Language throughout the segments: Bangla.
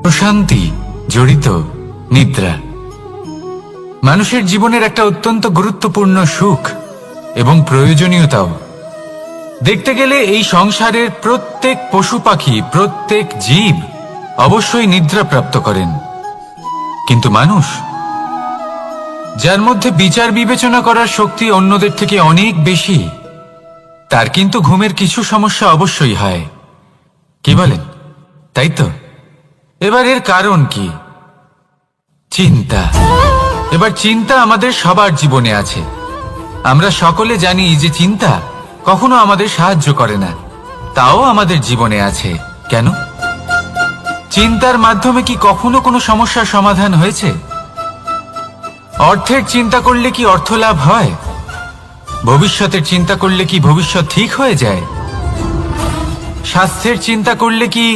প্রশান্তি জড়িত নিদ্রা মানুষের জীবনের একটা অত্যন্ত গুরুত্বপূর্ণ সুখ এবং প্রয়োজনীয়তাও। দেখতে গেলে এই সংসারের প্রত্যেক পশু পাখি, প্রত্যেক জীব অবশ্যই নিদ্রা প্রাপ্ত করেন, কিন্তু মানুষ, যার মধ্যে বিচার বিবেচনা করার শক্তি অন্যদের থেকে অনেক বেশি, তার কিন্তু ঘুমের কিছু সমস্যা অবশ্যই হয়। কি বলেন, তাই তো? এবার এর কারণ কি? চিন্তা। এবার চিন্তা আমাদের সবার জীবনে আছে। আমরা সকলে জানি যে চিন্তা কখনো আমাদের সাহায্য করে না, তাও আমাদের জীবনে আছে। কেন? চিন্তার মাধ্যমে কি কখনো কোনো সমস্যার সমাধান হয়েছে? অর্থের চিন্তা করলে কি অর্থ লাভ হয়? ভবিষ্যতের চিন্তা করলে কি ভবিষ্যৎ ঠিক হয়ে যায়? স্বাস্থ্যের চিন্তা করলে কি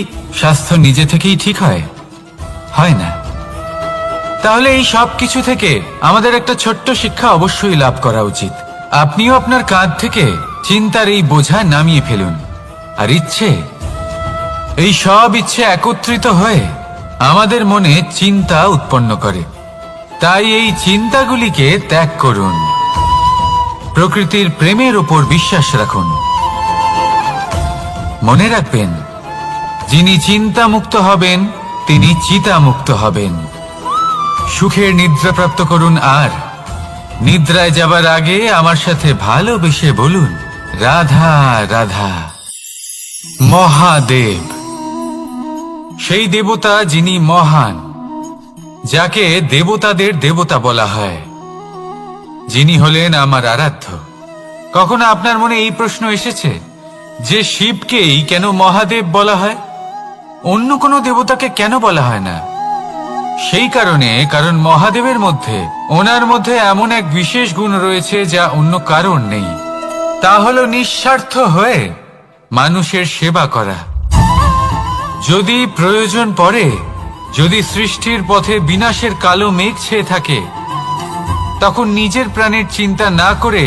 স্বাস্থ্য নিজে থেকেই ঠিক হয়? হয় না। তাহলে এই সব কিছু থেকে আমাদের একটা ছোট্ট শিক্ষা অবশ্যই লাভ করা উচিত। আপনিও আপনার কাঁধ থেকে চিন্তার এই বোঝা নামিয়ে ফেলুন। আর এই সব ইচ্ছে একত্রিত হয়ে আমাদের মনে চিন্তা উৎপন্ন করে। তাই এই চিন্তাগুলিকে ত্যাগ করুন। প্রকৃতির প্রেমের উপর বিশ্বাস রাখুন। মনে রাখবেন, যিনি চিন্তা মুক্ত হবেন তিনি চিতা মুক্ত হবেন। সুখের নিদ্রা প্রাপ্ত করুন, আর নিদ্রায় যাবার আগে আমার সাথে ভালোবেসে বলুন, রাধা রাধা। মহাদেব, সেই দেবতা যিনি মহান, যাকে দেবতাদের দেবতা বলা হয়, যিনি হলেন আমার আরাধ্য। কখনো আপনার মনে এই প্রশ্ন এসেছে যে শিবকেই কেন মহাদেব বলা হয়, অন্য কোনো দেবতাকে কেন বলা হয় না? সেই কারণ মহাদেবের মধ্যে, ওনার মধ্যে এমন এক বিশেষ গুণ রয়েছে যা অন্য কারণ নেই। তা হলো নিঃস্বার্থ হয়ে মানুষের সেবা করা। যদি প্রয়োজন পড়ে, যদি সৃষ্টির পথে বিনাশের কালো মেঘ ছেয়ে থাকে, তখন নিজের প্রাণের চিন্তা না করে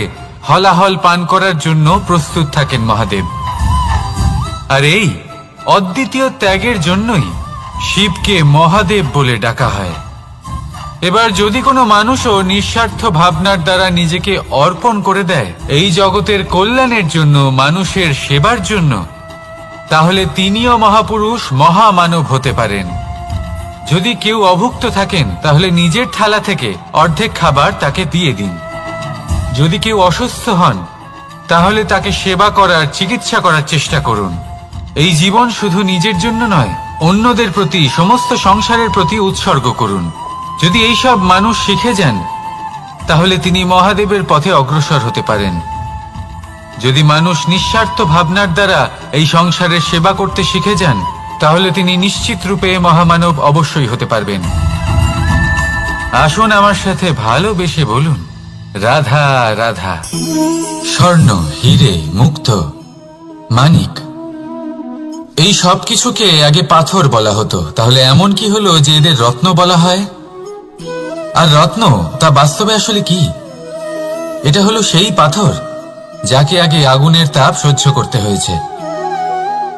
হলাহল পান করার জন্য প্রস্তুত থাকেন মহাদেব। আর এই অদ্বিতীয় ত্যাগের জন্যই শিবকে মহাদেব বলে ডাকা হয়। এবার যদি কোনো মানুষও নিঃস্বার্থ ভাবনার দ্বারা নিজেকে অর্পণ করে দেয় এই জগতের কল্যাণের জন্য, মানুষের সেবার জন্য, তাহলে তিনিও মহাপুরুষ, মহামানব হতে পারেন। যদি কেউ অভুক্ত থাকেন, তাহলে নিজের থালা থেকে অর্ধেক খাবার তাকে দিয়ে দিন। যদি কেউ অসুস্থ হন, তাহলে তাকে সেবা করার, চিকিৎসা করার চেষ্টা করুন। এই জীবন শুধু নিজের জন্য নয়, অন্যদের প্রতি, সমস্ত সংসারের প্রতি উৎসর্গ করুন। যদি এই সব মানুষ শিখে যান, তাহলে তিনি মহাদেবের পথে অগ্রসর হতে পারেন। যদি মানুষ নিঃস্বার্থ ভাবনার দ্বারা এই সংসারের সেবা করতে শিখে যান, তাহলে তিনি নিশ্চিত রূপে মহামানব অবশ্যই হতে পারবেন। আসুন আমার সাথে ভালোবেসে বলুন, রাধা রাধা। স্বর্ণ, হিরে, মুক্ত, মানিক, এই সব কিছুকে আগে পাথর বলা হতো। তাহলে এমন কি হলো যে এদের রত্ন বলা হয়? আর রত্ন তা বাস্তবে আসলে কি? এটা হলো সেই পাথর যাকে আগে আগুনের তাপ সহ্য করতে হয়েছে,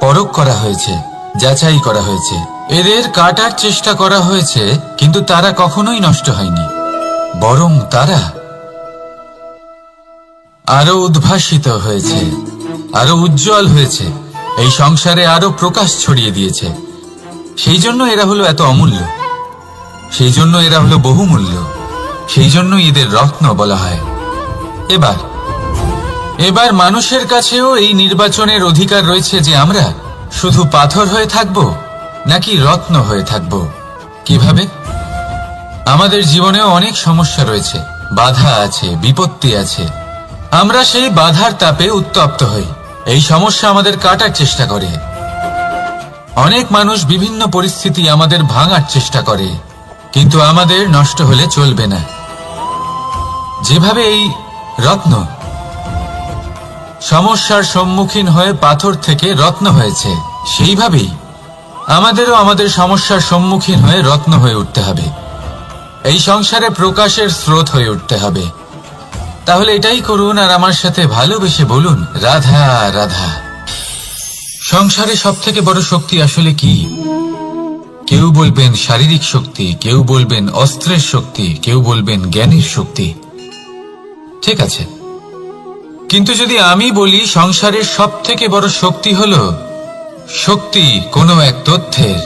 পরখ করা হয়েছে, যাচাই করা হয়েছে, এদের কাটার চেষ্টা করা হয়েছে, কিন্তু তারা কখনোই নষ্ট হয়নি, বরং তারা আরো উদ্ভাসিত হয়েছে, আরো উজ্জ্বল হয়েছে, এই সংসারে আরো প্রকাশ ছড়িয়ে দিয়েছে। সেই জন্য এরা হলো এত অমূল্য, সেই জন্য এরা হলো বহুমূল্য, সেই জন্য এদের রত্ন বলা হয়। এবার মানুষের কাছেও এই নির্বাচনের অধিকার রয়েছে যে আমরা শুধু পাথর হয়ে থাকব নাকি রত্ন হয়ে থাকব। কিভাবে? আমাদের জীবনেও অনেক সমস্যা রয়েছে, বাধা আছে, বিপত্তি আছে। আমরা সেই বাধার তাপে উত্তপ্ত হই, এই সমস্যা আমাদের কাটার চেষ্টা করে। অনেক মানুষ বিভিন্ন পরিস্থিতি আমাদের ভাঙার চেষ্টা করে, কিন্তু আমাদের নষ্ট হলে চলবে না। যেভাবে এই রত্ন সমস্যার সম্মুখীন হয়ে পাথর থেকে রত্ন হয়েছে, সেইভাবেই আমাদেরও আমাদের সমস্যার সম্মুখীন হয়ে রত্ন হয়ে উঠতে হবে, এই সংসারে প্রকাশের স্রোত হয়ে উঠতে হবে। তাহলে এটাই করুন, আর আমার সাথে ভালোবেসে বলুন, রাধা রাধা। সংসারে সব থেকে বড় শক্তি আসলে কি? কেউ বলবেন শারীরিক শক্তি, কেউ বলবেন অস্ত্রের শক্তি, কেউ বলবেন জ্ঞানের শক্তি। ঠিক আছে, কিন্তু যদি আমি বলি সংসারের সব থেকে বড় শক্তি হল শক্তি কোনো এক তথ্যের,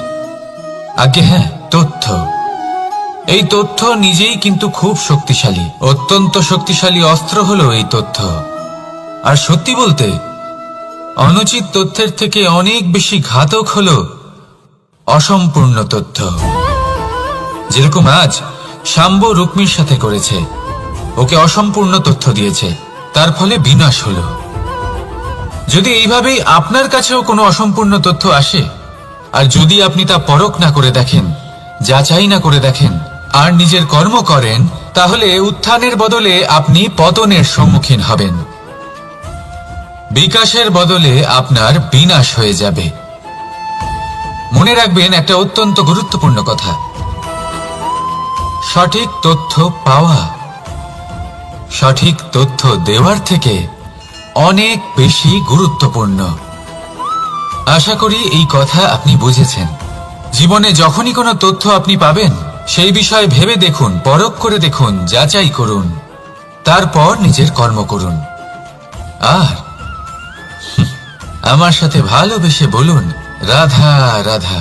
আগে হ্যাঁ, তথ্য। এই তথ্য নিজেই কিন্তু খুব শক্তিশালী, অত্যন্ত শক্তিশালী অস্ত্র হলো এই তথ্য। আর সত্যি বলতে অনুচিত তথ্যের থেকে অনেক বেশি ঘাতক হলো অসম্পূর্ণ তথ্য। যেরকম আজ শাম্ব রুক্মির সাথে করেছে, ওকে অসম্পূর্ণ তথ্য দিয়েছে, তার ফলে বিনাশ হলো। যদি এইভাবেই আপনার কাছেও কোনো অসম্পূর্ণ তথ্য আসে, আর যদি আপনি তা পরখ না করে দেখেন, যাচাই না করে দেখেন, আর নিজের কর্ম করেন, তাহলে উত্থানের বদলে আপনি পতনের সম্মুখীন হবেন। বিকাশের বদলে আপনার বিনাশ হয়ে যাবে। মনে রাখবেন একটা অত্যন্ত গুরুত্বপূর্ণ কথা, সঠিক তথ্য পাওয়া সঠিক তথ্য দেওয়ার থেকে অনেক বেশি গুরুত্বপূর্ণ। আশা করি এই কথা আপনি বুঝেছেন। জীবনে যখনই কোনো তথ্য আপনি পাবেন, সেই বিষয়ে ভেবে দেখুন, পরখ করে দেখুন, যাচাই করুন, তারপর নিজের কর্ম করুন। আর আমার সাথে ভালোবেসে বলুন, রাধা রাধা।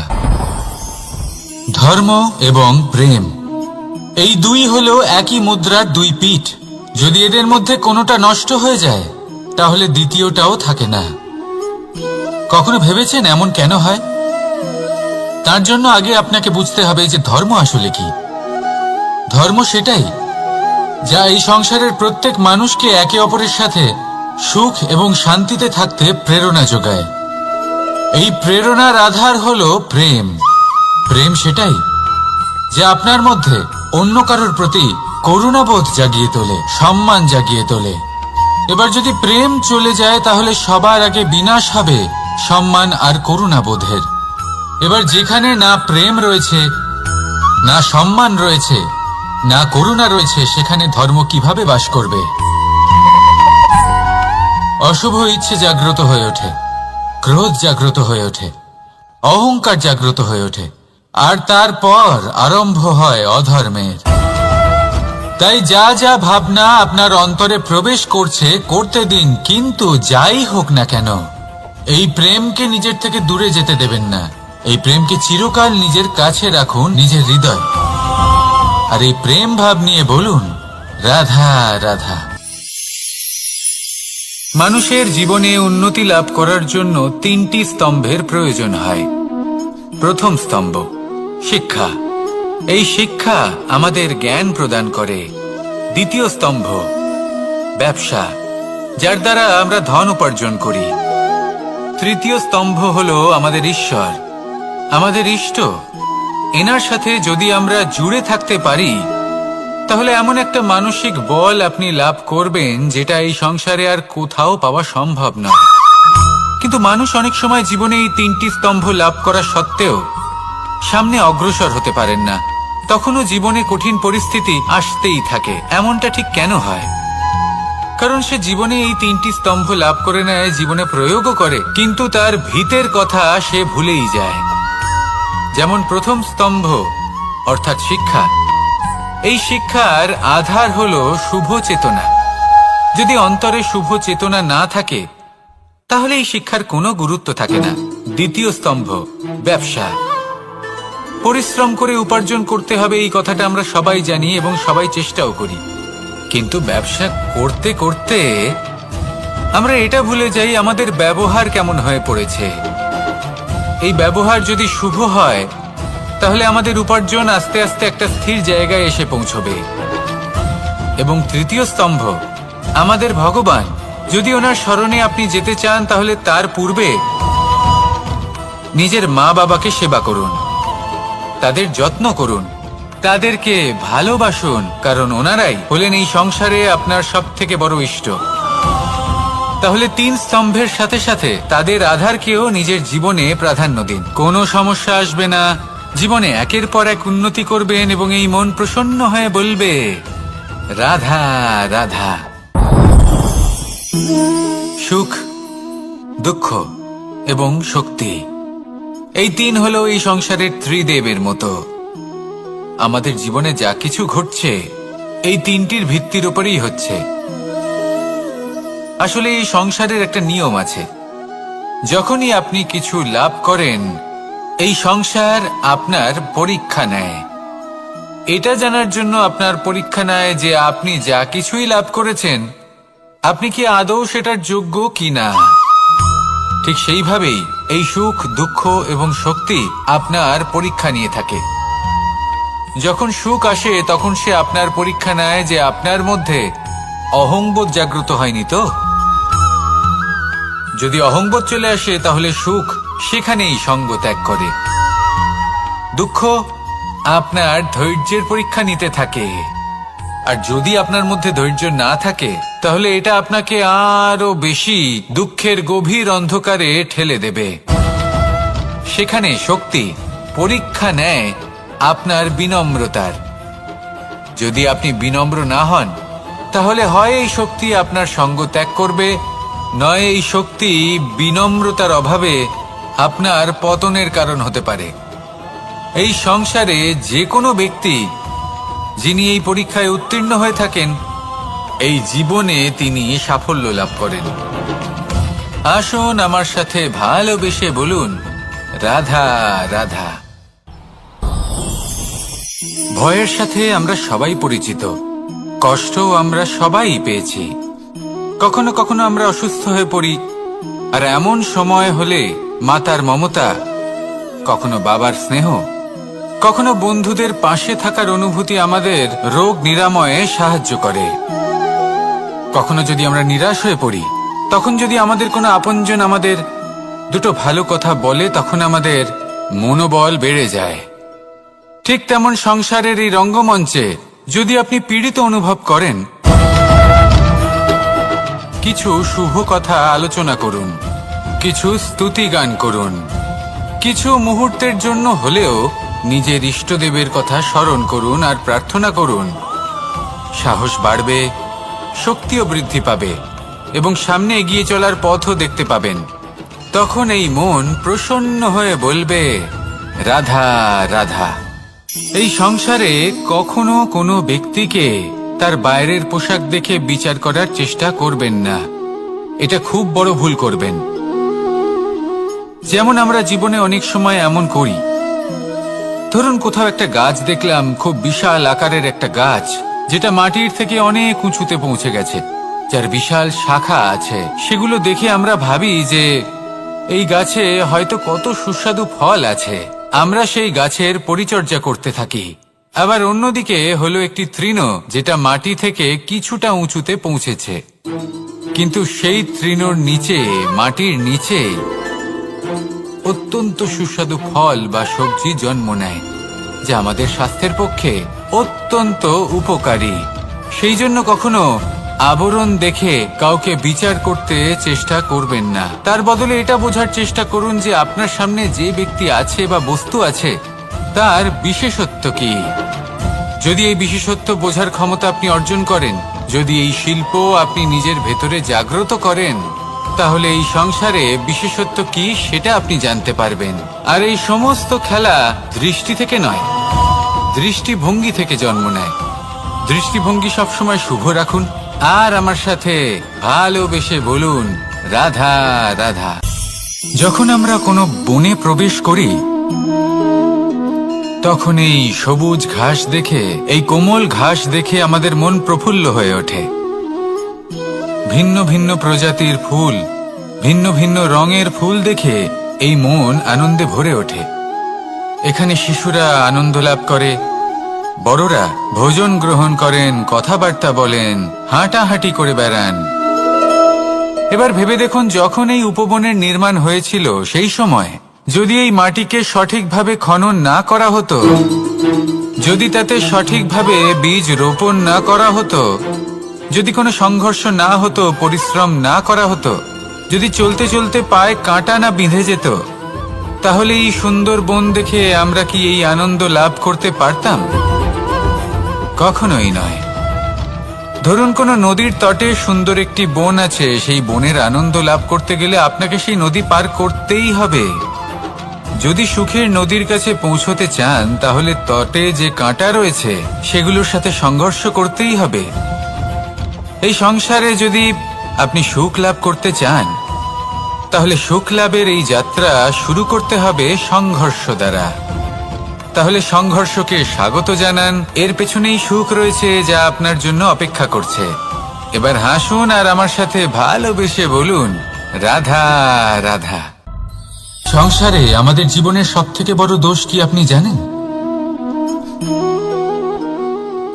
ধর্ম এবং প্রেম, এই দুই হলো একই মুদ্রার দুই পিঠ। যদি এদের মধ্যে কোনোটা নষ্ট হয়ে যায়, তাহলে দ্বিতীয়টাও থাকে না। কখনো ভেবেছেন এমন কেন হয়? তার জন্য আগে আপনাকে বুঝতে হবে যে ধর্ম আসলে কি। ধর্ম সেটাই যা এই সংসারের প্রত্যেক মানুষকে একে অপরের সাথে সুখ এবং শান্তিতে থাকতে প্রেরণা যোগায়। এই প্রেরণার আধার হলো প্রেম। প্রেম সেটাই যা আপনার মধ্যে অন্য কারোর প্রতি করুণাবোধ জাগিয়ে তোলে, সম্মান জাগিয়ে তোলে। এবার যদি প্রেম চলে যায়, তাহলে সবার আগে বিনাশ হবে সম্মান আর করুণাবোধের। এবার যেখানে না প্রেম রয়েছে, না সম্মান রয়েছে, না করুণা রয়েছে, সেখানে ধর্ম কিভাবে বাস করবে? অশুভ ইচ্ছে জাগ্রত হয়ে ওঠে, ক্রোধ জাগ্রত হয়ে ওঠে, অহংকার জাগ্রত হয়ে ওঠে, আর তারপর আরম্ভ হয় অধর্মের। তাই যা যা ভাবনা আপনার অন্তরে প্রবেশ করছে, করতে দিন, কিন্তু যাই হোক না কেন, এই প্রেমকে নিজের থেকে দূরে যেতে দেবেন না। এই প্রেমকে চিরকাল নিজের কাছে রাখুন, নিজের হৃদয়। আর এই প্রেম ভাব নিয়ে বলুন, রাধা রাধা। মানুষের জীবনে উন্নতি লাভ করার জন্য তিনটি স্তম্ভের প্রয়োজন হয়। প্রথম স্তম্ভ শিক্ষা। এই শিক্ষা আমাদের জ্ঞান প্রদান করে। দ্বিতীয় স্তম্ভ ব্যবসা, যার দ্বারা আমরা ধন উপার্জন করি। তৃতীয় স্তম্ভ হলো আমাদের ঈশ্বর, আমাদের ইষ্ট। এনার সাথে যদি আমরা জুড়ে থাকতে পারি, তাহলে এমন একটা মানসিক বল আপনি লাভ করবেন যেটা এই সংসারে আর কোথাও পাওয়া সম্ভব নয়। কিন্তু মানুষ অনেক সময় জীবনে এই তিনটি স্তম্ভ লাভ করা সত্ত্বেও সামনে অগ্রসর হতে পারেন না। তখনও জীবনে কঠিন পরিস্থিতি আসতেই থাকে। এমনটা ঠিক কেন হয়? কারণ সে জীবনে এই তিনটি স্তম্ভ লাভ করে নেয়, জীবনে প্রয়োগও করে, কিন্তু তার ভিতের কথা সে ভুলেই যায়। যেমন প্রথম স্তম্ভ অর্থাৎ শিক্ষা। এই শিক্ষার আধার হলো শুভ চেতনা। যদি অন্তরে শুভ চেতনা না থাকে, তাহলে এই শিক্ষার কোনো গুরুত্ব থাকে না। দ্বিতীয় স্তম্ভ ব্যবসা। পরিশ্রম করে উপার্জন করতে হবে, এই কথাটা আমরা সবাই জানি এবং সবাই চেষ্টাও করি। কিন্তু ব্যবসা করতে করতে আমরা এটা ভুলে যাই আমাদের ব্যবহার কেমন হয়ে পড়েছে। এই ব্যবহার যদি শুভ হয়, তাহলে আমাদের উপার্জন আস্তে আস্তে একটা স্থির জায়গায় এসে পৌঁছবে। এবং তৃতীয় স্তম্ভ আমাদের ভগবান। যদি ওনার স্মরণে আপনি যেতে চান, তাহলে তার পূর্বে নিজের মা বাবাকে সেবা করুন, তাদের যত্ন করুন, তাদেরকে ভালোবাসুন, কারণ ওনারাই হলেন এই সংসারে আপনার সব থেকে বড় ইষ্ট। তাহলে তিন স্তম্ভের সাথে সাথে তাদের আধারকেও নিজের জীবনে প্রাধান্য দিন। কোনো সমস্যা আসবে না, জীবনে একের পর এক উন্নতি করবেন এবং এই মন প্রসন্ন হয়ে বলবে, রাধা রাধা। সুখ, দুঃখ এবং শক্তি এই তিন হলো এই সংসারের ত্রিদেবের মতো। আমাদের জীবনে যা কিছু ঘটছে এই তিনটির ভিত্তির উপরেই হচ্ছে। আসলে এই সংসারের একটা নিয়ম আছে, যখনই আপনি কিছু লাভ করেন এই সংসার আপনার পরীক্ষা নেয়। এটা জানার জন্য আপনার পরীক্ষা নেয় যে আপনি যা কিছুই লাভ করেছেন আপনি কি আদৌ সেটার যোগ্য কিনা। ঠিক সেইভাবেই এই সুখ, দুঃখ এবং শক্তি আপনার পরীক্ষা নিয়ে থাকে। যখন সুখ আসে তখন সে আপনার পরীক্ষা নেয় যে আপনার মধ্যে অহংবোধ জাগ্রত হয়নি তো। যদি অহংবোধ চলে আসে তাহলে সুখ সেখানেই সঙ্গ ত্যাগ করে। দুঃখ আপনার ধৈর্যের পরীক্ষা নিতে থাকে, আর যদি আপনার মধ্যে ধৈর্য না থাকে তাহলে এটা আপনাকে আরো বেশি দুঃখের গভীর অন্ধকারে ঠেলে দেবে। সেখানে শক্তি পরীক্ষা নেয় আপনার বিনম্রতার। যদি আপনি বিনম্র না হন তাহলে হয় এই শক্তি আপনার সঙ্গ ত্যাগ করবে, নয় এই শক্তি বিনম্রতার অভাবে আপনার পতনের কারণ হতে পারে। এই সংসারে যে কোনো ব্যক্তি যিনি এই পরীক্ষায় উত্তীর্ণ হয়ে থাকেন এই জীবনে তিনি সাফল্য লাভ করেন। আসুন আমার সাথে ভালোবেসে বলুন, রাধা রাধা। ভয়ের সাথে আমরা সবাই পরিচিত, কষ্টও আমরা সবাই পেয়েছি। কখনো কখনো আমরা অসুস্থ হয়ে পড়ি, আর এমন সময় হলে মাতার মমতা, কখনো বাবার স্নেহ, কখনো বন্ধুদের পাশে থাকার অনুভূতি আমাদের রোগ নিরাময়ে সাহায্য করে। কখনো যদি আমরা নিরাশ হয়ে পড়ি, তখন যদি আমাদের কোনো আপনজন আমাদের দুটো ভালো কথা বলে তখন আমাদের মনোবল বেড়ে যায়। ঠিক তেমন সংসারের এই রঙ্গমঞ্চে যদি আপনি পীড়িত অনুভব করেন, কিছু শুভ কথা আলোচনা করুন, কিছু স্তুতি গান করুন, কিছু মুহূর্তের জন্য হলেও নিজের ইষ্টদেবের কথা স্মরণ করুন আর প্রার্থনা করুন। সাহস বাড়বে, শক্তিও বৃদ্ধি পাবে এবং সামনে এগিয়ে চলার পথও দেখতে পাবেন। তখন এই মন প্রসন্ন হয়ে বলবে, রাধা রাধা। এই সংসারে কখনো কোনো ব্যক্তিকে তার বাইরের পোশাক দেখে বিচার করার চেষ্টা করবেন না, এটা খুব বড় ভুল করবেন। যেমন আমরা জীবনে অনেক সময় এমন করি, ধরুন কোথাও একটা গাছ দেখলাম, খুব বিশাল আকারের একটা গাছ, যেটা মাটির থেকে অনেক উঁচুতে পৌঁছে গেছে, যার বিশাল শাখা আছে। সেগুলো দেখে আমরা ভাবি যে এই গাছে হয়তো কত সুস্বাদু ফল আছে, আমরা সেই গাছের পরিচর্যা করতে থাকি। আবার অন্যদিকে হলো একটি তৃণ, যেটা মাটি থেকে কিছুটা উঁচুতে পৌঁছেছে, কিন্তু সেই তৃণর নিচে, মাটির নিচে অত্যন্ত সুস্বাদু ফল বা সবজি জন্ম নেয়, যা আমাদের স্বাস্থ্যের পক্ষে অত্যন্ত উপকারী। সেই জন্য কখনো আবরণ দেখে কাউকে বিচার করতে চেষ্টা করবেন না। তার বদলে এটা বোঝার চেষ্টা করুন যে আপনার সামনে যে ব্যক্তি আছে বা বস্তু আছে তার বিশেষত্ব কি। যদি এই বিশেষত্ব বোঝার ক্ষমতা আপনি অর্জন করেন, যদি এই শিল্প আপনি নিজের ভেতরে জাগ্রত করেন, তাহলে এই সংসারে বিশেষত্ব কি সেটা আপনি জানতে পারবেন। আর এই সমস্ত খেলা দৃষ্টি থেকে নয়, দৃষ্টিভঙ্গি থেকে জন্ম নেয়। দৃষ্টিভঙ্গি সবসময় শুভ রাখুন আর আমার সাথে ভালোবেসে বলুন, রাধা রাধা। যখন আমরা কোনো বনে প্রবেশ করি তখন এই সবুজ ঘাস দেখে, এই কোমল ঘাস দেখে আমাদের মন প্রফুল্ল হয়ে ওঠে। ভিন্ন ভিন্ন প্রজাতির ফুল, ভিন্ন ভিন্ন রঙের ফুল দেখে এই মন আনন্দে ভরে ওঠে। এখানে শিশুরা আনন্দ লাভ করে, বড়রা ভোজন গ্রহণ করেন, কথাবার্তা বলেন, হাঁটাহাঁটি করে বেড়ান। এবার ভেবে দেখুন, যখন এই উপবনের নির্মাণ হয়েছিল সেই সময় যদি এই মাটিকে সঠিকভাবে খনন না করা হতো, যদি তাতে সঠিকভাবে বীজ রোপণ না করা হতো, যদি কোনো সংঘর্ষ না হতো, পরিশ্রম না করা হতো, যদি চলতে চলতে পায়ে কাঁটা না বিঁধে যেত, তাহলে এই সুন্দর বন দেখে আমরা কি এই আনন্দ লাভ করতে পারতাম? কখনোই নয়। ধরুন কোনো নদীর তটে সুন্দর একটি বন আছে, সেই বনের আনন্দ লাভ করতে গেলে আপনাকে সেই নদী পার করতেই হবে। যদি সুখের নদীর কাছে পৌঁছতে চান তাহলে তটে যে কাঁটা রয়েছে সেগুলোর সাথে সংঘর্ষ করতেই হবে। এই সংসারে যদি আপনি সুখ লাভ করতে চান তাহলে সুখ লাভের এই যাত্রা শুরু করতে হবে সংঘর্ষ দ্বারা। তাহলে সংঘর্ষকে স্বাগত জানান, এর পেছনেই সুখ রয়েছে যা আপনার জন্য অপেক্ষা করছে। এবার হাসুন আর আমার সাথে ভালোবেসে বলুন, রাধা রাধা। সংসারে আমাদের জীবনের সবথেকে বড় দোষ কি আপনি জানেন?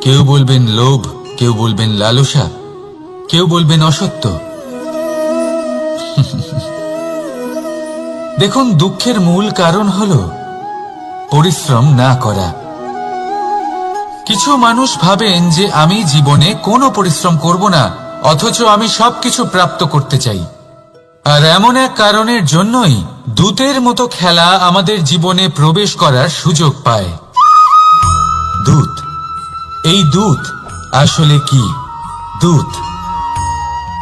কেউ বলবেন লোভ, কেউ বলবেন লালসা, কেউ বলবেন অসত্য। দেখুন, দুঃখের মূল কারণ হলো পরিশ্রম না করা। কিছু মানুষ ভাবেন যে আমি জীবনে কোনো পরিশ্রম করব না, অথচ আমি সবকিছু প্রাপ্ত করতে চাই। আর এমন এক কারণের জন্যই দূতের মতো খেলা আমাদের জীবনে প্রবেশ করার সুযোগ পায়। দূত। এই দূত আসলে কি? দূত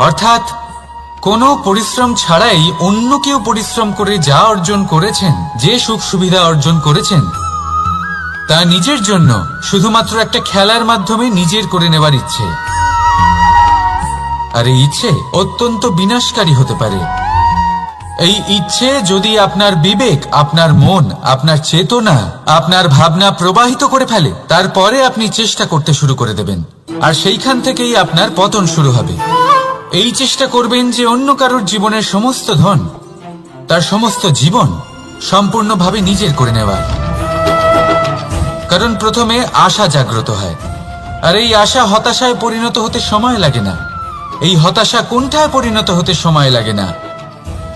অর্থাৎ কোনো পরিশ্রম ছাড়াই অন্য কেউ পরিশ্রম করে যা অর্জন করেছেন, যে সুখ সুবিধা অর্জন করেছেন, তা নিজের জন্য শুধুমাত্র একটা খেলার মাধ্যমে নিজের করে নেবার ইচ্ছে। আর এই ইচ্ছে অত্যন্ত বিনাশকারী হতে পারে। এই ইচ্ছে যদি আপনার বিবেক, আপনার মন, আপনার চেতনা, আপনার ভাবনা প্রবাহিত করে ফেলে, তারপরে আপনি চেষ্টা করতে শুরু করে দেবেন, আর সেইখান থেকেই আপনার পতন শুরু হবে। এই চেষ্টা করবেন যে অন্য কারোর জীবনের সমস্ত ধন, তার সমস্ত জীবন সম্পূর্ণভাবে নিজের করে নেওয়ার। কারণ প্রথমে আশা জাগ্রত হয়, আর এই আশা হতাশায় পরিণত হতে সময় লাগে না। এই হতাশা কুণ্ঠায় পরিণত হতে সময় লাগে না,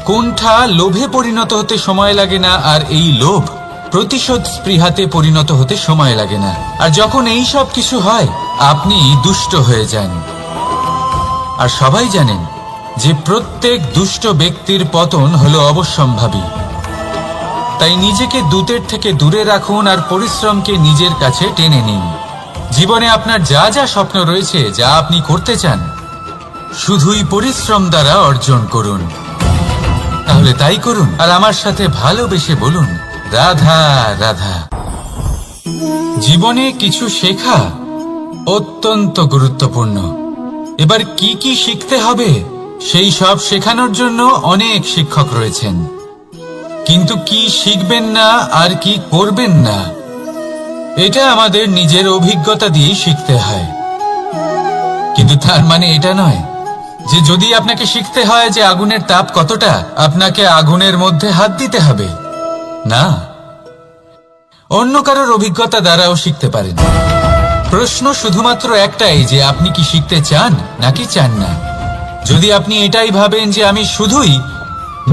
কুণ্ঠা লোভে পরিণত হতে সময় লাগে না, আর এই লোভ প্রতিশোধ স্পৃহাতে পরিণত হতে সময় লাগে না। আর যখন এই সব কিছু হয়, আপনি দুষ্ট হয়ে যান। আর সবাই জানেন যে প্রত্যেক দুষ্ট ব্যক্তির পতন হলো অবশ্যম্ভাবী। তাই নিজেকে দূতের থেকে দূরে রাখুন আর পরিশ্রমকে নিজের কাছে টেনে নিন। জীবনে আপনার যা যা স্বপ্ন রয়েছে, যা আপনি করতে চান, শুধুই পরিশ্রম দ্বারা অর্জন করুন। তাহলে তাই করুন আর আমার সাথে ভালোবেসে বলুন, রাধা রাধা। জীবনে কিছু শেখা অত্যন্ত গুরুত্বপূর্ণ। এবার কি কি শিখতে হবে সেই সব শেখানোর জন্য অনেক শিক্ষক রয়েছেন, কিন্তু কি শিখবেন না আর কি করবেন না, এটা আমাদের নিজের অভিজ্ঞতা দিয়ে শিখতে হয়। কিন্তু তার মানে এটা নয় যে যদি আপনাকে শিখতে হয় যে আগুনের তাপ কতটা, আপনাকে আগুনের মধ্যে হাত দিতে হবে। না, অন্য কারোর অভিজ্ঞতা দ্বারাও শিখতে পারেন। প্রশ্ন শুধুমাত্র একটাই যে আপনি কি শিখতে চান নাকি চান না। যদি আপনি এটাই ভাবেন যে আমি শুধুই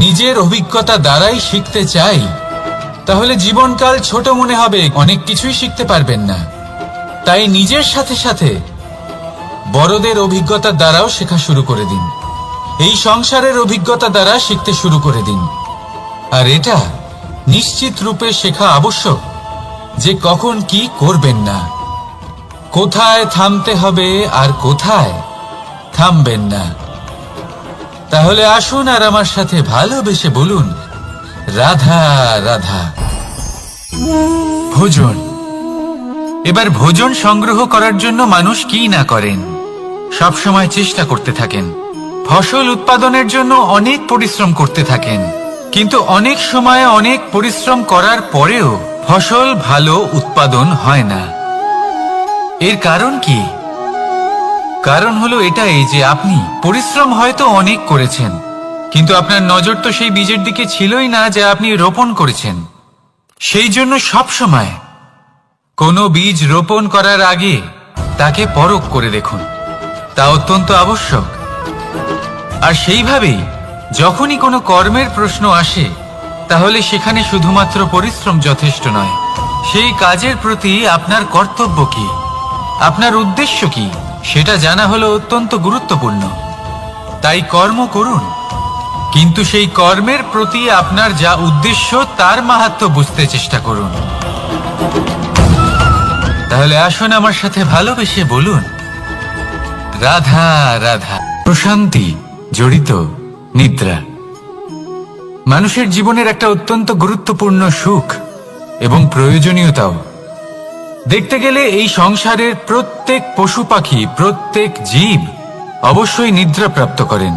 নিজের অভিজ্ঞতা দ্বারাই শিখতে চাই, তাহলে জীবনকাল ছোট মনে হবে, অনেক কিছুই শিখতে পারবেন না। তাই নিজের সাথে সাথে বড়দের অভিজ্ঞতা দ্বারাও শেখা শুরু করে দিন। এই সংসারের অভিজ্ঞতা দ্বারা শিখতে শুরু করে দিন। আর এটা নিশ্চিত রূপে শেখা আবশ্যক যে কখন কি করবেন না, কোথায় থামতে হবে আর কোথায় থামবেন না। তাহলে আসুন আর আমার সাথে ভালোবেসে বলুন, রাধা রাধা। ভোজন। এবার ভোজন সংগ্রহ করার জন্য মানুষ কি না করেন, সবসময় চেষ্টা করতে থাকেন। ফসল উৎপাদনের জন্য অনেক পরিশ্রম করতে থাকেন, কিন্তু অনেক সময় অনেক পরিশ্রম করার পরেও ফসল ভালো উৎপাদন হয় না। এর কারণ কি? কারণ হলো এটাই যে আপনি পরিশ্রম হয়তো অনেক করেছেন, কিন্তু আপনার নজর তো সেই বীজের দিকে ছিলই না যা আপনি রোপণ করেছেন। সেই জন্য সবসময় কোনো বীজ রোপণ করার আগে তাকে পরখ করে দেখুন, তা অত্যন্ত আবশ্যক। আর সেইভাবেই যখনই কোনো কর্মের প্রশ্ন আসে, তাহলে সেখানে শুধুমাত্র পরিশ্রম যথেষ্ট নয়। সেই কাজের প্রতি আপনার কর্তব্য কি, আপনার উদ্দেশ্য কি, সেটা জানা হলো অত্যন্ত গুরুত্বপূর্ণ। তাই কর্ম করুন, কিন্তু সেই কর্মের প্রতি আপনার যা উদ্দেশ্য তার মাহাত্ম্য বুঝতে চেষ্টা করুন। তাহলে আসুন আমার সাথে ভালোবেসে বলুন, রাধা রাধা। প্রশান্তি জড়িত নিদ্রা। মানুষের জীবনের একটা অত্যন্ত গুরুত্বপূর্ণ সুখ এবং প্রয়োজনীয়তাও। দেখতে গেলে এই সংসারের প্রত্যেক পশু পাখি, প্রত্যেক জীব অবশ্যই নিদ্রা প্রাপ্ত করেন,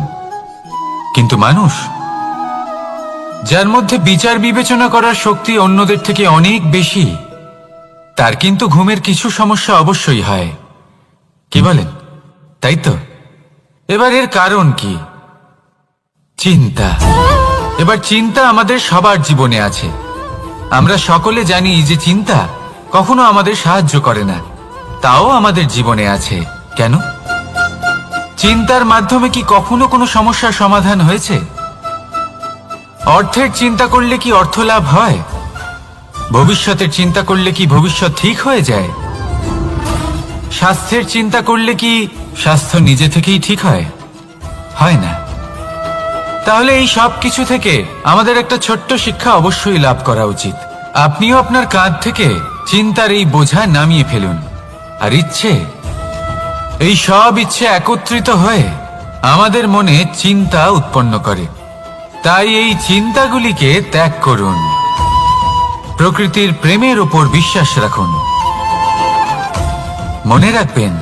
কিন্তু মানুষ, যার মধ্যে বিচার বিবেচনা করার শক্তি অন্যদের থেকে অনেক বেশি, তার কিন্তু ঘুমের কিছু সমস্যা অবশ্যই হয়। কি বলেন, তাই তো? এবার এর কারণ কি? চিন্তা। এবার চিন্তা আমাদের সবার জীবনে আছে। আমরা সকলে জানি যে চিন্তা কখনো আমাদের সাহায্য করে না, তাও আমাদের জীবনে আছে। কেন? চিন্তার মাধ্যমে কি কখনো কোনো সমস্যার সমাধান হয়েছে? অর্থের চিন্তা করলে কি অর্থ লাভ হয়? ভবিষ্যতের চিন্তা করলে কি ভবিষ্যৎ ঠিক হয়ে যায়? স্বাস্থ্যের চিন্তা করলে কি স্বাস্থ্য নিজে থেকেই ঠিক হয়? হয় না। তাহলে এই সব কিছু থেকে আমাদের একটা ছোট্ট শিক্ষা অবশ্যই লাভ করা উচিত। আপনিও আপনার কাঁধ থেকে চিন্তার এই বোঝা নামিয়ে ফেলুন। আর ইচ্ছে, এই সব ইচ্ছে একত্রিত হয়ে আমাদের মনে চিন্তা উৎপন্ন করে। তাই এই চিন্তাগুলিকে ত্যাগ করুন। প্রকৃতির প্রেমের উপর বিশ্বাস রাখুন। মনে রাখবেন,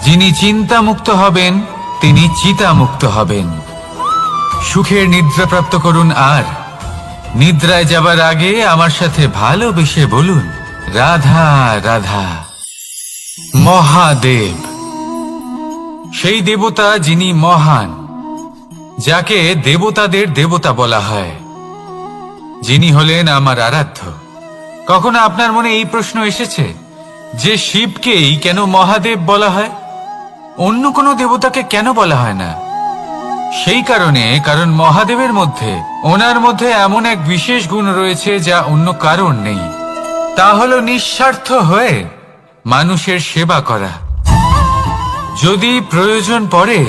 যিনি চিন্তা মুক্ত হবেন তিনি চিতা মুক্ত হবেন। সুখের নিদ্রা প্রাপ্ত করুন, আর নিদ্রায় যাবার আগে আমার সাথে ভালোবেসে বলুন, রাধা রাধা। মহাদেব, সেই দেবতা যিনি মহান, যাকে দেবতাদের দেবতা বলা হয়, যিনি হলেন আমার আরাধ্য। কখনো আপনার মনে এই প্রশ্ন এসেছে যে শিবকেই কেন মহাদেব বলা হয়, অন্য কোনো দেবতাকে কেন বলা হয় না? সেই কারণ মহাদেবের মধ্যে, ওনার মধ্যে এমন এক বিশেষ গুণ রয়েছে যা অন্য কারণ নেই। তা হলো নিঃস্বার্থ হয়ে মানুষের সেবা করা। যদি প্রয়োজন পড়ে,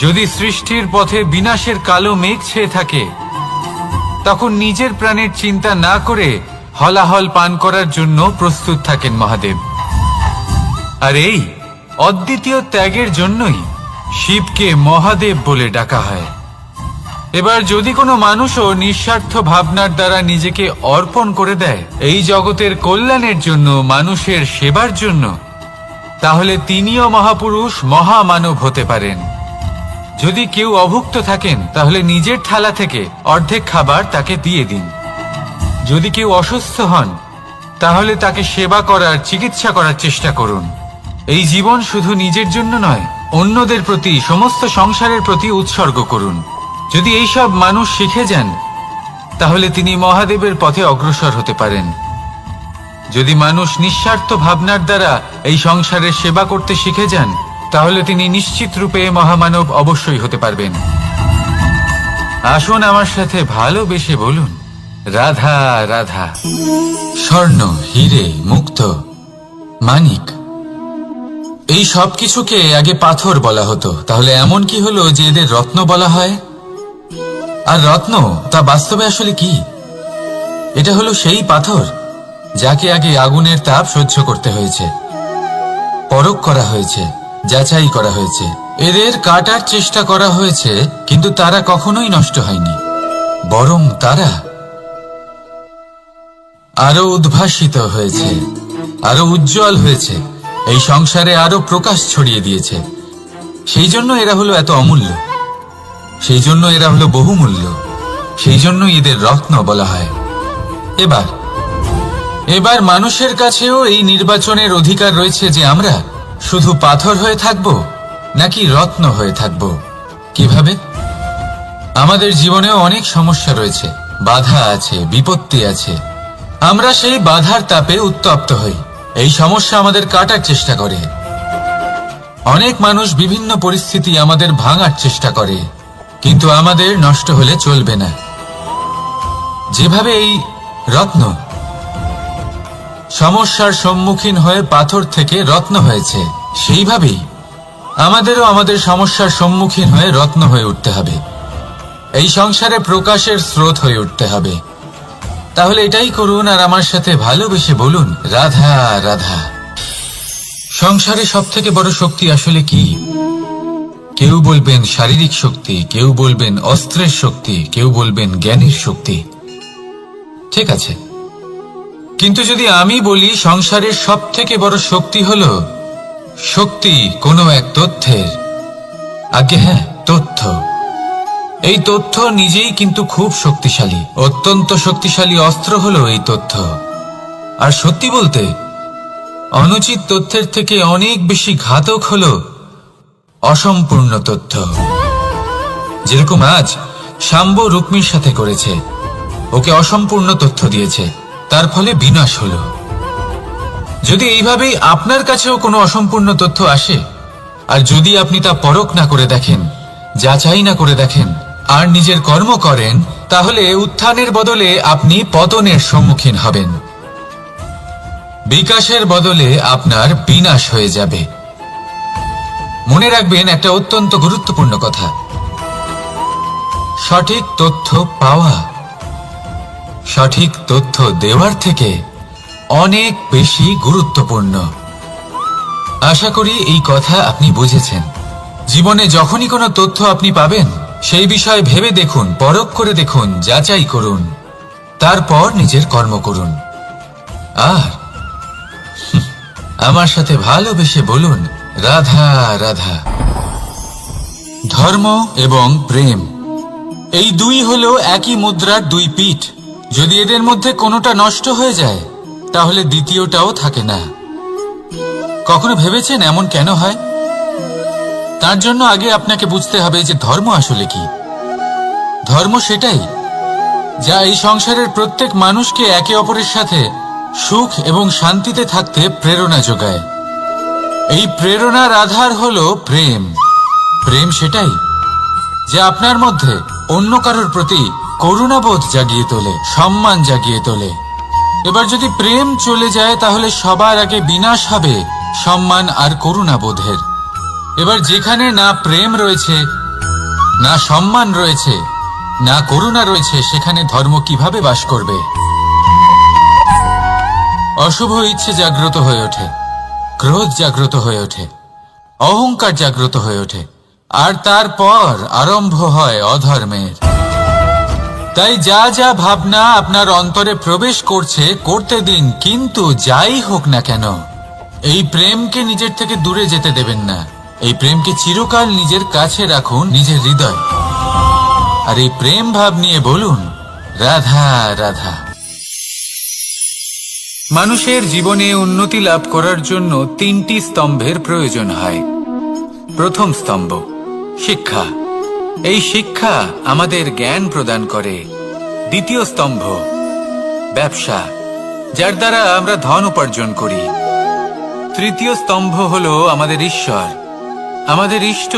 যদি সৃষ্টির পথে বিনাশের কালো মেঘ ছেয়ে থাকে, তখন নিজের প্রাণের চিন্তা না করে হলাহল পান করার জন্য প্রস্তুত থাকেন মহাদেব। আর এই অদ্বিতীয় ত্যাগের জন্যই শিবকে মহাদেব বলে ডাকা হয়। এবার যদি কোনো মানুষও নিঃস্বার্থ ভাবনার দ্বারা নিজেকে অর্পণ করে দেয় এই জগতের কল্যাণের জন্য, মানুষের সেবার জন্য, তাহলে তিনিও মহাপুরুষ, মহামানব হতে পারেন। যদি কেউ অভুক্ত থাকেন, তাহলে নিজের থালা থেকে অর্ধেক খাবার তাকে দিয়ে দিন। যদি কেউ অসুস্থ হন, তাহলে তাকে সেবা করার, চিকিৎসা করার চেষ্টা করুন। এই জীবন শুধু নিজের জন্য নয়, অন্যদের প্রতি, সমস্ত সংসারের প্রতি উৎসর্গ করুন। যদি এই সব মানুষ শিখে যান, তাহলে তিনি মহাদেবের পথে অগ্রসর হতে পারেন। যদি মানুষ নিঃস্বার্থ ভাবনার দ্বারা এই সংসারের সেবা করতে শিখে যান, তাহলে তিনি নিশ্চিত রূপে মহামানব অবশ্যই হতে পারবেন। আসুন আমার সাথে ভালোবেসে বলুন, রাধা রাধা। স্বর্ণ, হিরে, মুক্ত, মানিক, এই সব কিছুকে আগে পাথর বলা হতো। তাহলে এমন কি হলো যে এদের রত্ন বলা হয়? আর রত্ন তা বাস্তবে আসলে কি? এটা হলো সেই পাথর যাকে আগে আগুনের তাপ সহ্য করতে হয়েছে, পরখ করা হয়েছে, যাচাই করা হয়েছে, এদের কাটার চেষ্টা করা হয়েছে, কিন্তু তারা কখনোই নষ্ট হয়নি, বরং তারা আরো উদ্ভাসিত হয়েছে, আরো উজ্জ্বল হয়েছে, এই সংসারে আরো প্রকাশ ছড়িয়ে দিয়েছে। সেই জন্য এরা হলো এত অমূল্য, সেই জন্য এরা হলো বহুমূল্য, সেই জন্য এদের রত্ন বলা হয়। এবার মানুষের কাছেও এই নির্বাচনের অধিকার রয়েছে যে আমরা শুধু পাথর হয়ে থাকব নাকি রত্ন হয়ে থাকব। কিভাবে? আমাদের জীবনেও অনেক সমস্যা রয়েছে, বাধা আছে, বিপত্তি আছে। আমরা সেই বাধার তাপে উত্তপ্ত হই, এই সমস্যা আমাদের কাটার চেষ্টা করে। অনেক মানুষ বিভিন্ন পরিস্থিতি আমাদের ভাঙার চেষ্টা করে, কিন্তু আমাদের নষ্ট হলে চলবে না। যেভাবে এই রত্ন সমস্যার সম্মুখীন হয়ে পাথর থেকে রত্ন হয়েছে, সেইভাবেই আমাদেরও আমাদের সমস্যার সম্মুখীন হয়ে রত্ন হয়ে উঠতে হবে, এই সংসারে প্রকাশের স্রোত হয়ে উঠতে হবে। তাহলে এটাই করুন আর আমার সাথে ভালোবেসে বলুন, রাধা রাধা। সংসারে সব থেকে বড় শক্তি আসলে কি? কেউ বলবেন শারীরিক শক্তি, কেউ বলবেন অস্ত্রের শক্তি, কেউ বলবেন জ্ঞানের শক্তি। ঠিক আছে, কিন্তু যদি আমি বলি সংসারের সব থেকে বড় শক্তি হল শক্তি কোনো এক তথ্যের, আগে হ্যাঁ, তথ্য। এই তথ্য নিজেই কিন্তু খুব শক্তিশালী, অত্যন্ত শক্তিশালী অস্ত্র হলো এই তথ্য। আর সত্যি বলতে অনুচিত তথ্যের থেকে অনেক বেশি ঘাতক হলো অসম্পূর্ণ তথ্য। যেরকম আজ শাম্ব রুক্মির সাথে করেছে, ওকে অসম্পূর্ণ তথ্য দিয়েছে, তার ফলে বিনাশ হলো। যদি এইভাবেই আপনার কাছেও কোনো অসম্পূর্ণ তথ্য আসে, আর যদি আপনি তা পরখ না করে দেখেন, যাচাই না করে দেখেন, আর নিজের কর্ম করেন, তাহলে উত্থানের বদলে আপনি পতনের সম্মুখীন হবেন। বিকাশের বদলে আপনার বিনাশ হয়ে যাবে। মনে রাখবেন একটা অত্যন্ত গুরুত্বপূর্ণ কথা, সঠিক তথ্য পাওয়া সঠিক তথ্য দেওয়ার থেকে অনেক বেশি গুরুত্বপূর্ণ। আশা করি এই কথা আপনি বুঝেছেন। জীবনে যখনই কোনো তথ্য আপনি পাবেন, সেই বিষয়ে ভেবে দেখুন, পরখ করে দেখুন, যাচাই করুন, তারপর নিজের কর্ম করুন। আর আমার সাথে ভালোবেসে বলুন, রাধা রাধা। ধর্ম এবং প্রেম, এই দুই হলো একই মুদ্রার দুই পিঠ। যদি এদের মধ্যে কোনোটা নষ্ট হয়ে যায়, তাহলে দ্বিতীয়টাও থাকে না। কখনো ভেবেছেন এমন কেন হয়? তার জন্য আগে আপনাকে বুঝতে হবে যে ধর্ম আসলে কি। ধর্ম সেটাই যা এই সংসারের প্রত্যেক মানুষকে একে অপরের সাথে সুখ এবং শান্তিতে থাকতে প্রেরণা যোগায়। এই প্রেরণার আধার হলো প্রেম। প্রেম সেটাই যা আপনার মধ্যে অন্য কারোর প্রতি করুণাবোধ জাগিয়ে তোলে, সম্মান জাগিয়ে তোলে। এবার যদি প্রেম চলে যায়, তাহলে সবার আগে বিনাশ হবে সম্মান আর করুণাবোধের। এবার যেখানে না প্রেম রয়েছে, না সম্মান রয়েছে, না করুণা রয়েছে, সেখানে ধর্ম কিভাবে বাস করবে? অশুভ ইচ্ছে জাগ্রত হয়ে ওঠে, ক্রোধ জাগ্রত হয়ে ওঠে, অহংকার জাগ্রত হয়ে ওঠে, আর তারপর আরম্ভ হয় অধর্মের। তাই যা যা ভাবনা আপনার অন্তরে প্রবেশ করছে, করতে দিন, কিন্তু যাই হোক না কেন, এই প্রেমকে নিজের থেকে দূরে যেতে দেবেন না। এই প্রেমকে চিরকাল নিজের কাছে রাখুন, নিজের হৃদয়। আর এই প্রেম ভাব নিয়ে বলুন, রাধা রাধা। মানুষের জীবনে উন্নতি লাভ করার জন্য তিনটি স্তম্ভের প্রয়োজন হয়। প্রথম স্তম্ভ শিক্ষা। এই শিক্ষা আমাদের জ্ঞান প্রদান করে। দ্বিতীয় স্তম্ভ ব্যবসা, যার দ্বারা আমরা ধন উপার্জন করি। তৃতীয় স্তম্ভ হলো আমাদের ঈশ্বর, আমাদের ইষ্ট।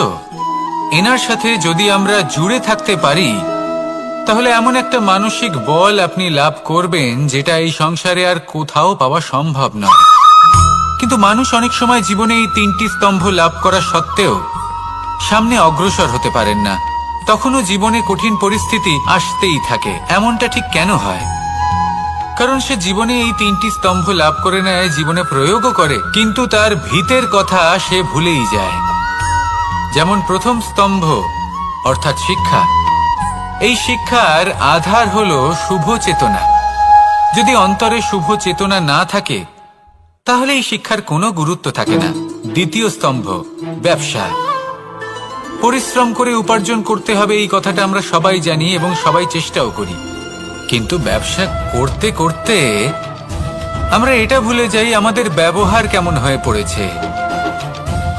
এনার সাথে যদি আমরা জুড়ে থাকতে পারি, তাহলে এমন একটা মানসিক বল আপনি লাভ করবেন যেটা এই সংসারে আর কোথাও পাওয়া সম্ভব নয়। কিন্তু মানুষ অনেক সময় জীবনে এই তিনটি স্তম্ভ লাভ করা সত্ত্বেও সামনে অগ্রসর হতে পারেন না। তখনও জীবনে কঠিন পরিস্থিতি আসতেই থাকে। এমনটা ঠিক কেন হয়? কারণ সে জীবনে এই তিনটি স্তম্ভ লাভ করে নেয়, জীবনে প্রয়োগও করে, কিন্তু তার ভিতের কথা সে ভুলেই যায়। যেমন প্রথম স্তম্ভ অর্থাৎ শিক্ষা। এই শিক্ষার আধার হলো শুভ চেতনা। যদি অন্তরে শুভ চেতনা না থাকে, তাহলে এই শিক্ষার কোনো গুরুত্ব থাকে না। দ্বিতীয় স্তম্ভ ব্যবসা। পরিশ্রম করে উপার্জন করতে হবে, এই কথাটা আমরা সবাই জানি এবং সবাই চেষ্টাও করি। কিন্তু ব্যবসা করতে করতে আমরা এটা ভুলে যাই আমাদের ব্যবহার কেমন হয়ে পড়েছে।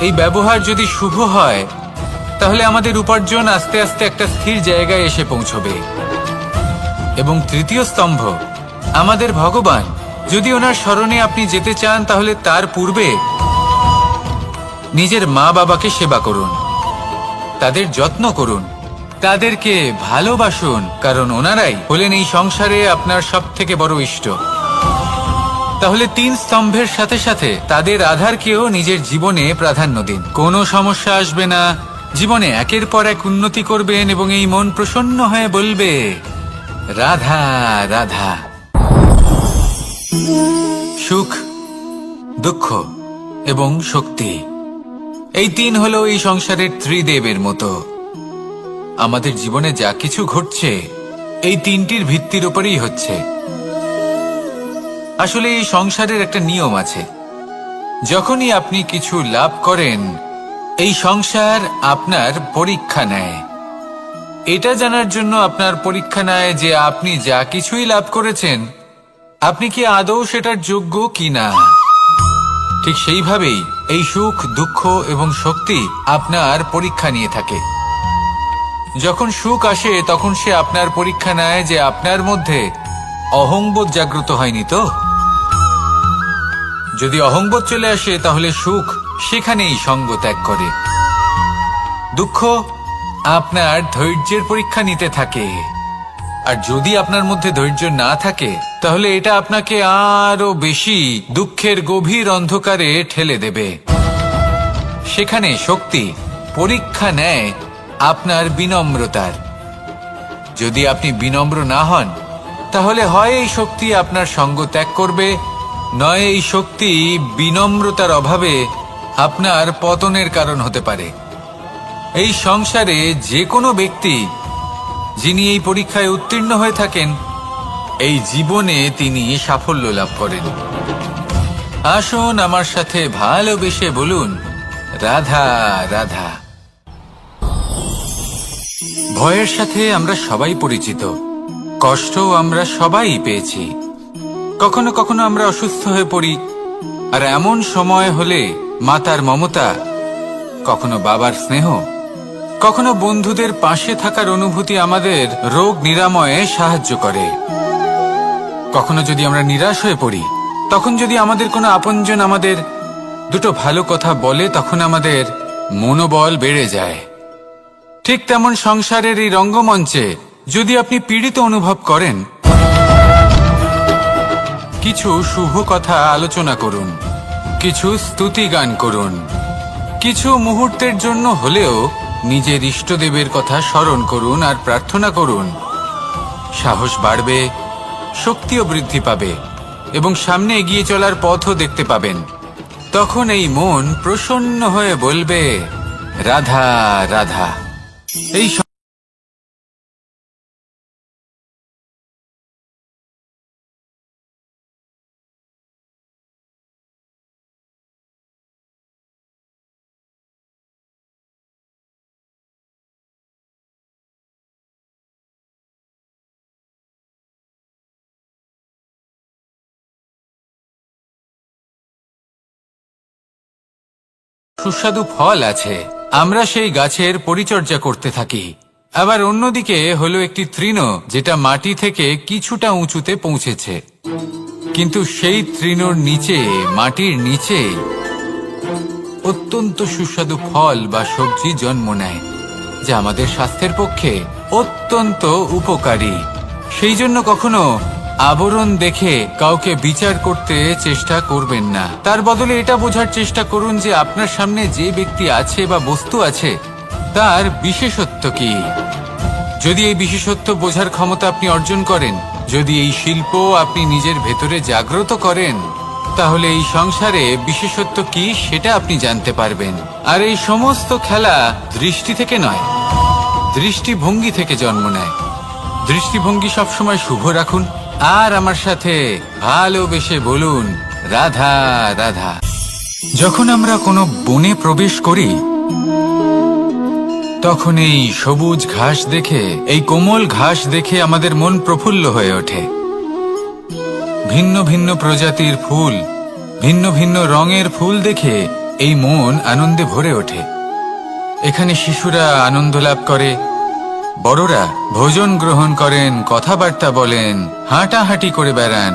এই ব্যবহার যদি শুভ হয়, তাহলে আমাদের উপার্জন আস্তে আস্তে একটা স্থির জায়গায় এসে পৌঁছবে। এবং তৃতীয় স্তম্ভ আমাদের ভগবান। যদি ওনার স্মরণে আপনি যেতে চান, তাহলে তার পূর্বে নিজের মা বাবাকে সেবা করুন, তাদের যত্ন করুন, তাদেরকে ভালোবাসুন, কারণ ওনারাই হলেন এই সংসারে আপনার সব থেকে বড় ইষ্ট। তাহলে তিন স্তম্ভের সাথে সাথে তাদের আধারকেও নিজের জীবনে প্রাধান্য দিন। কোনো সমস্যা আসবে না, জীবনে একের পর এক উন্নতি করবেন এবং এই মন প্রসন্ন হয়ে বলবে, রাধা রাধা। সুখ, দুঃখ এবং শক্তি এই তিন হলো এই সংসারের ত্রিদেবের মতো। আমাদের জীবনে যা কিছু ঘটছে এই তিনটির ভিত্তির উপরেই হচ্ছে। আসলে এই সংসারের একটা নিয়ম আছে, যখনই আপনি কিছু লাভ করেন এই সংসার আপনার পরীক্ষা নেয়। এটা জানার জন্য আপনার পরীক্ষা নেয় যে আপনি যা কিছুই লাভ করেছেন আপনি কি আদৌ সেটার যোগ্য কিনা। ঠিক সেইভাবেই এই সুখ, দুঃখ এবং শক্তি আপনার পরীক্ষা নিয়ে থাকে। যখন সুখ আসে তখন সে আপনার পরীক্ষা নেয় যে আপনার মধ্যে অহংবোধ জাগ্রত হয়নি তো। যদি অহংবোধ চলে আসে তাহলে সুখ সেখানেই সঙ্গ ত্যাগ করে। দুঃখ আপনার ধৈর্যের পরীক্ষা নিতে থাকে, আর যদি আপনার মধ্যে ধৈর্য না থাকে তাহলে এটা আপনাকে আরো বেশি দুঃখের গভীর অন্ধকারে ঠেলে দেবে। সেখানে শক্তি পরীক্ষা নেয় আপনার বিনম্রতার। যদি আপনি বিনম্র না হন তাহলে হয় এই শক্তি আপনার সঙ্গ ত্যাগ করবে, নয় এই শক্তি বিনম্রতার অভাবে আপনার পতনের কারণ হতে পারে। এই সংসারে যে কোনো ব্যক্তি যিনি এই পরীক্ষায় উত্তীর্ণ হয়ে থাকেন এই জীবনে তিনি সাফল্য লাভ করেন। আসুন আমার সাথে ভালোবেসে বলুন, রাধা রাধা। ভয়ের সাথে আমরা সবাই পরিচিত, কষ্টও আমরা সবাই পেয়েছি। কখনো কখনো আমরা অসুস্থ হয়ে পড়ি, আর এমন সময় হলে মাতার মমতা, কখনো বাবার স্নেহ, কখনো বন্ধুদের পাশে থাকার অনুভূতি আমাদের রোগ নিরাময়ে সাহায্য করে। কখনো যদি আমরা নিরাশ হয়ে পড়ি, তখন যদি আমাদের কোনো আপনজন আমাদের দুটো ভালো কথা বলে তখন আমাদের মনোবল বেড়ে যায়। ঠিক তেমন সংসারের এই রঙ্গমঞ্চে যদি আপনি পীড়িত অনুভব করেন, কিছু শুভ কথা আলোচনা করুন, কিছু স্তুতি গান করুন, কিছু মুহূর্তের জন্য হলেও নিজের ইষ্টদেবের কথা স্মরণ করুন আর প্রার্থনা করুন। সাহস বাড়বে, শক্তিও বৃদ্ধি পাবে এবং সামনে এগিয়ে চলার পথও দেখতে পাবেন। তখন এই মন প্রসন্ন হয়ে বলবে, রাধা রাধা। এই সুস্বাদু ফল আছে, আমরা সেই গাছের পরিচর্যা করতে থাকি। আবার অন্যদিকে হলো একটি তৃণ যেটা মাটি থেকে কিছুটা উঁচুতে পৌঁছেছে, কিন্তু সেই তৃণর নিচে, মাটির নিচে অত্যন্ত সুস্বাদু ফল বা সবজি জন্ম নেয়, যা আমাদের স্বাস্থ্যের পক্ষে অত্যন্ত উপকারী। সেই জন্য কখনো আবরণ দেখে কাউকে বিচার করতে চেষ্টা করবেন না। তার বদলে এটা বোঝার চেষ্টা করুন যে আপনার সামনে যে ব্যক্তি আছে বা বস্তু আছে তার বিশেষত্ব কি। যদি এই বিশেষত্ব বোঝার ক্ষমতা আপনি অর্জন করেন, যদি এই শিল্প আপনি নিজের ভেতরে জাগ্রত করেন, তাহলে এই সংসারে বিশেষত্ব কি সেটা আপনি জানতে পারবেন। আর এই সমস্ত খেলা দৃষ্টি থেকে নয়, দৃষ্টিভঙ্গি থেকে জন্ম নেয়। দৃষ্টিভঙ্গি সবসময় শুভ রাখুন আর আমার সাথে ভালোবেসে বলুন, রাধা রাধা। যখন আমরা কোনো বনে প্রবেশ করি তখন এই সবুজ ঘাস দেখে, এই কোমল ঘাস দেখে আমাদের মন প্রফুল্ল হয়ে ওঠে। ভিন্ন ভিন্ন প্রজাতির ফুল, ভিন্ন ভিন্ন রঙের ফুল দেখে এই মন আনন্দে ভরে ওঠে। এখানে শিশুরা আনন্দ লাভ করে, বড়রা ভোজন গ্রহণ করেন, কথাবার্তা বলেন, হাঁটাহাঁটি করে বেড়ান।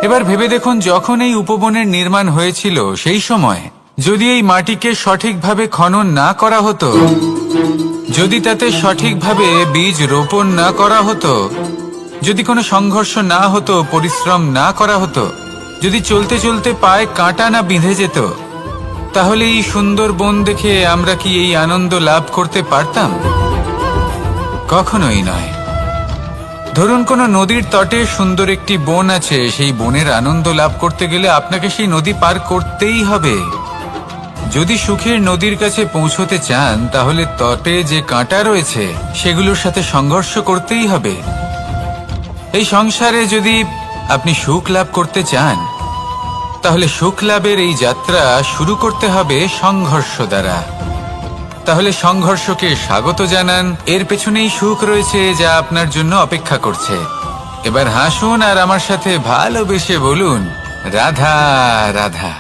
এবার ভেবে দেখুন, যখন এই উপবনের নির্মাণ হয়েছিল সেই সময় যদি এই মাটিকে সঠিকভাবে খনন না করা হতো, যদি তাতে সঠিকভাবে বীজ রোপণ না করা হতো, যদি কোনো সংঘর্ষ না হতো, পরিশ্রম না করা হতো, যদি চলতে চলতে পায়ে কাঁটা না বিঁধে যেত, তাহলে এই সুন্দর বন দেখে আমরা কি এই আনন্দ লাভ করতে পারতাম? কখনোই নয়। ধরুন কোনো নদীর তটে সুন্দর একটি বন আছে, সেই বনের আনন্দ লাভ করতে গেলে আপনাকে সেই নদী পার করতেই হবে। যদি সুখের নদীর কাছে পৌঁছতে চান তাহলে তটে যে কাঁটা রয়েছে সেগুলোর সাথে সংঘর্ষ করতেই হবে। এই সংসারে যদি আপনি সুখ লাভ করতে চান তাহলে সুখ লাভের এই যাত্রা শুরু করতে হবে সংঘর্ষ দ্বারা। তাহলে সংঘর্ষকে স্বাগত জানান, এর পেছনেই সুখ রয়েছে যা আপনার জন্য অপেক্ষা করছে। এবার হাসুন আর আমার সাথে ভালোবেসে বলুন, রাধা রাধা।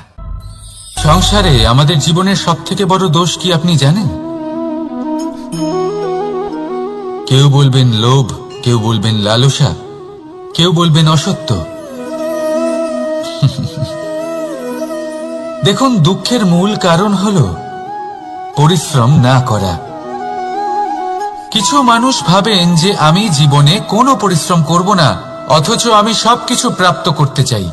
সংসারে আমাদের জীবনের সবথেকে বড় দোষ কি আপনি জানেন? কেউ বলবেন লোভ, কেউ বলবেন লালসা, কেউ বলবেন অসত্য। দেখুন, দুঃখের মূল কারণ হলো পরিশ্রম না করা। কিছু মানুষ ভাবেন যে আমি জীবনে কোনো পরিশ্রম করব না, অথচ আমি সবকিছু প্রাপ্ত করতে চাই।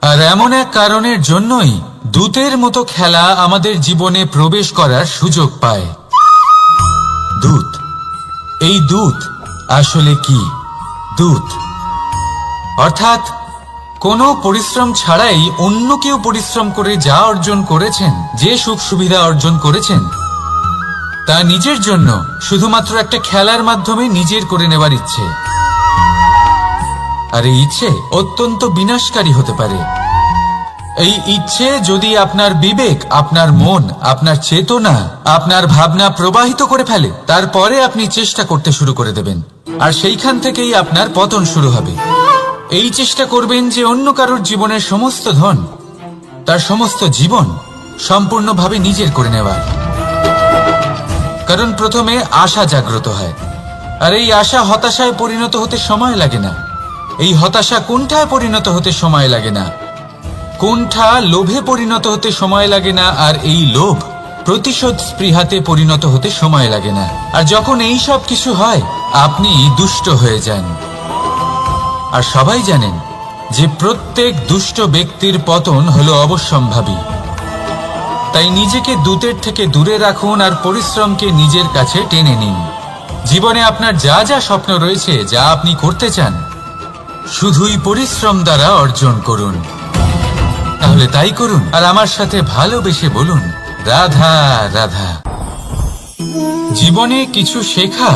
আর এমন এক কারণের জন্যই দূতের মতো খেলা আমাদের জীবনে প্রবেশ করার সুযোগ পায়। দূত, এই দূত আসলে কি? দূত অর্থাৎ কোনো পরিশ্রম ছাড়াই অন্য কেউ পরিশ্রম করে যা অর্জন করেছেন, যে সুখ সুবিধা অর্জন করেছেন, তা নিজের জন্য শুধুমাত্র একটা খেলার মাধ্যমে নিজের করে নেবার ইচ্ছে। আর এই ইচ্ছে অত্যন্ত বিনাশকারী হতে পারে। এই ইচ্ছে যদি আপনার বিবেক, আপনার মন, আপনার চেতনা, আপনার ভাবনা প্রবাহিত করে ফেলে, তারপরে আপনি চেষ্টা করতে শুরু করে দেবেন, আর সেইখান থেকেই আপনার পতন শুরু হবে। এই চেষ্টা করবেন যে অন্য কারোর জীবনের সমস্ত ধন, তার সমস্ত জীবন সম্পূর্ণভাবে নিজের করে নেওয়ার। কারণ প্রথমে আশা জাগ্রত হয়, আর এই আশা হতাশায় পরিণত হতে সময় লাগে না। এই হতাশা কুণ্ঠায় পরিণত হতে সময় লাগে না, কুণ্ঠা লোভে পরিণত হতে সময় লাগে না, আর এই লোভ প্রতিশোধ স্পৃহাতে পরিণত হতে সময় লাগে না। আর যখন এই সব কিছু হয়, আপনি দুষ্ট হয়ে যান। আর সবাই জানেন যে প্রত্যেক দুষ্ট ব্যক্তির পতন হলো অবশ্যম্ভাবী। তাই নিজেকে দূতের থেকে দূরে রাখুন আর পরিশ্রমকে নিজের কাছে টেনে নিন। জীবনে আপনার যা যা স্বপ্ন রয়েছে, যা আপনি করতে চান, শুধুই পরিশ্রম দ্বারা অর্জন করুন। তাহলে তাই করুন আর আমার সাথে ভালোবেসে বলুন, রাধা রাধা। জীবনে কিছু শেখা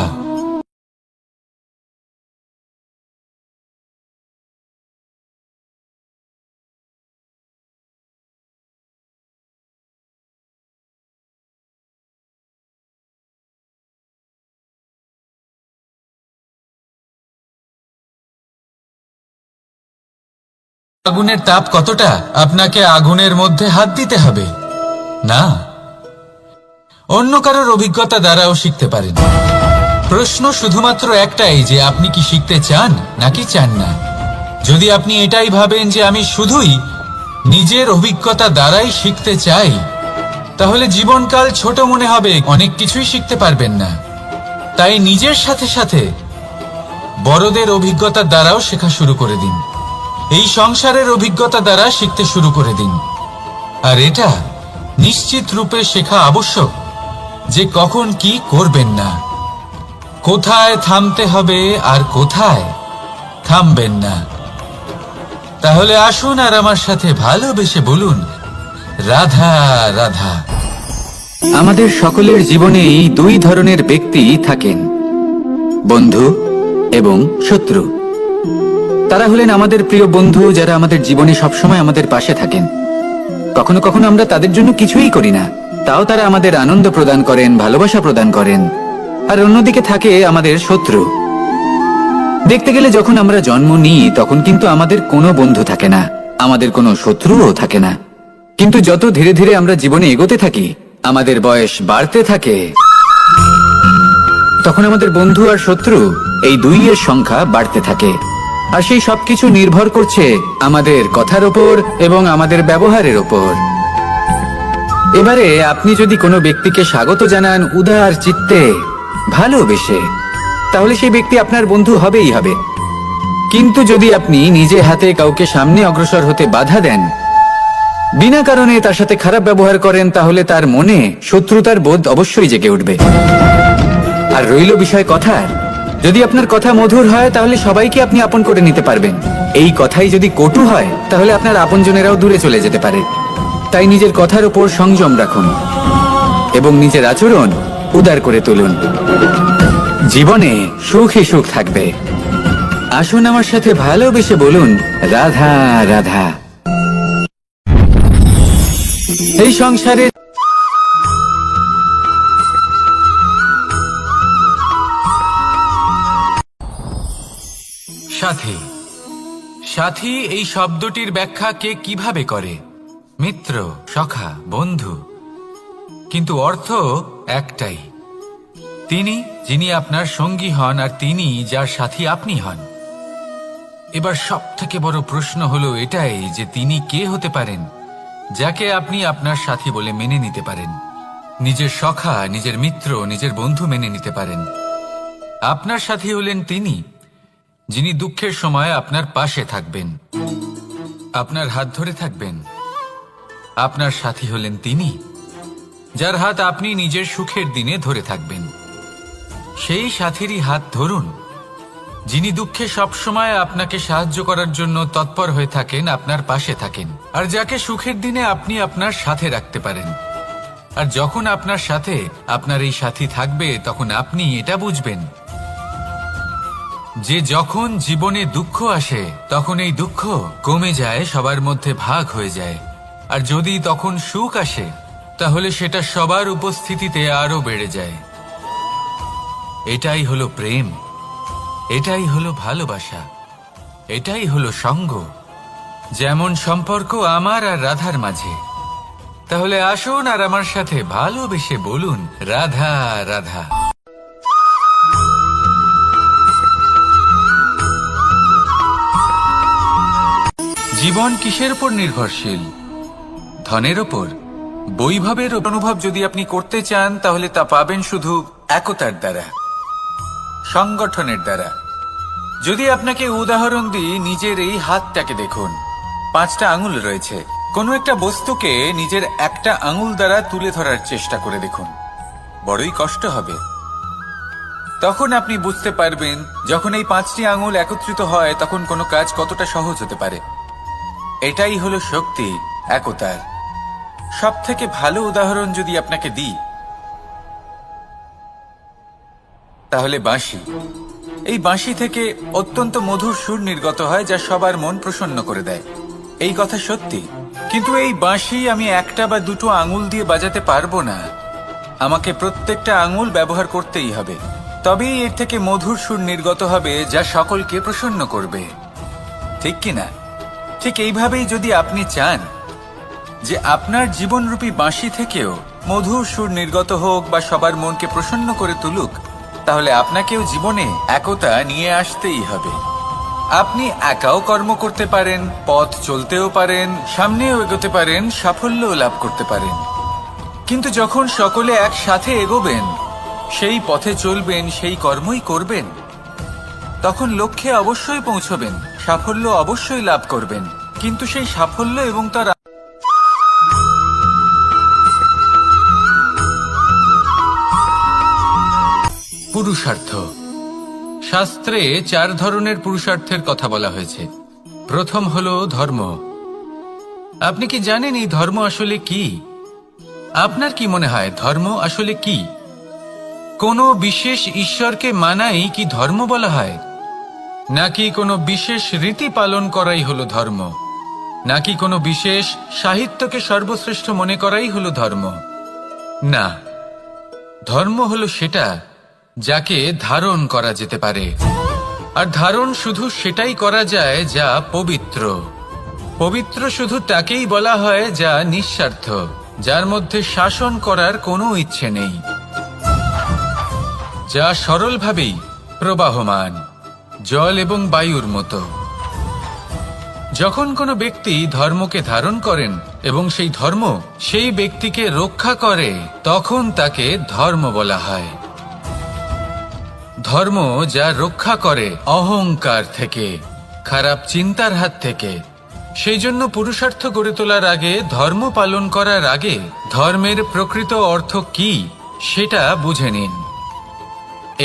আগুনের তাপ কতটা, আপনাকে আগুনের মধ্যে হাত দিতে হবে না, অন্য কারোর অভিজ্ঞতা দ্বারাও শিখতে পারেন। প্রশ্ন শুধুমাত্র একটাই যে আপনি কি শিখতে চান নাকি চান না। যদি আপনি এটাই ভাবেন যে আমি শুধুই নিজের অভিজ্ঞতা দ্বারাই শিখতে চাই, তাহলে জীবনকাল ছোট মনে হবে, অনেক কিছুই শিখতে পারবেন না। তাই নিজের সাথে সাথে বড়দের অভিজ্ঞতা দ্বারাও শেখা শুরু করে দিন। এই সংসারের অভিজ্ঞতা দ্বারা শিখতে শুরু করে দিন। আর এটা নিশ্চিত রূপে শেখা আবশ্যক যে কখন কি করবেন না, কোথায় থামতে হবে আর কোথায় থামবেন না। তাহলে আসুন আর আমার সাথে ভালোবেসে বলুন, রাধা রাধা। আমাদের সকলের জীবনেই দুই ধরনের ব্যক্তি থাকেন, বন্ধু এবং শত্রু। তারা হলেন আমাদের প্রিয় বন্ধু, যারা আমাদের জীবনে সবসময় আমাদের পাশে থাকেন। কখনো কখনো আমরা তাদের জন্য কিছুই করি না, তাও তারা আমাদের আনন্দ প্রদান করেন, ভালোবাসা প্রদান করেন। আর অন্যদিকে থাকে আমাদের শত্রু। দেখতে গেলে যখন আমরা জন্ম নিই তখন কিন্তু আমাদের কোনো বন্ধু থাকে না, আমাদের কোনো শত্রুও থাকে না। কিন্তু যত ধীরে ধীরে আমরা জীবনে এগোতে থাকি, আমাদের বয়স বাড়তে থাকে, তখন আমাদের বন্ধু আর শত্রু এই দুইয়ের সংখ্যা বাড়তে থাকে। আর সেই সবকিছু নির্ভর করছে আমাদের কথার ওপর এবং আমাদের ব্যবহারের ওপর। এবারে আপনি যদি কোনো ব্যক্তিকে স্বাগত জানান উদার চিত্তে, ভালোবেসে, তাহলে সেই ব্যক্তি আপনার বন্ধু হবেই হবে। কিন্তু যদি আপনি নিজে হাতে কাউকে সামনে অগ্রসর হতে বাধা দেন, বিনা কারণে তার সাথে খারাপ ব্যবহার করেন, তাহলে তার মনে শত্রুতার বোধ অবশ্যই জেগে উঠবে। আর রইল বিষয় কথার, যদি আপনার কথা মধুর হয় তাহলে সবাইকে আপনি আপন করে নিতে পারবেন। এই কথাই যদি কটু হয় তাহলে আপনার আপনজনেরাও দূরে চলে যেতে পারে। তাই নিজের কথার উপর সংযম রাখুন এবং নিজের আচরণ উদার করে তুলুন। জীবনে সুখী সুখ থাকবে। আসুন আমার সাথে ভালোবেসে বলুন, রাধা রাধা। এই সংসারে সাথী। সাথী এই শব্দটির ব্যাখ্যা কে কিভাবে করে? মিত্র, সখা, বন্ধু। কিন্তু অর্থ একটাই, তিনি যিনি আপনার সঙ্গী হন আর তিনি যার সাথী আপনি হন। এবার সব থেকে বড় প্রশ্ন হলো এটাই যে তিনি কে হতে পারেন যাকে আপনি আপনার সাথী বলে মেনে নিতে পারেন, নিজের সখা, নিজের মিত্র, নিজের বন্ধু মেনে নিতে পারেন। আপনার সাথী হলেন তিনি যিনি দুঃখের সময় আপনার পাশে থাকবেন, আপনার হাত ধরে থাকবেন। আপনার সাথী হলেন তিনি যার হাত আপনি নিজের সুখের দিনে ধরে থাকবেন। সেই সাথীরই হাত ধরুন যিনি দুঃখে সবসময় আপনাকে সাহায্য করার জন্য তৎপর হয়ে থাকেন, আপনার পাশে থাকেন, আর যাকে সুখের দিনে আপনি আপনার সাথে রাখতে পারেন। আর যখন আপনার সাথে আপনার এই সাথী থাকবে তখন আপনি এটা বুঝবেন যে যখন জীবনে দুঃখ আসে তখন এই দুঃখ কমে যায়, সবার মধ্যে ভাগ হয়ে যায়। আর যদি তখন সুখ আসে তাহলে সেটা সবার উপস্থিতিতে আরো বেড়ে যায়। এটাই হলো প্রেম, এটাই হলো ভালোবাসা, এটাই হলো সঙ্গ। যেমন সম্পর্ক আমার আর রাধার মাঝে। তাহলে আসুন আর আমার সাথে ভালোবেসে বলুন, রাধা রাধা। জীবন কিসের উপর নির্ভরশীল? ধনের ওপর, বৈভবের অনুভব যদি আপনি করতে চান তাহলে তা পাবেন শুধু একতার দ্বারা, সংগঠনের দ্বারা। যদি আপনাকে উদাহরণ দিই, নিজের এই হাতটাকে দেখুন, 5টা আঙুল রয়েছে। কোনো একটা বস্তুকে নিজের একটা আঙুল দ্বারা তুলে ধরার চেষ্টা করে দেখুন, বড়ই কষ্ট হবে। তখন আপনি বুঝতে পারবেন যখন এই 5টি আঙুল একত্রিত হয় তখন কোনো কাজ কতটা সহজ হতে পারে। এটাই হলো শক্তি একতার। সব থেকে ভালো উদাহরণ যদি আপনাকে দিই তাহলে বাঁশি। এই বাঁশি থেকে অত্যন্ত মধুর সুর নির্গত হয় যা সবার মন প্রসন্ন করে দেয়। এই কথা সত্যি, কিন্তু এই বাঁশি আমি একটা বা দুটো আঙুল দিয়ে বাজাতে পারবো না। আমাকে প্রত্যেকটা আঙুল ব্যবহার করতেই হবে, তবেই এর থেকে মধুর সুর নির্গত হবে যা সকলকে প্রসন্ন করবে, ঠিক কিনা? ঠিক এইভাবেই যদি আপনি চান যে আপনার জীবনরূপী বাঁশি থেকেও মধুর সুর নির্গত হোক বা সবার মনকে প্রসন্ন করে তুলুক, তাহলে আপনাকেও জীবনে একতা নিয়ে আসতেই হবে। আপনি একাও কর্ম করতে পারেন, পথ চলতেও পারেন, সামনেও এগোতে পারেন, সাফল্যও লাভ করতে পারেন। কিন্তু যখন সকলে একসাথে এগোবেন, সেই পথে চলবেন, সেই কর্মই করবেন, তখন লক্ষ্যে অবশ্যই পৌঁছবেন, সাফল্য অবশ্যই লাভ করবেন। কিন্তু সেই সাফল্য এবং তার পুরুষার্থ। শাস্ত্রে 4 ধরনের পুরুষার্থের কথা বলা হয়েছে। প্রথম হলো ধর্ম। আপনি কি জানেন এই ধর্ম আসলে কি? আপনার কি মনে হয় ধর্ম আসলে কি? কোনো বিশেষ ঈশ্বরকে মানাই কি ধর্ম বলা হয়? নাকি কোনো বিশেষ রীতি পালন করাই হলো ধর্ম? নাকি কোনো বিশেষ সাহিত্যকে সর্বশ্রেষ্ঠ মনে করাই হলো ধর্ম? না, ধর্ম হলো সেটা যাকে ধারণ করা যেতে পারে। আর ধারণ শুধু সেটাই করা যায় যা পবিত্র। পবিত্র শুধু তাকেই বলা হয় যা নিঃস্বার্থ, যার মধ্যে শাসন করার কোনো ইচ্ছে নেই, যা সরলভাবেই প্রবাহমান, জল এবং বায়ুর মতো। যখন কোনো ব্যক্তি ধর্মকে ধারণ করেন এবং সেই ধর্ম সেই ব্যক্তিকে রক্ষা করে, তখন তাকে ধর্ম বলা হয়। ধর্ম যা রক্ষা করে অহংকার থেকে, খারাপ চিন্তার হাত থেকে। সেই জন্য পুরুষার্থ গড়ে তোলার আগে, ধর্ম পালন করার আগে ধর্মের প্রকৃত অর্থ কি সেটা বুঝে নিন।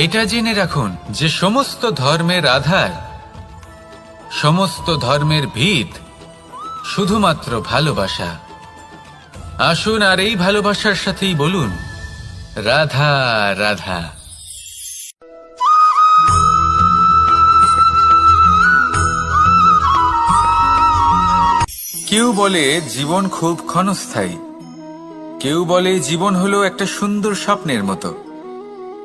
এটা জেনে রাখুন যে সমস্ত ধর্মের আধার, সমস্ত ধর্মের ভিত শুধুমাত্র ভালোবাসা। আসুন আর এই ভালোবাসার সাথেই বলুন, রাধা রাধা। কেউ বলে জীবন খুব ক্ষণস্থায়ী, কেউ বলে জীবন হলো একটা সুন্দর স্বপ্নের মতো,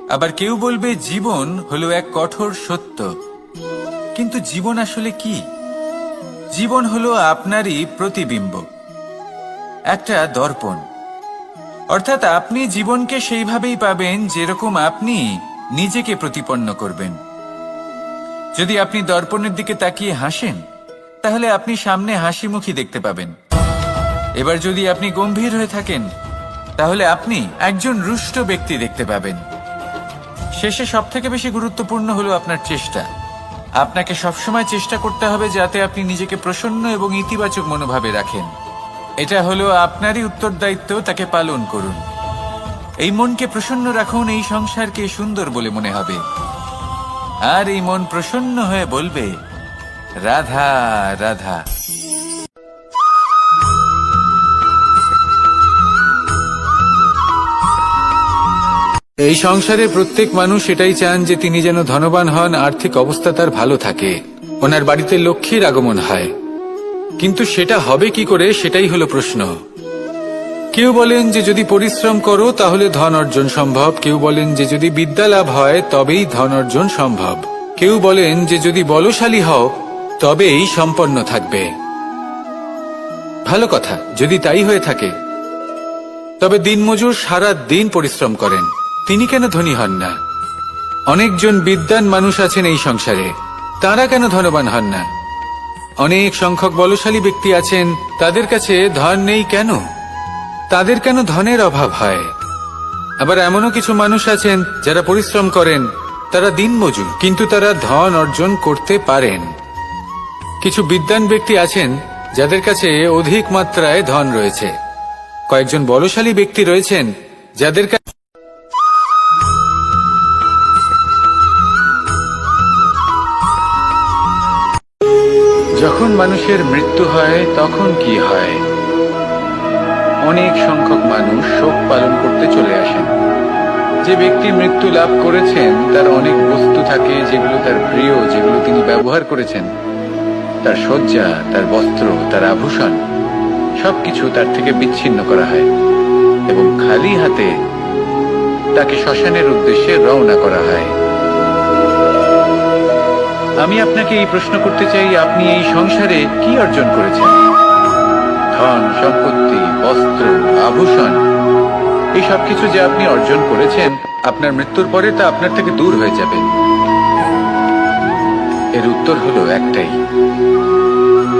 আবার কেউ বলবে জীবন হলো এক কঠোর সত্য। কিন্তু জীবন আসলে কি? জীবন হলো আপনারই প্রতিবিম্ব, একটা দর্পণ। অর্থাৎ আপনি জীবনকে সেইভাবেই পাবেন যেরকম আপনি নিজেকে প্রতিপন্ন করবেন। যদি আপনি দর্পণের দিকে তাকিয়ে হাসেন, তাহলে আপনি সামনে হাসি মুখী দেখতে পাবেন। এবার যদি আপনি গম্ভীর হয়ে থাকেন, তাহলে আপনি একজন রুষ্ট ব্যক্তি দেখতে পাবেন। শেষে সবথেকে বেশি গুরুত্বপূর্ণ হলো আপনার চেষ্টা। আপনাকে সবসময় চেষ্টা করতে হবে যাতে আপনি নিজেকে প্রসন্ন এবং ইতিবাচক মনোভাবে রাখেন। এটা হলো আপনারই উত্তরদায়িত্ব, তাকে পালন করুন। এই মনকে প্রসন্ন রাখুন, এই সংসারকে সুন্দর বলে মনে হবে। আর এই মন প্রসন্ন হয়ে বলবে, রাধা রাধা। এই সংসারে প্রত্যেক মানুষ এটাই চান যে তিনি যেন ধনবান হন, আর্থিক অবস্থা তার ভালো থাকে, ওনার বাড়িতে লক্ষ্মীর আগমন হয়। কিন্তু সেটা হবে কি করে, সেটাই হলো প্রশ্ন। কেউ বলেন যে যদি পরিশ্রম করো তাহলে ধন অর্জন সম্ভব, কেউ বলেন যে যদি বিদ্যা লাভ হয় তবেই ধন অর্জন সম্ভব, কেউ বলেন যে যদি বলশালী হও তবেই সম্পন্ন থাকবে। ভালো কথা, যদি তাই হয়ে থাকে, তবে দিনমজুর সারা দিন পরিশ্রম করেন, তিনি কেন ধনী হন না? অনেকজন বিদ্বান মানুষ আছেন এই সংসারে, তারা কেন ধনবান হন না? অনেক সংখ্যক বলশালী ব্যক্তি আছেন, তাদের কাছে ধন নেই কেন? তাদের কেন ধনের অভাব হয়? আবার এমনও কিছু মানুষ আছেন যারা পরিশ্রম করেন, তারা দিনমজুর, কিন্তু তারা ধন অর্জন করতে পারেন। কিছু বিদ্বান ব্যক্তি আছেন যাদের কাছে অধিক মাত্রায় ধন রয়েছে, কয়েকজন বলশালী ব্যক্তি রয়েছেন যাদের কাছে যখন মানুষের মৃত্যু হয় তখন কি হয়? অনেক সংখ্যক মানুষ শোক পালন করতে চলে আসেন। যে ব্যক্তি মৃত্যু লাভ করেছেন তার অনেক বস্তু থাকে যেগুলো তার প্রিয়, যেগুলো তিনি ব্যবহার করেছেন। তার শয্যা, তার বস্ত্র, তার আভূষণ সবকিছু তার থেকে বিচ্ছিন্ন করা হয় এবং খালি হাতে তাকে শ্মশানের উদ্দেশ্যে রওনা করা হয়। আমি আপনাকে এই প্রশ্ন করতে চাই, আপনি এই সংসারে কি অর্জন করেছেন? ধন, সম্পত্তি, বস্ত্র, আভূষণ, এই সবকিছু যে আপনি অর্জন করেছেন, আপনার মৃত্যুর পরে তা আপনার থেকে দূর হয়ে যাবে। এর উত্তর হলো একটাই,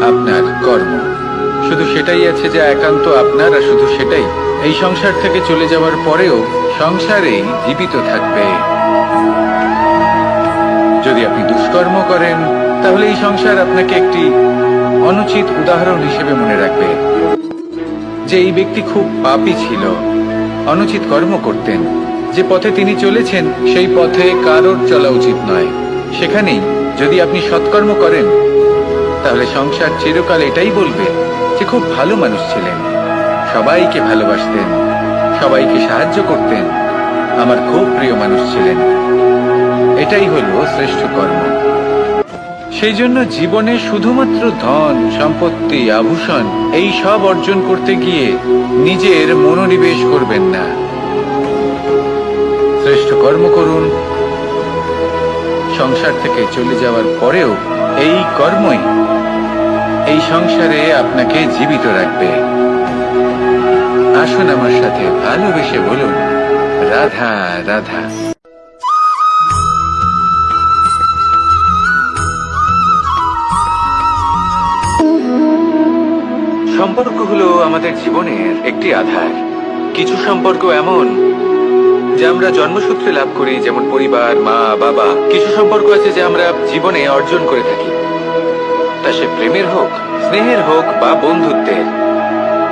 আপনার কর্ম। শুধু সেটাই আছে যা একান্ত আপনার, আর শুধু সেটাই এই সংসার থেকে চলে যাওয়ার পরেও সংসারেই জীবিত থাকবে। যদি আপনি দুষ্কর্ম করেন, তাহলে এই সংসার আপনাকে একটি অনুচিত উদাহরণ হিসেবে মনে রাখবে যে এই ব্যক্তি খুব পাপী ছিল, অনুচিত কর্ম করতেন। যে পথে তিনি চলেছেন সেই পথে কারোর চলা উচিত নয়। সেখানেই যদি আপনি সৎকর্ম করেন, তাহলে সংসার চিরকাল এটাই বলবে যে খুব ভালো মানুষ ছিলেন, সবাইকে ভালোবাসতেন, সবাইকে সাহায্য করতেন, আমার খুব প্রিয় মানুষ ছিলেন। এটাই হলো শ্রেষ্ঠ কর্ম। সেই জন্য জীবনে শুধুমাত্র ধন, সম্পত্তি, আভূষণ এই সব অর্জন করতে গিয়ে নিজের মনোনিবেশ করবেন না। শ্রেষ্ঠ কর্ম করুন। সংসার থেকে চলে যাওয়ার পরেও এই কর্মই এই সংসারে আপনাকে জীবিত রাখবে। আসুন আমার সাথে ভালোবেসে বলুন, রাধা রাধা। সম্পর্ক হলো আমাদের জীবনের একটি আধার। কিছু সম্পর্ক এমন যে আমরা জন্মসূত্রে লাভ করি, যেমন পরিবার, মা, বাবা। কিছু সম্পর্ক আছে যে আমরা জীবনে অর্জন করে থাকি, তা সে প্রেমের হোক, স্নেহের হোক বা বন্ধুত্বের।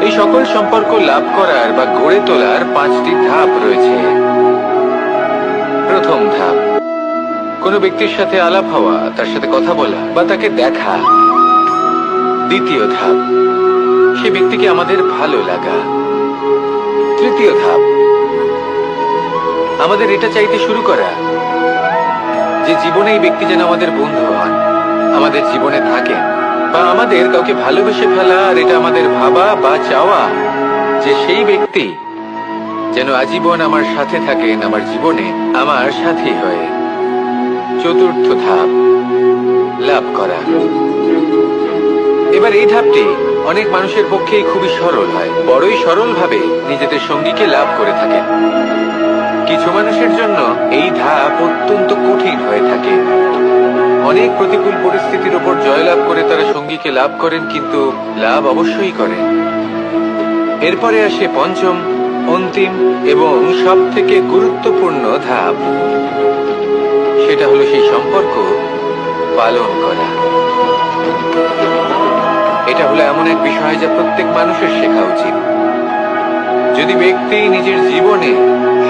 এই সকল সম্পর্ক লাভ করার বা গড়ে তোলার 5টি ধাপ রয়েছে। প্রথম ধাপ, কোনো ব্যক্তির সাথে আলাপ হওয়া, তার সাথে কথা বলা বা তাকে দেখা। দ্বিতীয় ধাপ, সে ব্যক্তিকে আমাদের ভালো লাগা। তৃতীয় ধাপ, আমাদের এটা চাইতে শুরু করা যে জীবনে এই ব্যক্তি যেন আমাদের বন্ধু হন, আমাদের জীবনে থাকেন, বা আমাদের কাউকে ভালোবেসে ফেলা। আর এটা আমাদের ভাবা বা চাওয়া যে সেই ব্যক্তি যেন আজীবন আমার সাথে থাকেন, আমার জীবনে আমার সাথী হয়ে। চতুর্থ ধাপ, লাভ করা। এবার এই ধাপটি অনেক মানুষের পক্ষেই খুবই সরল হয়, বড়ই সরল ভাবে নিজেদের সঙ্গীকে লাভ করে থাকেন। কিছু মানুষের জন্য এই ধাপ অত্যন্ত কঠিন হয়ে থাকে। অনেক প্রতিকূল পরিস্থিতির উপর জয়লাভ করে তারা সঙ্গীকে লাভ করেন, কিন্তু লাভ অবশ্যই করেন। এরপরে আসে পঞ্চম, অন্তিম এবং সব থেকে গুরুত্বপূর্ণ ধাপ। সেটা হলো সেই সম্পর্ক পালন করা। এটা হলো এমন এক বিষয় যা প্রত্যেক মানুষের শেখা উচিত। যদি ব্যক্তি নিজের জীবনে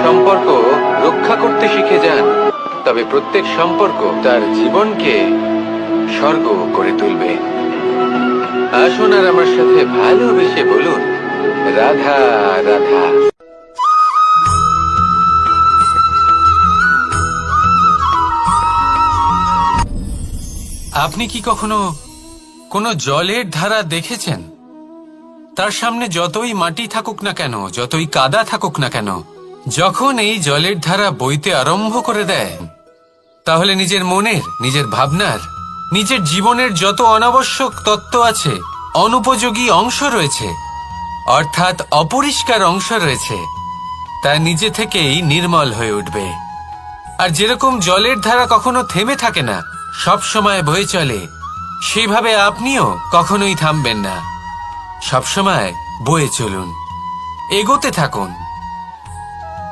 সম্পর্ক রক্ষা করতে শিখে যান, তবে প্রত্যেক সম্পর্ক তার জীবনকে স্বর্গ করে তুলবে। আসুন আর আমার সাথে ভালোবেসে বলুন, রাধা রাধা। আপনি কি কখনো কোনো জলের ধারা দেখেছেন? তার সামনে যতই মাটি থাকুক না কেন, যতই কাদা থাকুক না কেন, যখন এই জলের ধারা বইতে আরম্ভ করে দেয়, তাহলে নিজের মনের, নিজের ভাবনার, নিজের জীবনের যত অনাবশ্যক তত্ত্ব আছে, অনুপযোগী অংশ রয়েছে, অর্থাৎ অপরিষ্কার অংশ রয়েছে, তা নিজে থেকেই নির্মল হয়ে উঠবে। আর যেরকম জলের ধারা কখনো থেমে থাকে না, সব সময় বয়ে চলে, সেইভাবে আপনিও কখনোই থামবেন না। সবসময় বয়ে চলুন, এগোতে থাকুন।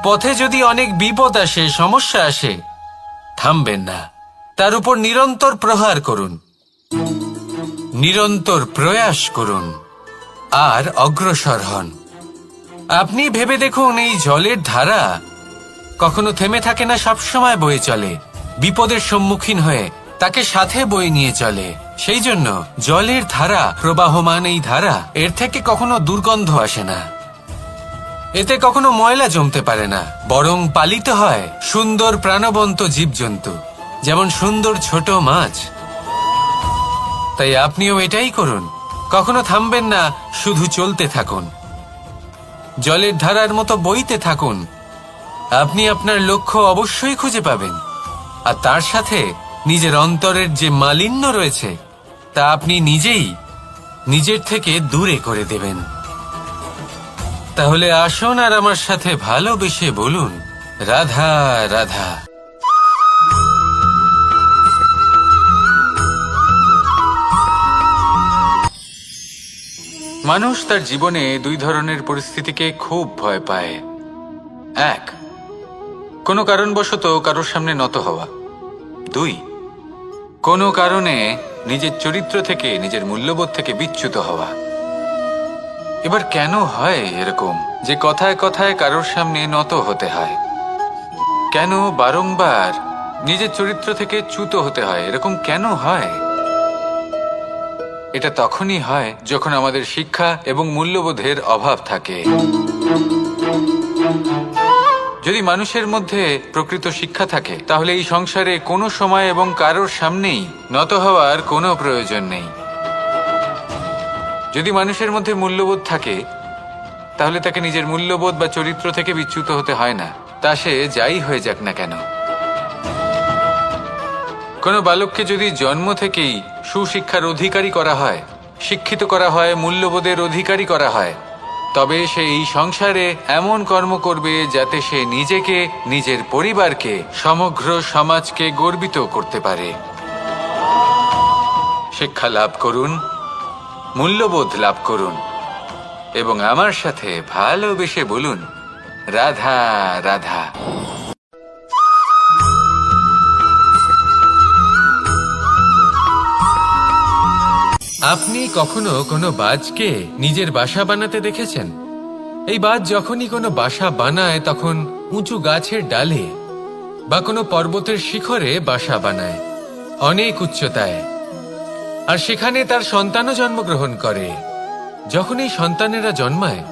পথে যদি অনেক বিপদ আসে, সমস্যা আসে, থামবেন না, তার উপর নিরন্তর প্রহার করুন, নিরন্তর প্রয়াস করুন আর অগ্রসর হন। আপনি ভেবে দেখুন, এই জলের ধারা কখনো থেমে থাকে না, সবসময় বয়ে চলে, বিপদের সম্মুখীন হয়ে তাকে সাথে বয়ে নিয়ে চলে। সেই জন্য জলের ধারা, প্রবাহমান এই ধারা, এর থেকে কখনো দুর্গন্ধ আসে না, এতে কখনো ময়লা জমতে পারে না, বরং পালিত হয় সুন্দর প্রাণবন্ত জীবজন্তু, যেমন সুন্দর ছোট মাছ। তাই আপনিও এটাই করুন, কখনো থামবেন না, শুধু চলতে থাকুন, জলের ধারার মতো বইতে থাকুন। আপনি আপনার লক্ষ্য অবশ্যই খুঁজে পাবেন, আর তার সাথে নিজের অন্তরের যে মালিন্য রয়েছে তা আপনি নিজেই নিজের থেকে দূরে করে দেবেন। তাহলে আসুন আর আমার সাথে ভালোবেসে বলুন, রাধা রাধা। মানুষ তার জীবনে দুই ধরনের পরিস্থিতিকে খুব ভয় পায়। এক, কোনো কারণবশত কারোর সামনে নত হওয়া। দুই, কোনো কারণে নিজের চরিত্র থেকে, নিজের মূল্যবোধ থেকে বিচ্যুত হওয়া। এবার কেন হয় এরকম যে কথায় কথায় কারোর সামনে নত হতে হয়? কেন বারংবার নিজের চরিত্র থেকে চ্যুত হতে হয়? এরকম কেন হয়? এটা তখনই হয় যখন আমাদের শিক্ষা এবং মূল্যবোধের অভাব থাকে। যদি মানুষের মধ্যে প্রকৃত শিক্ষা থাকে, তাহলে এই সংসারে কোনো সময় এবং কারোর সামনেই নত হওয়ার কোনো প্রয়োজন নেই। যদি মানুষের মধ্যে মূল্যবোধ থাকে, তাহলে তাকে নিজের মূল্যবোধ বা চরিত্র থেকে বিচ্যুত হতে হয় না, তা সে যাই হয়ে যাক না কেন। কোনো বালককে যদি জন্ম থেকেই সুশিক্ষার অধিকারী করা হয়, শিক্ষিত করা হয়, মূল্যবোধের অধিকারী করা হয়, তবে সে এই সংসারে এমন কর্ম করবে যাতে সে নিজেকে, নিজের পরিবারকে, সমগ্র সমাজকে গর্বিত করতে পারে। শিক্ষা লাভ করুন, মূল্যবোধ লাভ করুন এবং আমার সাথে ভালোবেসে বলুন, রাধা রাধা। আপনি কখনো কোনো বাজকে নিজের বাসা বানাতে দেখেছেন? এই বাজ যখনই কোনো বাসা বানায়, তখন উঁচু গাছের ডালে বা কোনো পর্বতের শিখরে বাসা বানায়, অনেক উচ্চতায়, আর সেখানে তার সন্তানও জন্মগ্রহণ করে। যখন এই সন্তানেরা জন্মায়,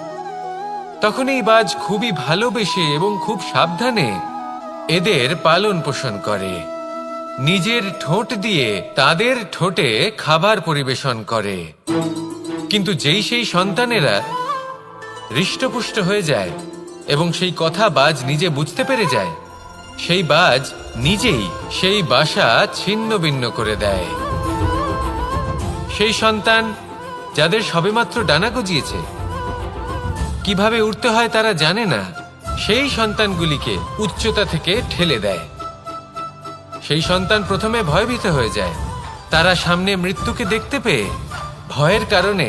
তখন এই বাজ খুবই ভালোবেসে এবং খুব সাবধানে এদের পালন পোষণ করে, নিজের ঠোঁট দিয়ে তাদের ঠোঁটে খাবার পরিবেশন করে। কিন্তু যেই সেই সন্তানেরা হৃষ্টপুষ্ট হয়ে যায় এবং সেই কথা বাজ নিজে বুঝতে পেরে যায়, সেই বাজ নিজেই সেই বাসা ছিন্ন ভিন্ন করে দেয়। সেই সন্তান যাদের সবেমাত্র ডানা গজিয়েছে, কিভাবে উড়তে হয় তারা জানে না, সেই সন্তানগুলিকে উচ্চতা থেকে ঠেলে দেয়। সেই সন্তান প্রথমে ভয়ভীত হয়ে যায়। তারা সামনে মৃত্যুকে দেখতে পেয়ে ভয়ের কারণে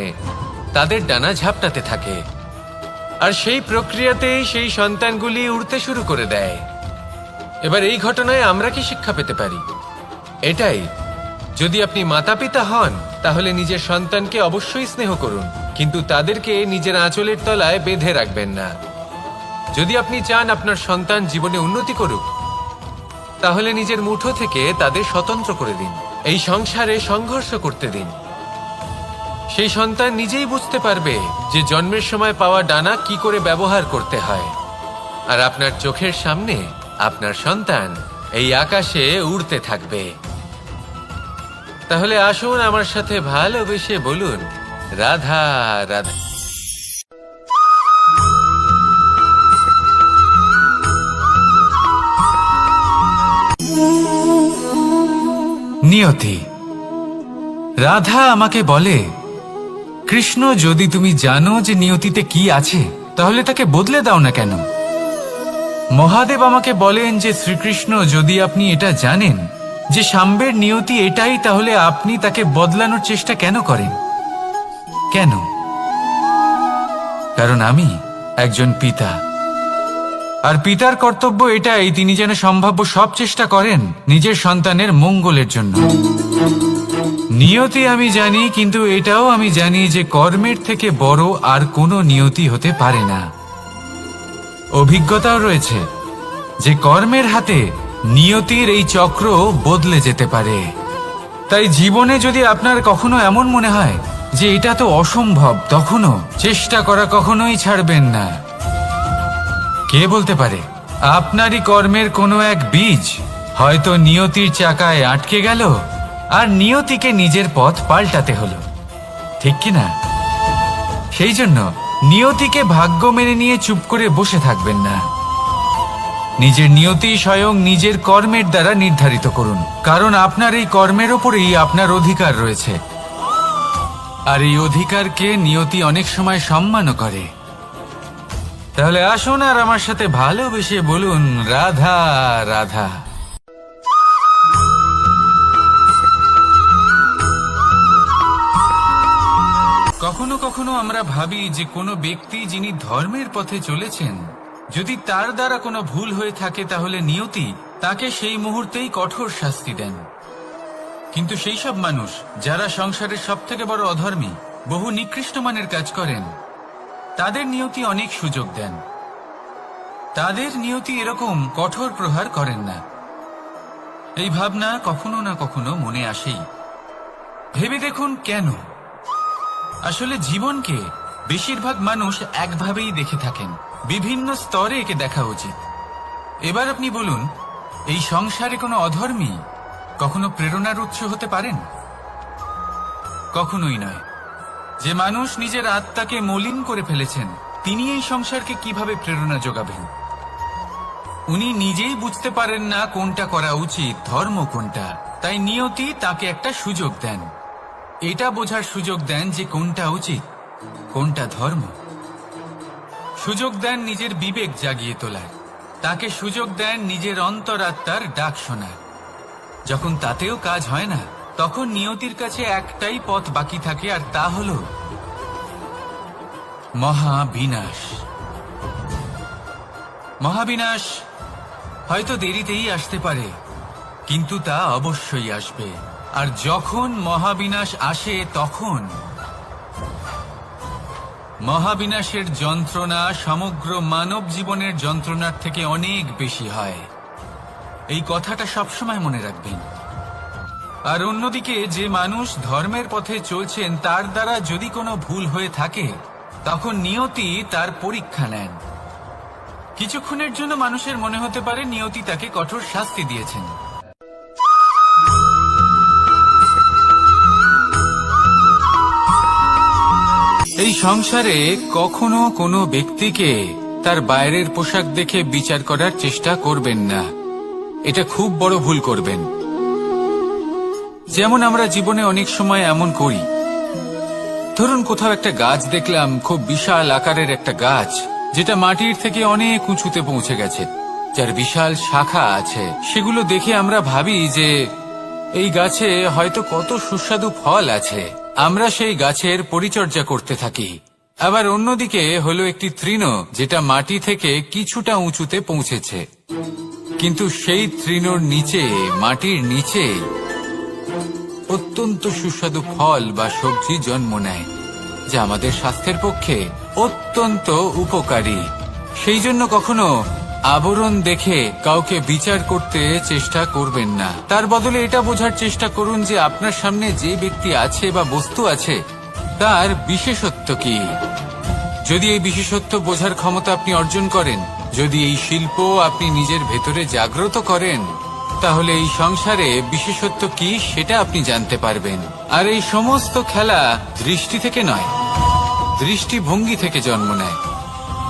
তাদের ডানা ঝাপটাতে থাকে, আর সেই প্রক্রিয়াতেই সেই সন্তানগুলি উড়তে শুরু করে দেয়। এবার এই ঘটনায় আমরা কি শিক্ষা পেতে পারি? এটাই, যদি আপনি মাতা পিতা হন তাহলে নিজের সন্তানকে অবশ্যই স্নেহ করুন, কিন্তু তাদেরকে নিজের আঁচলের তলায় বেঁধে রাখবেন না। যদি আপনি চান আপনার সন্তান জীবনে উন্নতি করুক, তাহলে নিজের মুঠো থেকে তাদের স্বতন্ত্র করে দিন, এই সংসারে সংঘর্ষ করতে দিন। সেই সন্তান নিজেই বুঝতে পারবে যে জন্মের সময় পাওয়া ডানা কি করে ব্যবহার করতে হয়, আর আপনার চোখের সামনে আপনার সন্তান এই আকাশে উড়তে থাকবে। তাহলে আসুন আমার সাথে ভালোবেসে বলুন, রাধা রাধা। নিয়তি। রাধা আমাকে বলে, কৃষ্ণ, যদি তুমি জানো যে নিয়তিতে কি আছে, তাহলে তাকে বদলে দাও না কেন? মহাদেব আমাকে বলেন যে শ্রীকৃষ্ণ, যদি আপনি এটা জানেন যে সাম্বের নিয়তি এটাই, তাহলে আপনি তাকে বদলানোর চেষ্টা কেন করেন? কেন? কারণ আমি একজন পিতা, আর পিতার কর্তব্য এটাই, তিনি যেন সম্ভাব্য সব চেষ্টা করেন নিজের সন্তানের মঙ্গলের জন্য। নিয়তি আমি জানি, কিন্তু এটাও আমি জানি যে কর্মের থেকে বড় আর কোনো নিয়তি হতে পারে না। অভিজ্ঞতাও রয়েছে যে কর্মের হাতে নিয়তির এই চক্র বদলে যেতে পারে। তাই জীবনে যদি আপনার কখনো এমন মনে হয় যে এটা তো অসম্ভব, তখনও চেষ্টা করা কখনোই ছাড়বেন না। কে বলতে পারে আপনারই কর্মের কোনো এক বীজ হয়তো নিয়তির চাকায় আটকে গেল, আর নিয়তিকে নিজের পথ পাল্টাতে হলো, ঠিক কিনা? সেই জন্য নিয়তিকে ভাগ্য মেনে নিয়ে চুপ করে বসে থাকবেন না। নিজের নিয়তি স্বয়ং নিজের কর্মের দ্বারা নির্ধারিত করুন, কারণ আপনার এই কর্মের ওপরেই আপনার অধিকার রয়েছে, আর এই অধিকারকে নিয়তি অনেক সময় সম্মানও করে। তাহলে আসুন আর আমার সাথে ভালোবেসে বলুন, রাধা রাধা। কখনো কখনো আমরা ভাবি যে কোনো ব্যক্তি যিনি ধর্মের পথে চলেছেন, যদি তার দ্বারা কোনো ভুল হয়ে থাকে তাহলে নিয়তি তাকে সেই মুহূর্তেই কঠোর শাস্তি দেন। কিন্তু সেই সব মানুষ যারা সংসারের সবথেকে বড় অধর্মী, বহু নিকৃষ্ট মানের কাজ করেন, তাদের নিয়তি অনেক সুযোগ দেন। তাদের নিয়তি এরকম কঠোর প্রহার করেন না। এই ভাবনা কখনো না কখনো মনে আসেই। ভেবে দেখুন কেন? আসলে জীবনকে বেশিরভাগ মানুষ একভাবেই দেখে থাকেন, বিভিন্ন স্তরে একে দেখা উচিত। এবার আপনি বলুন, এই সংসারে কোনো অধর্মী কখনো প্রেরণার উৎস হতে পারেন? কখনোই নয়। যে মানুষ নিজের আত্মাকে মলিন করে ফেলেছেন, তিনি এই সংসারকে কিভাবে প্রেরণা যোগাবেন? উনি নিজেই বুঝতে পারেন না কোনটা করা উচিত, ধর্ম কোনটা। তাই নিয়তি তাকে একটা সুযোগ দেন, এটা বোঝার সুযোগ দেন যে কোনটা উচিত, কোনটা ধর্ম। সুযোগ দেন নিজের বিবেক জাগিয়ে তোলার, তাকে সুযোগ দেন নিজের অন্তরাত্মার ডাক শোনার। যখন তাতেও কাজ হয় না, তখন নিয়তির কাছে একটাই পথ বাকি থাকে, আর তা হল মহাবিনাশ। মহাবিনাশ হয়তো দেরিতেই আসতে পারে, কিন্তু তা অবশ্যই আসবে। আর যখন মহাবিনাশ আসে, তখন মহাবিনাশের যন্ত্রণা সমগ্র মানব জীবনের যন্ত্রণার থেকে অনেক বেশি হয়। এই কথাটা সবসময় মনে রাখবেন। আর অন্যদিকে যে মানুষ ধর্মের পথে চলছেন, তার দ্বারা যদি কোনো ভুল হয়ে থাকে, তখন নিয়তি তার পরীক্ষা নেন। কিছুক্ষণের জন্য মানুষের মনে হতে পারে নিয়তি তাকে কঠোর শাস্তি দিয়েছেন। এই সংসারে কখনো কোনো ব্যক্তিকে তার বাইরের পোশাক দেখে বিচার করার চেষ্টা করবেন না। এটা খুব বড় ভুল করবেন। যেমন আমরা জীবনে অনেক সময় এমন করি, ধরুন কোথাও একটা গাছ দেখলাম, খুব বিশাল আকারের একটা গাছ, যেটা মাটির থেকে অনেক উঁচুতে পৌঁছে গেছে, যার বিশাল শাখা আছে। সেগুলো দেখে আমরা ভাবি যে এই গাছে হয়তো কত সুস্বাদু ফল আছে। আমরা সেই গাছের পরিচর্যা করতে থাকি। আবার অন্যদিকে হলো একটি তৃণ, যেটা মাটি থেকে কিছুটা উঁচুতে পৌঁছেছে, কিন্তু সেই তৃণর নিচে, মাটির নিচে অত্যন্ত সুস্বাদু ফল বা সবজি জন্ম নেয়, যা আমাদের স্বাস্থ্যের পক্ষে অত্যন্ত উপকারী। সেই জন্য কখনো আবরণ দেখে কাউকে বিচার করতে চেষ্টা করবেন না। তার বদলে এটা বোঝার চেষ্টা করুন যে আপনার সামনে যে ব্যক্তি আছে বা বস্তু আছে তার বিশেষত্ব কি। যদি এই বিশেষত্ব বোঝার ক্ষমতা আপনি অর্জন করেন, যদি এই শিল্প আপনি নিজের ভেতরে জাগ্রত করেন, তাহলে এই সংসারে বিশেষত্ব কি সেটা আপনি জানতে পারবেন। আর এই সমস্ত খেলা দৃষ্টি থেকে নয়, দৃষ্টিভঙ্গি থেকে জন্ম নেয়।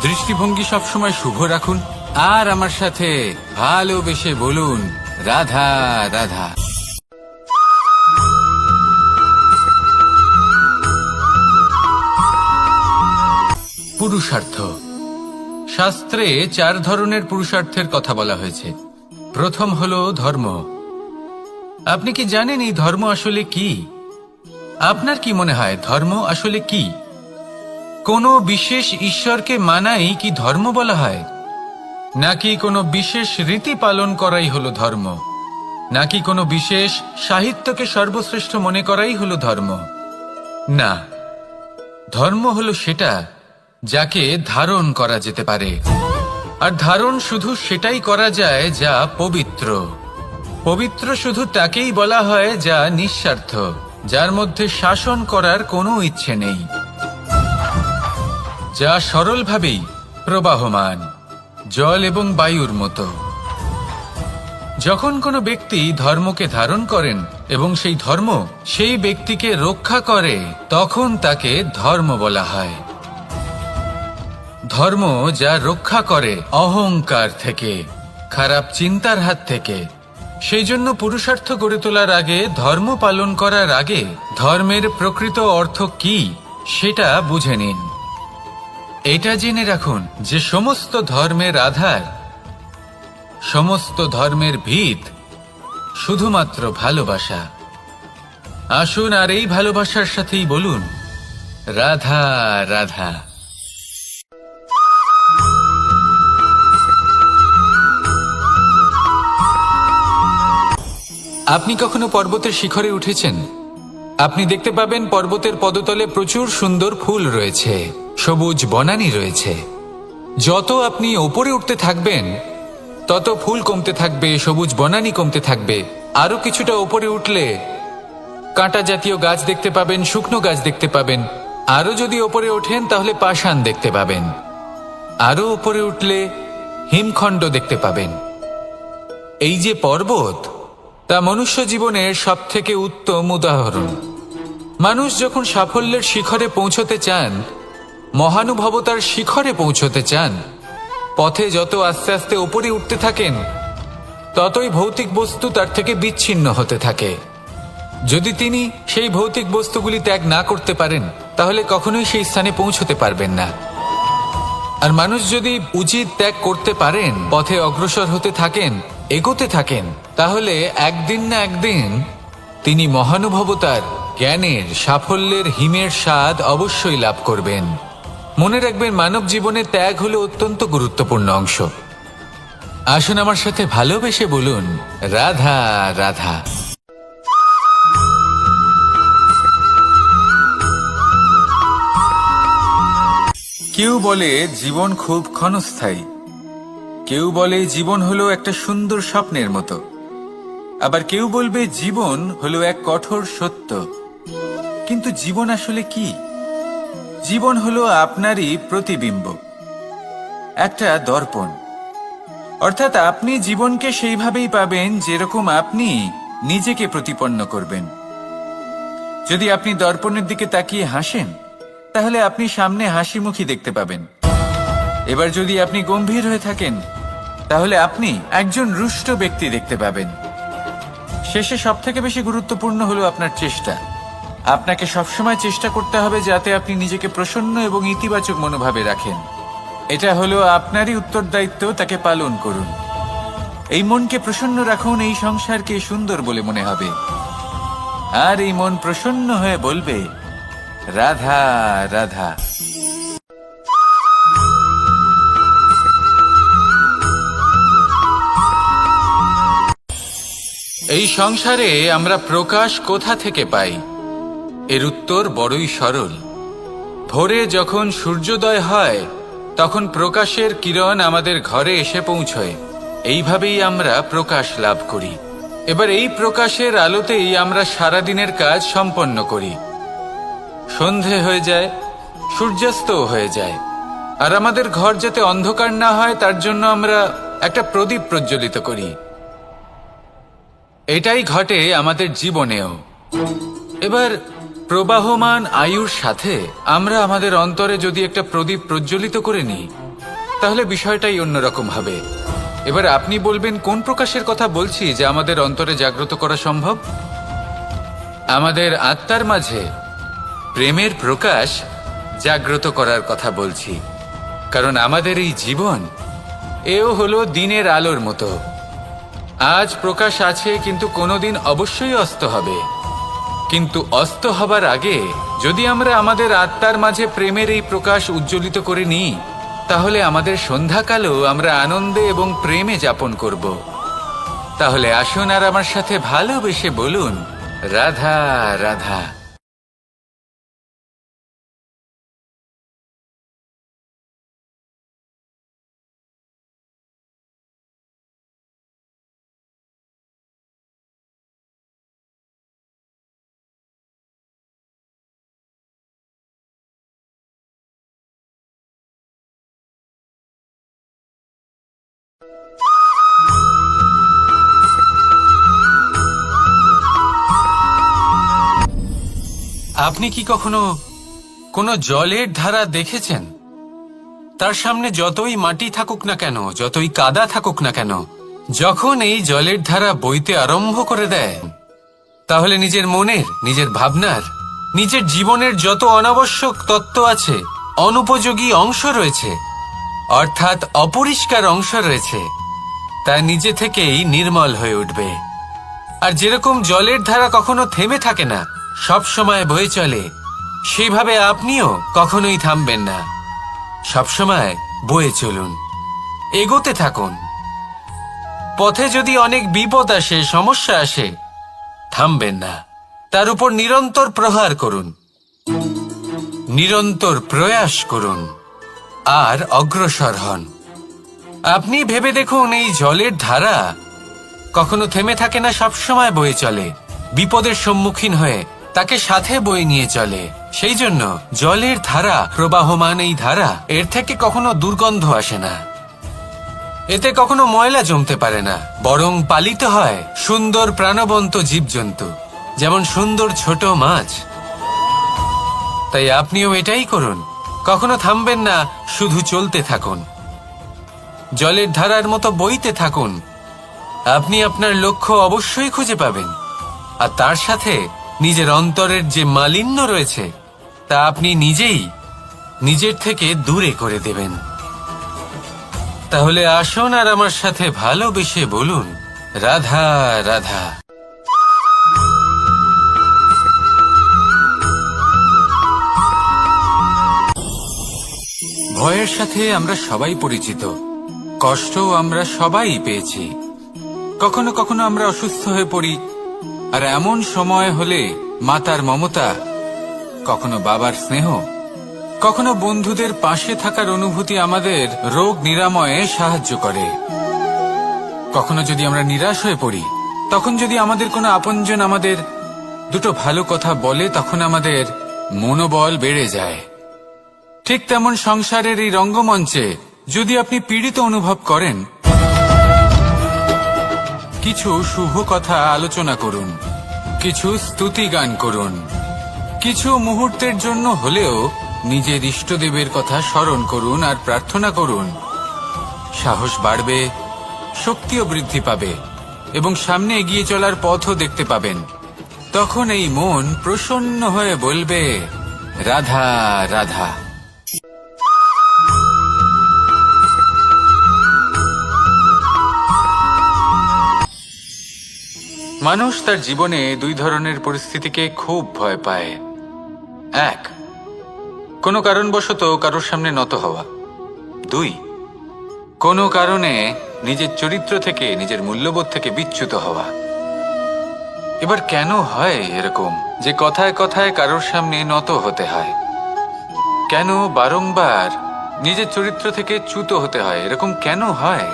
দৃষ্টিভঙ্গি সবসময় শুভ রাখুন আর আমার সাথে ভালোবেসে বলুন, রাধা রাধা। পুরুষার্থ। শাস্ত্রে 4 ধরনের পুরুষার্থের কথা বলা হয়েছে। প্রথম হলো ধর্ম। আপনি কি জানেন এই ধর্ম আসলে কি? আপনার কি মনে হয় ধর্ম আসলে কি? কোনো বিশেষ ঈশ্বরকে মানাই কি ধর্ম বলা হয়? নাকি কোনো বিশেষ রীতি পালন করাই হলো ধর্ম? নাকি কোনো বিশেষ সাহিত্যকে সর্বশ্রেষ্ঠ মনে করাই হলো ধর্ম? না, ধর্ম হলো সেটা যাকে ধারণ করা যেতে পারে। আর ধারণ শুধু সেটাই করা যায় যা পবিত্র। পবিত্র শুধু তাকেই বলা হয় যা নিঃস্বার্থ, যার মধ্যে শাসন করার কোনো ইচ্ছে নেই, যা সরলভাবেই প্রবাহমান, জল এবং বায়ুর মতো। যখন কোনো ব্যক্তি ধর্মকে ধারণ করেন এবং সেই ধর্ম সেই ব্যক্তিকে রক্ষা করে, তখন তাকে ধর্ম বলা হয়। ধর্ম যা রক্ষা করে অহংকার থেকে, খারাপ চিন্তার হাত থেকে। সেই জন্য পুরুষার্থ গড়ে তোলার আগে, ধর্ম পালন করার আগে, ধর্মের প্রকৃত অর্থ কি সেটা বুঝে নিন। এটা জেনে রাখুন যে সমস্ত ধর্মের আধার, সমস্ত ধর্মের ভিত শুধুমাত্র ভালোবাসা। আসুন আর এই ভালোবাসার সাথেই বলুন, রাধা রাধা। আপনি কখনো পর্বতের শিখরে উঠেছেন? আপনি দেখতে পাবেন পর্বতের পদতলে প্রচুর সুন্দর ফুল রয়েছে, সবুজ বনানী রয়েছে। যত আপনি ওপরে উঠতে থাকবেন তত ফুল কমতে থাকবে, সবুজ বনানী কমতে থাকবে। আরো কিছুটা ওপরে উঠলে কাঁটা জাতীয় গাছ দেখতে পাবেন, শুকনো গাছ দেখতে পাবেন। আরো যদি ওপরে ওঠেন তাহলে পাষাণ দেখতে পাবেন। আরো ওপরে উঠলে হিমখণ্ড দেখতে পাবেন। এই যে পর্বত, তা মনুষ্য জীবনের সবথেকে উত্তম উদাহরণ। মানুষ যখন সাফল্যের শিখরে পৌঁছতে চান, মহানুভবতার শিখরে পৌঁছতে চান, পথে যত আস্তে আস্তে উপরে উঠতে থাকেন, ততই ভৌতিক বস্তু তার থেকে বিচ্ছিন্ন হতে থাকে। যদি তিনি সেই ভৌতিক বস্তুগুলি ত্যাগ না করতে পারেন, তাহলে কখনোই সেই স্থানে পৌঁছতে পারবেন না। আর মানুষ যদি উচিত ত্যাগ করতে পারেন, পথে অগ্রসর হতে থাকেন, এগোতে থাকেন, তাহলে একদিন না একদিন তিনি মহানুভবতার, জ্ঞানের, সাফল্যের হিমের স্বাদ অবশ্যই লাভ করবেন। মনে রাখবেন, মানব জীবনে ত্যাগ হলো অত্যন্ত গুরুত্বপূর্ণ অংশ। আসুন আমার সাথে ভালোবেসে বলুন, রাধা রাধা। কেউ বলে জীবন খুব ক্ষণস্থায়ী, কেউ বলে জীবন হলো একটা সুন্দর স্বপ্নের মতো, আবার কেউ বলবে জীবন হলো এক কঠোর সত্য। কিন্তু জীবন আসলে কি? জীবন হলো আপনারই প্রতিবিম্ব, একটা দর্পণ। অর্থাৎ আপনি জীবনকে সেইভাবেই পাবেন যেরকম আপনি নিজেকে প্রতিপন্ন করবেন। যদি আপনি দর্পণের দিকে তাকিয়ে হাসেন, তাহলে আপনি সামনে হাসি মুখী দেখতে পাবেন। এবার যদি আপনি গম্ভীর হয়ে থাকেন, তাহলে আপনি একজন রুষ্ট ব্যক্তি দেখতে পাবেন। শেষে সবথেকে বেশি গুরুত্বপূর্ণ হলো আপনার চেষ্টা। আপনাকে সবসময় চেষ্টা করতে হবে যাতে আপনি নিজেকে প্রসন্ন এবং ইতিবাচক মনোভাবে রাখেন। এটা হলো আপনারই উত্তরদায়িত্ব, তাকে পালন করুন। এই মনকে প্রসন্ন রাখুন, এই সংসারকে সুন্দর বলে মনে হবে। আর এই মন প্রসন্ন হয়ে বলবে, রাধা রাধা। এই সংসারে আমরা প্রকাশ কোথা থেকে পাই? এর উত্তর বড়ই সরল। ভোরে যখন সূর্যোদয় হয়, তখন প্রকাশের কিরণ আমাদের ঘরে এসে পৌঁছয়। এইভাবেই আমরা প্রকাশ লাভ করি। এবার এই প্রকাশের আলোতেই আমরা সারাদিনের কাজ সম্পন্ন করি। সন্ধে হয়ে যায়, সূর্যাস্তও হয়ে যায়। আর আমাদের ঘর যাতে অন্ধকার না হয়, তার জন্য আমরা একটা প্রদীপ প্রজ্বলিত করি। এটাই ঘটে আমাদের জীবনেও। এবার প্রবাহমান আয়ুর সাথে আমরা আমাদের অন্তরে যদি একটা প্রদীপ প্রজ্বলিত করে নিই, তাহলে বিষয়টাই অন্যরকম হবে। এবার আপনি বলবেন, কোন প্রকাশের কথা বলছি যা আমাদের অন্তরে জাগ্রত করা সম্ভব? আমাদের আত্মার মাঝে প্রেমের প্রকাশ জাগ্রত করার কথা বলছি। কারণ আমাদের এই জীবন, এও হলো দিনের আলোর মতো। আজ প্রকাশ আছে, কিন্তু কোনোদিন অবশ্যই অস্ত হবে। কিন্তু অস্ত হবার আগে যদি আমরা আমাদের আত্মার মাঝে প্রেমের এই প্রকাশ উজ্জ্বলিত করে নিই, তাহলে আমাদের সন্ধ্যাকালও আমরা আনন্দে এবং প্রেমে যাপন করব। তাহলে আসুন আর আমার সাথে ভালোবেসে বলুন, রাধা রাধা। আপনি কি কখনো কোনো জলের ধারা দেখেছেন? তার সামনে যতই মাটি থাকুক না কেন, যতই কাদা থাকুক না কেন, যখন এই জলের ধারা বইতে আরম্ভ করে দেয়, তাহলে নিজের মনের, নিজের ভাবনার, নিজের জীবনের যত অনাবশ্যক তত্ত্ব আছে, অনুপযোগী অংশ রয়েছে, অর্থাৎ অপরিষ্কার অংশ রয়েছে, তা নিজে থেকেই নির্মল হয়ে উঠবে। আর যেরকম জলের ধারা কখনো থেমে থাকে না, সব সময় বয়ে চলে, সেইভাবে আপনিও কখনোই থামবেন না। সবসময় বয়ে চলুন, এগোতে থাকুন। পথে যদি অনেক বিপদ আসে, সমস্যা আসে, থামবেন না। তার উপর নিরন্তর প্রহার করুন, নিরন্তর প্রয়াস করুন, আর অগ্রসর হন। আপনি ভেবে দেখুন, এই জলের ধারা কখনো থেমে থাকে না, সবসময় বয়ে চলে। বিপদের সম্মুখীন হয়ে তাকে সাথে বয়ে নিয়ে চলে। সেই জন্য জলের ধারা, প্রবাহমান এই ধারা, এর থেকে কখনো দুর্গন্ধ আসে না। এতে কখনো ময়লা জমতে পারে না, বরং পালিত হয় সুন্দর প্রাণবন্ত জীবজন্তু, যেমন সুন্দর ছোট মাছ। তাই আপনিও এটাই করুন, কখনো থামবেন না, শুধু চলতে থাকুন, জলের ধারার মতো বইতে থাকুন। আপনি আপনার লক্ষ্য অবশ্যই খুঁজে পাবেন, আর তার সাথে নিজের অন্তরের যে মালিন্য রয়েছে, তা আপনি নিজেই নিজের থেকে দূরে করে দেবেন। তাহলে আসুন আর আমার সাথে ভালোবেসে বলুন, রাধা রাধা। ভয়ের সাথে আমরা সবাই পরিচিত, কষ্টও আমরা সবাই পেয়েছি। কখনো কখনো আমরা অসুস্থ হয়ে পড়ি, আর এমন সময় হলে মাতার মমতা, কখনো বাবার স্নেহ, কখনো বন্ধুদের পাশে থাকার অনুভূতি আমাদের রোগ নিরাময়ে সাহায্য করে। কখনো যদি আমরা নিরাশ হয়ে পড়ি, তখন যদি আমাদের কোনো আপনজন আমাদের দুটো ভালো কথা বলে, তখন আমাদের মনোবল বেড়ে যায়। ঠিক তেমন সংসারের এই রঙ্গমঞ্চে যদি আপনি পীড়িত অনুভব করেন, কিছু শুভ কথা আলোচনা করুন, কিছু স্তুতি গান করুন, কিছু মুহূর্তের জন্য হলেও নিজের ইষ্টদেবের কথা স্মরণ করুন আর প্রার্থনা করুন। সাহস বাড়বে, শক্তিও বৃদ্ধি পাবে এবং সামনে এগিয়ে চলার পথও দেখতে পাবেন। তখন এই মন প্রসন্ন হয়ে বলবে, রাধা রাধা। মানুষ তার জীবনে দুই ধরনের পরিস্থিতিকে খুব ভয় পায়। এক, কোনো কারণবশত কারোর সামনে নত হওয়া। দুই, কোনো কারণে নিজের চরিত্র থেকে, নিজের মূল্যবোধ থেকে বিচ্যুত হওয়া। এবার কেন হয় এরকম যে কথায় কথায় কারোর সামনে নত হতে হয়? কেন বারংবার নিজের চরিত্র থেকে চ্যুত হতে হয়? এরকম কেন হয়?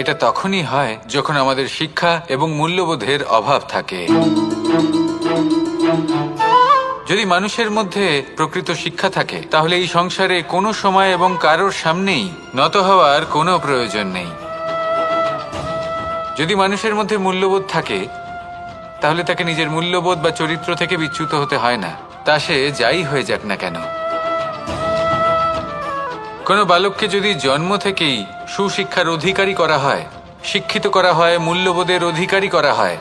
এটা তখনই হয় যখন আমাদের শিক্ষা এবং মূল্যবোধের অভাব থাকে। যদি মানুষের মধ্যে প্রকৃত শিক্ষা থাকে, তাহলে এই সংসারে কোনো সময় এবং কারোর সামনেই নত হওয়ার কোনো প্রয়োজন নেই। যদি মানুষের মধ্যে মূল্যবোধ থাকে, তাহলে তাকে নিজের মূল্যবোধ বা চরিত্র থেকে বিচ্যুত হতে হয় না, তা সে যাই হয়ে যাক না কেন। কোনো বালককে যদি জন্ম থেকেই সুশিক্ষার অধিকারী করা হয়, শিক্ষিত করা হয়, মূল্যবোধের অধিকারী করা হয়,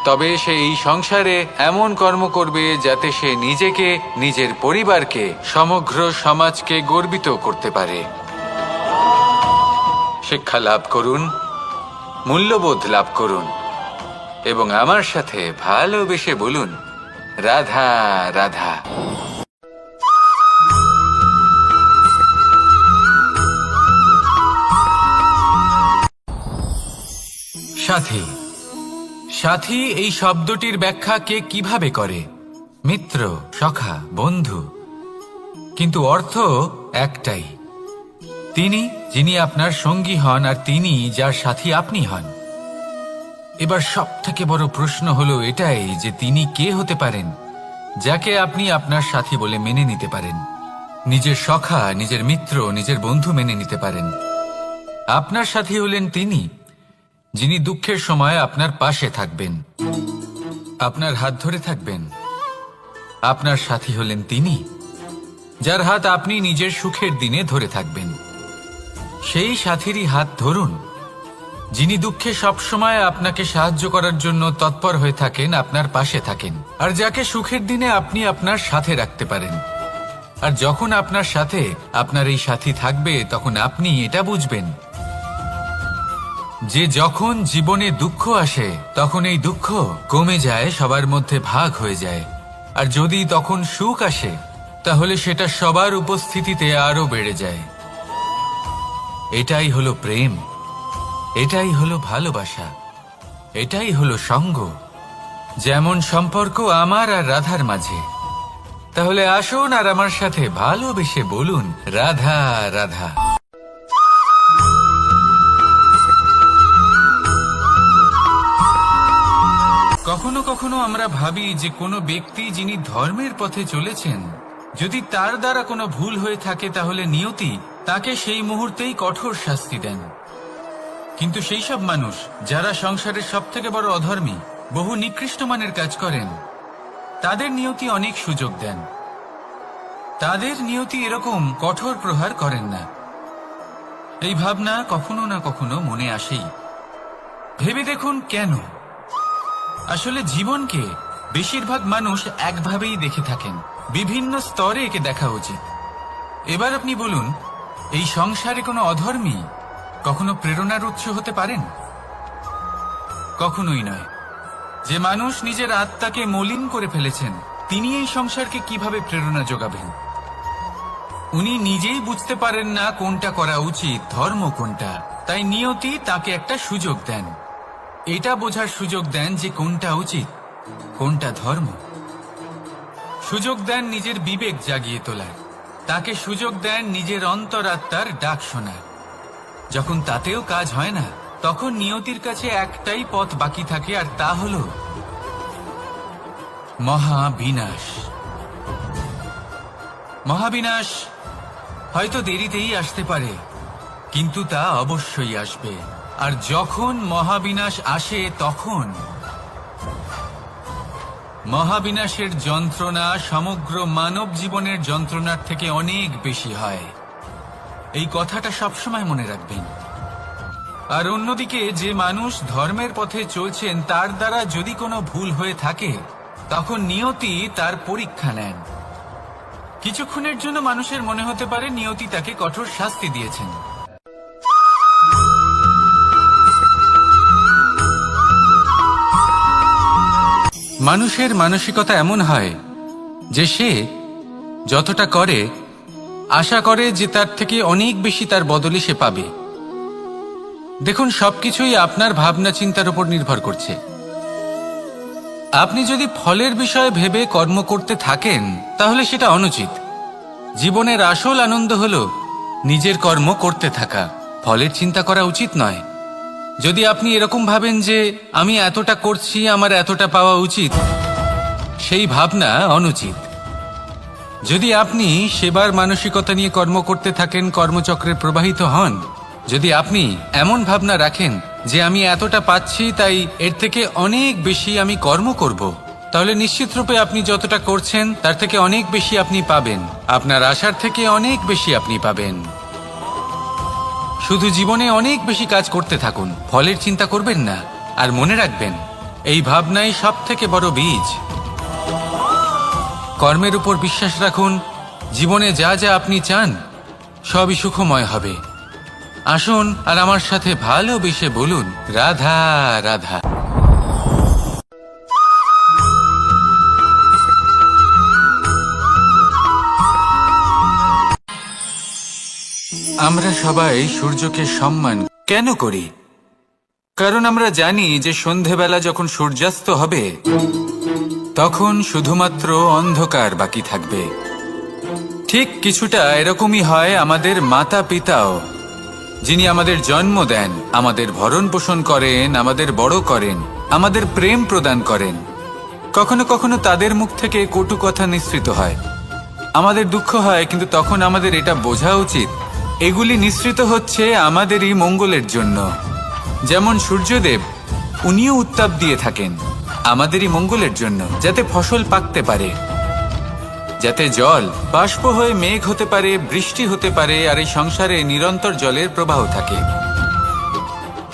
তবে সে এই সংসারে এমন কর্ম করবে যাতে সে নিজেকে, নিজের পরিবারকে, সমগ্র সমাজকে গর্বিত করতে পারে। শিক্ষা লাভ করুন, মূল্যবোধ লাভ করুন এবং আমার সাথে ভালোবেসে বলুন, রাধা রাধা। সাথী। সাথী এই শব্দটির ব্যাখ্যা কে কিভাবে করে? মিত্র, সখা, বন্ধু। কিন্তু অর্থ একটাই, তিনি যিনি আপনার সঙ্গী হন আর তিনি যার সাথী আপনি হন। এবার সব থেকে বড় প্রশ্ন হলো এটাই যে তিনি কে হতে পারেন যাকে আপনি আপনার সাথী বলে মেনে নিতে পারেন, নিজের সখা, নিজের মিত্র, নিজের বন্ধু মেনে নিতে পারেন। আপনার সাথী হলেন তিনি যিনি দুঃখের সময় আপনার পাশে থাকবেন, আপনার হাত ধরে থাকবেন। আপনার সাথী হলেন তিনি যার হাত আপনি নিজের সুখের দিনে ধরে থাকবেন। সেই সাথীরই হাত ধরুন যিনি দুঃখে সবসময় আপনাকে সাহায্য করার জন্য তৎপর হয়ে থাকেন, আপনার পাশে থাকেন, আর যাকে সুখের দিনে আপনি আপনার সাথে রাখতে পারেন। আর যখন আপনার সাথে আপনার এই সাথী থাকবে, তখন আপনি এটা বুঝবেন যে যখন জীবনে দুঃখ আসে, তখন এই দুঃখ কমে যায়, সবার মধ্যে ভাগ হয়ে যায়। আর যদি তখন সুখ আসে, তাহলে সেটা সবার উপস্থিতিতে আরো বেড়ে যায়। এটাই হলো প্রেম, এটাই হলো ভালোবাসা, এটাই হলো সঙ্গ। যেমন সম্পর্ক আমার আর রাধার মাঝে। তাহলে আসুন আর আমার সাথে ভালোবেসে বলুন, রাধা রাধা। কখনো কখনো আমরা ভাবি যে কোনো ব্যক্তি যিনি ধর্মের পথে চলেছেন, যদি তার দ্বারা কোনো ভুল হয়ে থাকে, তাহলে নিয়তি তাকে সেই মুহূর্তেই কঠোর শাস্তি দেন। কিন্তু সেই সব মানুষ যারা সংসারের সব থেকে বড় অধর্মী, বহু নিকৃষ্ট মানের কাজ করেন, তাদের নিয়তি অনেক সুযোগ দেন। তাদের নিয়তি এরকম কঠোর প্রহার করেন না। এই ভাবনা কখনো না কখনো মনে আসেই। ভেবে দেখুন কেন? আসলে জীবনকে বেশিরভাগ মানুষ একভাবেই দেখে থাকেন, বিভিন্ন স্তরে একে দেখা উচিত। এবার আপনি বলুন, এই সংসারে কোনো অধর্মী কখনো প্রেরণার উৎস হতে পারেন? কখনোই নয়। যে মানুষ নিজের আত্মাকে মলিন করে ফেলেছেন, তিনি এই সংসারকে কিভাবে প্রেরণা যোগাবেন? উনি নিজেই বুঝতে পারেন না কোনটা করা উচিত, ধর্ম কোনটা। তাই নিয়তি তাকে একটা সুযোগ দেন, এটা বোঝার সুযোগ দেন যে কোনটা উচিত, কোনটা ধর্ম। সুযোগ দেন নিজের বিবেক জাগিয়ে তোলার, তাকে সুযোগ দেন নিজের অন্তরাত্মার ডাক শোনার। যখন তাতেও কাজ হয় না, তখন নিয়তির কাছে একটাই পথ বাকি থাকে, আর তা হল মহাবিনাশ। মহাবিনাশ হয়তো দেরিতেই আসতে পারে, কিন্তু তা অবশ্যই আসবে। আর যখন মহাবিনাশ আসে তখন মহাবিনাশের যন্ত্রণা সমগ্র মানব জীবনের যন্ত্রণার থেকে অনেক বেশি হয়। এই কথাটা সবসময় মনে রাখবেন। আর অন্যদিকে যে মানুষ ধর্মের পথে চলছেন তার দ্বারা যদি কোনো ভুল হয়ে থাকে তখন নিয়তি তার পরীক্ষা নেন। কিছুক্ষণের জন্য মানুষের মনে হতে পারে নিয়তি তাকে কঠোর শাস্তি দিয়েছেন, মানুষের মানসিকতা এমন হয় যে সে যতটা করে আশা করে যে তার থেকে অনেক বেশি তার বদলে সে পাবে। দেখুন, সবকিছুই আপনার ভাবনা চিন্তার উপর নির্ভর করছে। আপনি যদি ফলের বিষয়ে ভেবে কর্ম করতে থাকেন তাহলে সেটা অনুচিত। জীবনের আসল আনন্দ হলো নিজের কর্ম করতে থাকা, ফলের চিন্তা করা উচিত নয়। যদি আপনি এরকম ভাবেন যে আমি এতটা করছি, আমার এতটা পাওয়া উচিত, সেই ভাবনা অনুচিত। যদি আপনি সেবার মানসিকতা নিয়ে কর্ম করতে থাকেন, কর্মচক্রে প্রবাহিত হন, যদি আপনি এমন ভাবনা রাখেন যে আমি এতটা পাচ্ছি তাই এর থেকে অনেক বেশি আমি কর্ম করব, তাহলে নিশ্চিত রূপে আপনি যতটা করছেন তার থেকে অনেক বেশি আপনি পাবেন, আপনার আশার থেকে অনেক বেশি আপনি পাবেন। শুধু জীবনে অনেক বেশি কাজ করতে থাকুন, ফলের চিন্তা করবেন না। আর মনে রাখবেন, এই ভাবনাই সব থেকে বড় বীজ। কর্মের উপর বিশ্বাস রাখুন, জীবনে যা যা আপনি চান সবই সুখময় হবে। আসুন আর আমার সাথে ভালোবেসে বলুন, রাধা রাধা। আমরা সবাই সূর্যকে সম্মান কেন করি? কারণ আমরা জানি যে সন্ধেবেলা যখন সূর্যাস্ত হবে তখন শুধুমাত্র অন্ধকার বাকি থাকবে। ঠিক কিছুটা এরকমই হয় আমাদের মাতা পিতাও, যিনি আমাদের জন্ম দেন, আমাদের ভরণ পোষণ করেন, আমাদের বড় করেন, আমাদের প্রেম প্রদান করেন। কখনো কখনো তাদের মুখ থেকে কটু কথা নিঃসৃত হয়, আমাদের দুঃখ হয়, কিন্তু তখন আমাদের এটা বোঝা উচিত এগুলি নিঃসৃত হচ্ছে আমাদেরই মঙ্গলের জন্য। যেমন সূর্যদেব, উনিও উত্তাপ দিয়ে থাকেন আমাদেরই মঙ্গলের জন্য, যাতে ফসল পাকতে পারে, যাতে জল বাষ্প হয়ে মেঘ হতে পারে, বৃষ্টি হতে পারে, আর এই সংসারে নিরন্তর জলের প্রবাহ থাকে।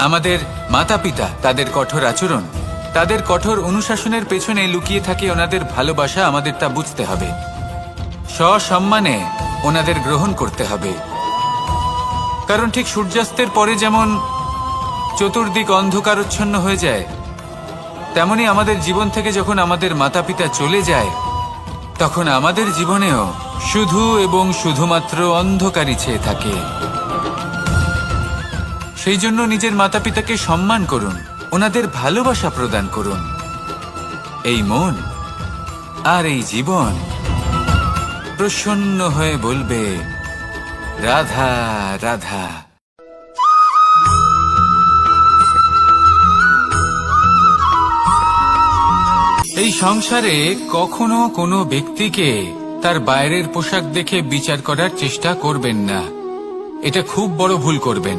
আমাদের মাতা পিতা, তাদের কঠোর আচরণ, তাদের কঠোর অনুশাসনের পেছনে লুকিয়ে থাকে ওনাদের ভালোবাসা। আমাদের তা বুঝতে হবে, সসম্মানে ওনাদের গ্রহণ করতে হবে। কারণ ঠিক সূর্যাস্তের পরে যেমন চতুর্দিক অন্ধকারচ্ছন্ন হয়ে যায়, তেমনি আমাদের জীবন থেকে যখন আমাদের মাতা পিতা চলে যায় তখন আমাদের জীবনেও শুধু এবং শুধুমাত্র অন্ধকারই ছেয়ে থাকে। সেই জন্য নিজের মাতা পিতাকে সম্মান করুন, ওনাদের ভালোবাসা প্রদান করুন। এই মন আর এই জীবন প্রসন্ন হয়ে বলবে, রাধা রাধা। এই সংসারে কখনো কোনো ব্যক্তিকে তার বাইরের পোশাক দেখে বিচার করার চেষ্টা করবেন না, এটা খুব বড় ভুল করবেন।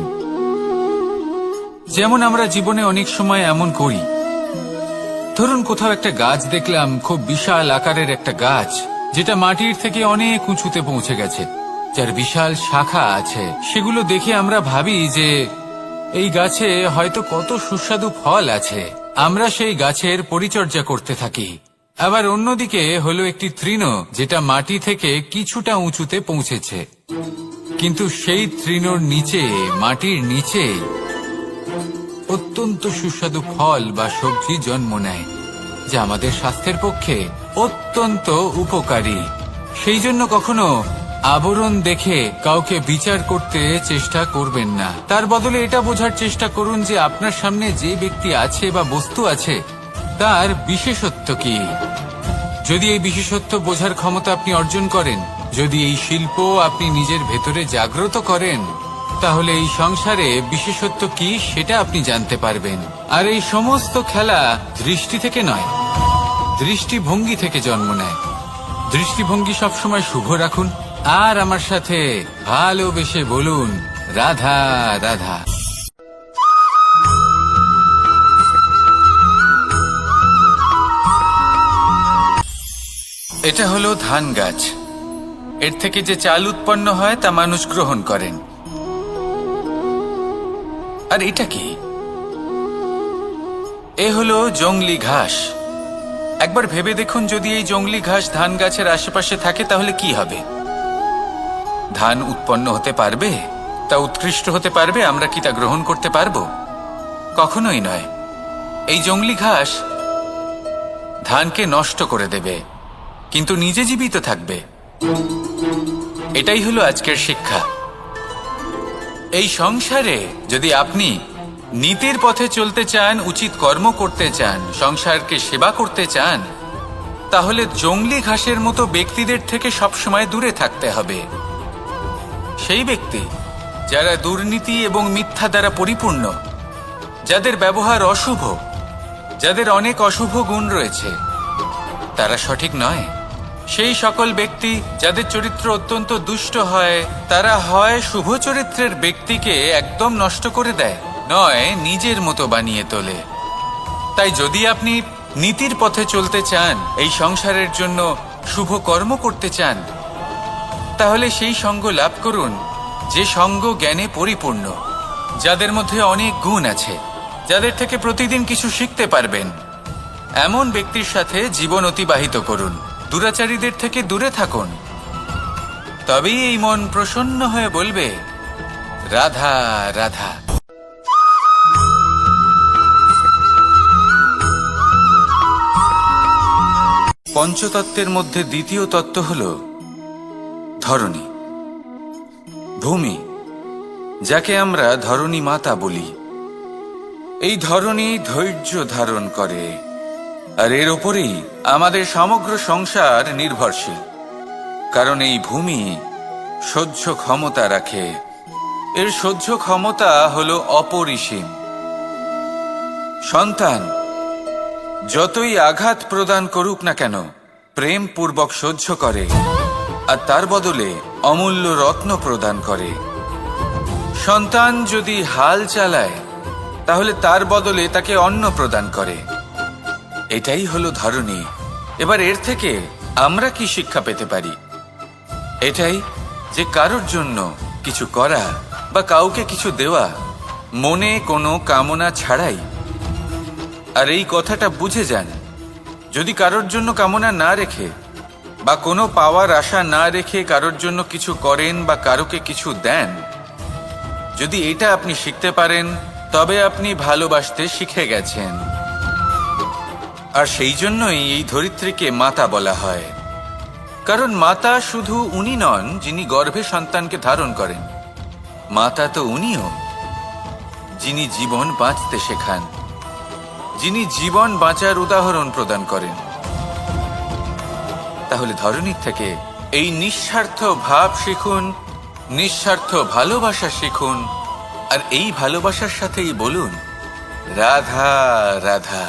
যেমন আমরা জীবনে অনেক সময় এমন করি, ধরুন কোথাও একটা গাছ দেখলাম, খুব বিশাল আকারের একটা গাছ, যেটা মাটির থেকে অনেক উঁচুতে পৌঁছে গেছে, যার বিশাল শাখা আছে। সেগুলো দেখে আমরা ভাবি যে এই গাছে হয়তো কত সুস্বাদু ফল আছে, আমরা সেই গাছের পরিচর্যা করতে থাকি। আবার অন্যদিকে হলো একটি তৃণ, যেটা মাটি থেকে কিছুটা উঁচুতে পৌঁছেছে, কিন্তু সেই তৃণর নিচে, মাটির নিচে অত্যন্ত সুস্বাদু ফল বা সবজি জন্ম নেয়, যা আমাদের স্বাস্থ্যের পক্ষে অত্যন্ত উপকারী। সেই জন্য কখনো আবরণ দেখে কাউকে বিচার করতে চেষ্টা করবেন না, তার বদলে এটা বোঝার চেষ্টা করুন যে আপনার সামনে যে ব্যক্তি আছে বা বস্তু আছে তার বিশেষত্ব কি। যদি এই বিশেষত্ব বোঝার ক্ষমতা আপনি অর্জন করেন, যদি এই শিল্প আপনি নিজের ভেতরে জাগ্রত করেন, তাহলে এই সংসারে বিশেষত্ব কি সেটা আপনি জানতে পারবেন। আর এই সমস্ত খেলা দৃষ্টি থেকে নয়, দৃষ্টিভঙ্গি থেকে জন্ম নেয়। দৃষ্টিভঙ্গি সবসময় শুভ রাখুন, আর আমার সাথে ভালোবেসে বলুন, রাধা রাধা। এটা হলো ধান গাছ। এর থেকে যে চাল উৎপন্ন হয় তা মানুষ গ্রহণ করেন। আর এটা কি? এ হলো জংলি ঘাস। একবার ভেবে দেখুন, যদি এই জংলি ঘাস ধান গাছের আশেপাশে থাকে তাহলে কি হবে? ধান উৎপন্ন হতে পারবে? তা উৎকৃষ্ট হতে পারবে? আমরা কি তা গ্রহণ করতে পারবো? কখনোই নয়। এই জংলি ঘাস ধানকে নষ্ট করে দেবে, কিন্তু নিজে জীবিত থাকবে। এটাই হলো আজকের শিক্ষা। এই সংসারে যদি আপনি নীতির পথে চলতে চান, উচিত কর্ম করতে চান, সংসারকে সেবা করতে চান, তাহলে জংলি ঘাসের মতো ব্যক্তিদের থেকে সবসময় দূরে থাকতে হবে। সেই ব্যক্তি যারা দুর্নীতি এবং মিথ্যা দ্বারা পরিপূর্ণ, যাদের ব্যবহার অশুভ, যাদের অনেক অশুভ গুণ রয়েছে, তারা সঠিক নয়। সেই সকল ব্যক্তি যাদের চরিত্র অত্যন্ত দুষ্ট হয়, তারা হয় শুভ চরিত্রের ব্যক্তিকে একদম নষ্ট করে দেয়, নয় নিজের মতো বানিয়ে তোলে। তাই যদি আপনি নীতির পথে চলতে চান, এই সংসারের জন্য শুভ কর্ম করতে চান, তাহলে সেই সঙ্গ লাভ করুন যে সঙ্গ জ্ঞানে পরিপূর্ণ, যাদের মধ্যে অনেক গুণ আছে, যাদের থেকে প্রতিদিন কিছু শিখতে পারবেন। এমন ব্যক্তির সাথে জীবন অতিবাহিত করুন। দুরাচারীদের থেকে দূরে থাকুন। তবেই এই মন প্রসন্ন হয়ে বলবে, রাধা রাধা। পঞ্চতত্ত্বের মধ্যে দ্বিতীয় তত্ত্ব হল ধরণী, ভূমি, যাকে আমরা ধরণী মাতা বলি। এই ধরণী ধৈর্য ধারণ করে, আর এর ওপরেই আমাদের সমগ্র সংসার নির্ভরশীল। কারণ এই ভূমি সহ্য ক্ষমতা রাখে। এর সহ্য ক্ষমতা হলো অপরিসীম। সন্তান যতই আঘাত প্রদান করুক না কেন, প্রেম পূর্বক সহ্য করে, আর তার বদলে অমূল্য রত্ন প্রদান করে। সন্তান যদি হাল চালায়, তাহলে তার বদলে তাকে অন্ন প্রদান করে। এটাই হলো ধরণী। এবার এর থেকে আমরা কি শিক্ষা পেতে পারি? এটাই যে কারোর জন্য কিছু করা বা কাউকে কিছু দেওয়া মনে কোনো কামনা ছাড়াই। আর এই কথাটা বুঝে যান, যদি কারোর জন্য কামনা না রেখে বা কোনো পাওয়ার আশা না রেখে কারোর জন্য কিছু করেন বা কারোকে কিছু দেন, যদি এটা আপনি শিখতে পারেন, তবে আপনি ভালোবাসতে শিখে গেছেন। আর সেই জন্যই এই ধরিত্রীকে মাতা বলা হয়। কারণ মাতা শুধু উনি নন যিনি গর্ভে সন্তানকে ধারণ করেন, মাতা তো উনিও যিনি জীবন বাঁচতে শেখান, যিনি জীবন বাঁচার উদাহরণ প্রদান করেন। তাহলে ধরণীর থেকে এই নিঃস্বার্থ ভাব শিখুন, নিঃস্বার্থ ভালোবাসা শিখুন, আর এই ভালোবাসার সাথেই বলুন, রাধা রাধা।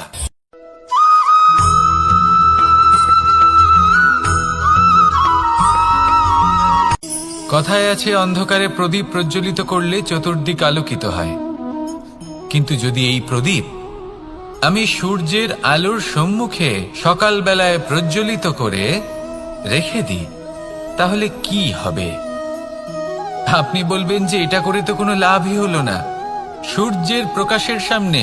কথায় আছে, অন্ধকারে প্রদীপ প্রজ্বলিত করলে চতুর্দিক আলোকিত হয়। কিন্তু যদি এই প্রদীপ আমি সূর্যের আলোর সম্মুখে সকালবেলায় প্রজ্বলিত করে রেখে দিই, তাহলে কি হবে? আপনি বলবেন যে এটা করে তো কোনো লাভই হলো না। সূর্যের প্রকাশের সামনে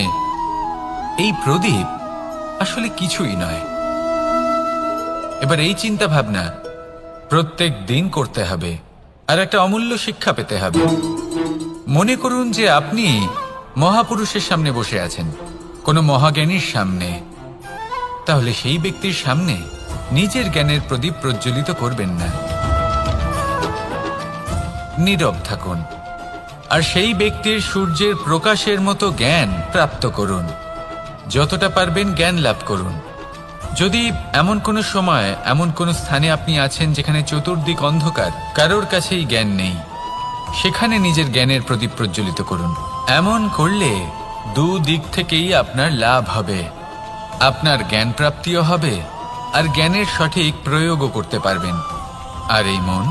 এই প্রদীপ আসলে কিছুই নয়। এবার এই চিন্তা ভাবনা প্রত্যেক দিন করতে হবে, আর একটা অমূল্য শিক্ষা পেতে হবে। মনে করুন যে আপনি মহাপুরুষের সামনে বসে আছেন, কোনো মহাজ্ঞানীর সামনে। তাহলে সেই ব্যক্তির সামনে নিজের জ্ঞানের প্রদীপ প্রজ্বলিত করবেন না, নীরব থাকুন, আর সেই ব্যক্তির সূর্যের প্রকাশের মতো জ্ঞান প্রাপ্ত করুন। যতটা পারবেন জ্ঞান লাভ করুন। যদি এমন কোনো সময়, এমন কোনো স্থানে আপনি আছেন যেখানে চতুর্দিক অন্ধকার, কারোর কাছেই জ্ঞান নেই, সেখানে নিজের জ্ঞানের প্রদীপ প্রজ্বলিত করুন। এমন করলে দুদিক থেকেই আপনার লাভ হবে। আপনার জ্ঞান প্রাপ্তিও হবে, আর জ্ঞানের সঠিক প্রয়োগও করতে পারবেন। আর এই মন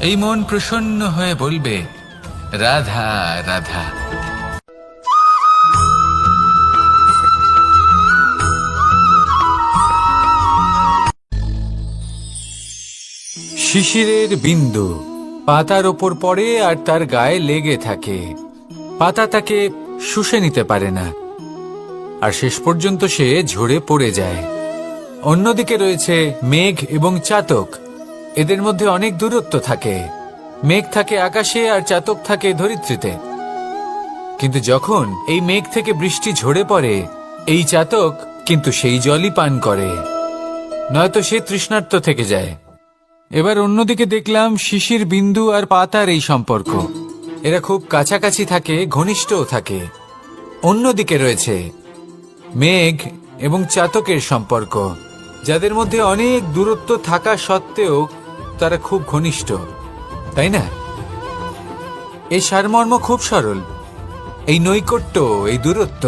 এই মন প্রসন্ন হয়ে বলবে, রাধা রাধা। শিশিরের বিন্দু পাতার ওপর পড়ে আর তার গায়ে লেগে থাকে। পাতা তাকে শুষে নিতে পারে না, আর শেষ পর্যন্ত সে ঝরে পড়ে যায়। অন্যদিকে রয়েছে মেঘ এবং চাতক। এদের মধ্যে অনেক দূরত্ব থাকে। মেঘ থাকে আকাশে আর চাতক থাকে ধরিত্রীতে। কিন্তু যখন এই মেঘ থেকে বৃষ্টি ঝরে পড়ে, এই চাতক কিন্তু সেই জলই পান করে, নয়তো সে তৃষ্ণার্ত থেকে যায়। এবার অন্যদিকে দেখলাম শিশির বিন্দু আর পাতার এই সম্পর্ক। এরা খুব কাছাকাছি থাকে, ঘনিষ্ঠও থাকে। অন্যদিকে রয়েছে মেঘ এবং চাতকের সম্পর্ক, যাদের মধ্যে অনেক দূরত্ব থাকা সত্ত্বেও তারা খুব ঘনিষ্ঠ, তাই না? এই সারমর্ম খুব সরল। এই নৈকট্য, এই দূরত্ব,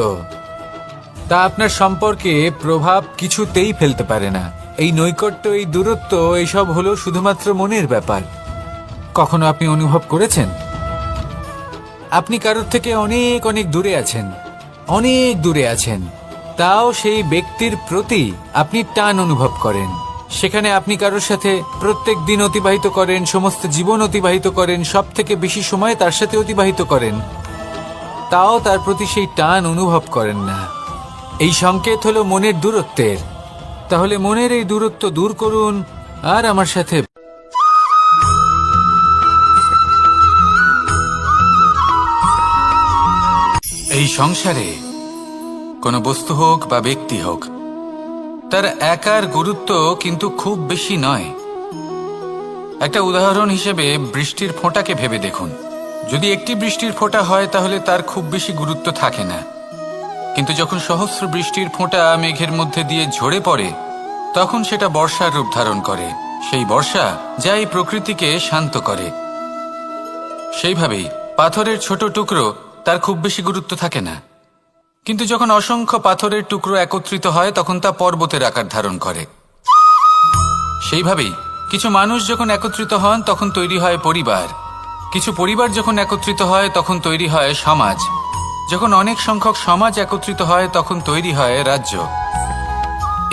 তা আপনার সম্পর্কে প্রভাব কিছুতেই ফেলতে পারে না। এই নৈকট্য, এই দূরত্ব, এইসব হলো শুধুমাত্র মনের ব্যাপার। কখনো আপনি অনুভব করেছেন আপনি কারোর থেকে অনেক অনেক দূরে আছেন, অনেক দূরে আছেন, তাও সেই ব্যক্তির প্রতি আপনি টান অনুভব করেন। সেখানে আপনি কারোর সাথে প্রত্যেক দিন অতিবাহিত করেন, সমস্ত জীবন অতিবাহিত করেন, সব থেকে বেশি সময় তার সাথে অতিবাহিত করেন, তাও তার প্রতি সেই টান অনুভব করেন না। এই সংকেত হলো মনের দূরত্বের। তাহলে মনের এই দূরত্ব দূর করুন আর আমার সাথে। এই সংসারে কোনো বস্তু হোক বা ব্যক্তি হোক, তার একার গুরুত্ব কিন্তু খুব বেশি নয়। একটা উদাহরণ হিসেবে বৃষ্টির ফোঁটাকে ভেবে দেখুন। যদি একটি বৃষ্টির ফোঁটা হয় তাহলে তার খুব বেশি গুরুত্ব থাকে না, কিন্তু যখন সহস্র বৃষ্টির ফোঁটা মেঘের মধ্যে দিয়ে ঝরে পড়ে, তখন সেটা বর্ষার রূপ ধারণ করে। সেই বর্ষা যা এই প্রকৃতিকে শান্ত করে। সেইভাবেই পাথরের ছোট টুকরো, তার খুব বেশি গুরুত্ব থাকে না, কিন্তু যখন অসংখ্য পাথরের টুকরো একত্রিত হয় তখন তা পর্বতের আকার ধারণ করে। সেইভাবেই কিছু মানুষ যখন একত্রিত হন তখন তৈরি হয় পরিবার। কিছু পরিবার যখন একত্রিত হয় তখন তৈরি হয় সমাজ। যখন অনেক সংখ্যক সমাজ একত্রিত হয় তখন তৈরি হয় রাজ্য।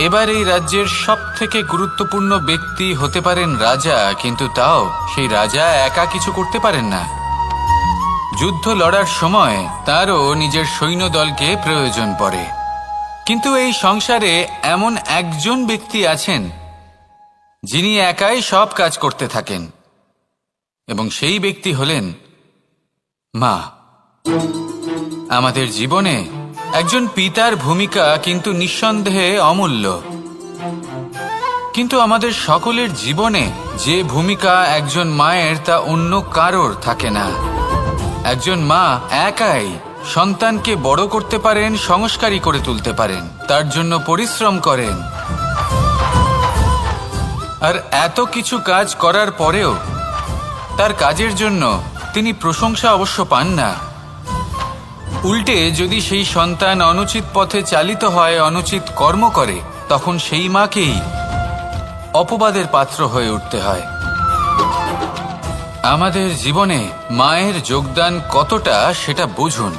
এবার এই রাজ্যের সব থেকে গুরুত্বপূর্ণ ব্যক্তি হতে পারেন রাজা, কিন্তু তাও সেই রাজা একা কিছু করতে পারেন না। যুদ্ধ লড়ার সময় তারও নিজের সৈন্যদলকে প্রয়োজন পড়ে। কিন্তু এই সংসারে এমন একজন ব্যক্তি আছেন যিনি একাই সব কাজ করতে থাকেন, এবং সেই ব্যক্তি হলেন মা। আমাদের জীবনে একজন পিতার ভূমিকা কিন্তু নিঃসন্দেহে অমূল্য, কিন্তু আমাদের সকলের জীবনে যে ভূমিকা একজন মায়ের তা অন্য কারোর থাকে না। একজন মা একাই সন্তানকে বড় করতে পারেন, সংস্কারী করে তুলতে পারেন, তার জন্য পরিশ্রম করেন। আর এত কিছু কাজ করার পরেও তার কাজের জন্য তিনি প্রশংসা অবশ্য পান না। উল্টে যদি সেই সন্তান অনুচিত পথে চালিত হয়, অনুচিত কর্ম করে, তখন সেই মাকেই অপবাদের পাত্র হয়ে উঠতে হয়। আমাদের জীবনে মায়ের যোগদান কতটা সেটা বুঝুন।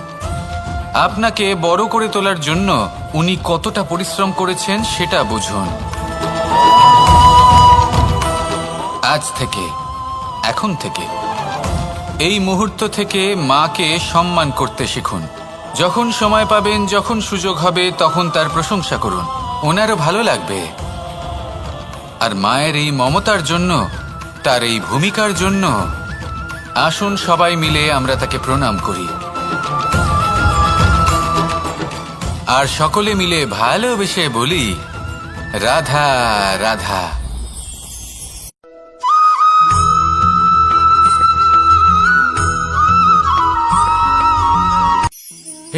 আপনাকে বড় করে তোলার জন্য উনি কতটা পরিশ্রম করেছেন সেটা বুঝুন। আজ থেকে, এখন থেকে, এই মুহূর্ত থেকে মাকে সম্মান করতে শিখুন। যখন সময় পাবেন, যখন সুযোগ হবে, তখন তার প্রশংসা করুন, ওনারও ভালো লাগবে। আর মায়ের এই মমতার জন্য, তার এই ভূমিকার জন্য আসুন সবাই মিলে আমরা তাকে প্রণাম করি, আর সকলে মিলে ভালোবেসে বলি, রাধা রাধা।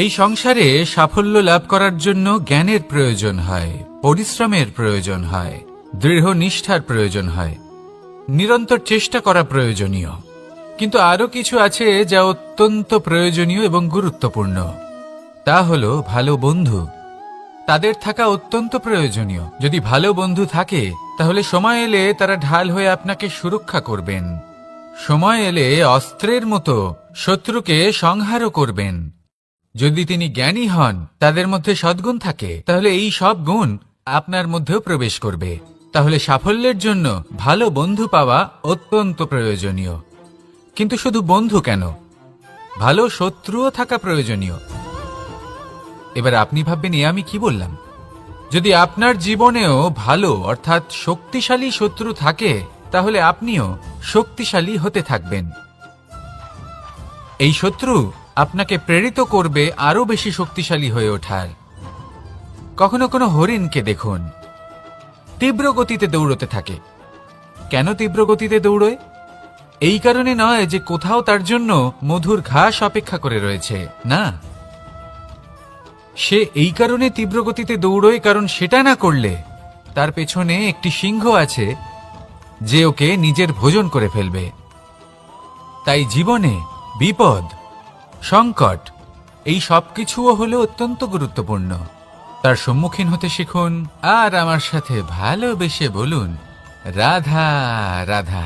এই সংসারে সাফল্য লাভ করার জন্য জ্ঞানের প্রয়োজন হয়, পরিশ্রমের প্রয়োজন হয়, দৃঢ় নিষ্ঠার প্রয়োজন হয়, নিরন্তর চেষ্টা করা প্রয়োজনীয়। কিন্তু আরো কিছু আছে যা অত্যন্ত প্রয়োজনীয় এবং গুরুত্বপূর্ণ। তা হলো ভালো বন্ধু। তাদের থাকা অত্যন্ত প্রয়োজনীয়। যদি ভালো বন্ধু থাকে তাহলে সময় এলে তারা ঢাল হয়ে আপনাকে সুরক্ষা করবেন। সময় এলে অস্ত্রের মতো শত্রুকে সংহারও করবেন। যদি তিনি জ্ঞানী হন, তাদের মধ্যে সদ্গুণ থাকে, তাহলে এই সব গুণ আপনার মধ্যেও প্রবেশ করবে। তাহলে সাফল্যের জন্য ভালো বন্ধু পাওয়া অত্যন্ত প্রয়োজনীয়। কিন্তু শুধু বন্ধু কেন, ভালো শত্রুও থাকা প্রয়োজনীয়। এবার আপনি ভাববেন, আমি কি বললাম? যদি আপনার জীবনেও ভালো অর্থাৎ শক্তিশালী শত্রু থাকে, তাহলে আপনিও শক্তিশালী হতে থাকবেন। এই শত্রু আপনাকে প্রেরিত করবে আরো বেশি শক্তিশালী হয়ে ওঠার। কখনো কোনো হরিণকে দেখুন, তীব্র গতিতে দৌড়তে থাকে। কেন তীব্র গতিতে দৌড়য়? এই কারণে নয় যে কোথাও তার জন্য মধুর ঘাস অপেক্ষা করে রয়েছে, না। সে এই কারণে তীব্র গতিতে দৌড়য় কারণ সেটা না করলে তার পেছনে একটি সিংহ আছে যে ওকে নিজের ভোজন করে ফেলবে। তাই জীবনে বিপদ, সংকট, এই সবকিছুও হলো অত্যন্ত গুরুত্বপূর্ণ। তার সম্মুখীন হতে শিখুন আর আমার সাথে ভালোবেসে বলুন, রাধা রাধা।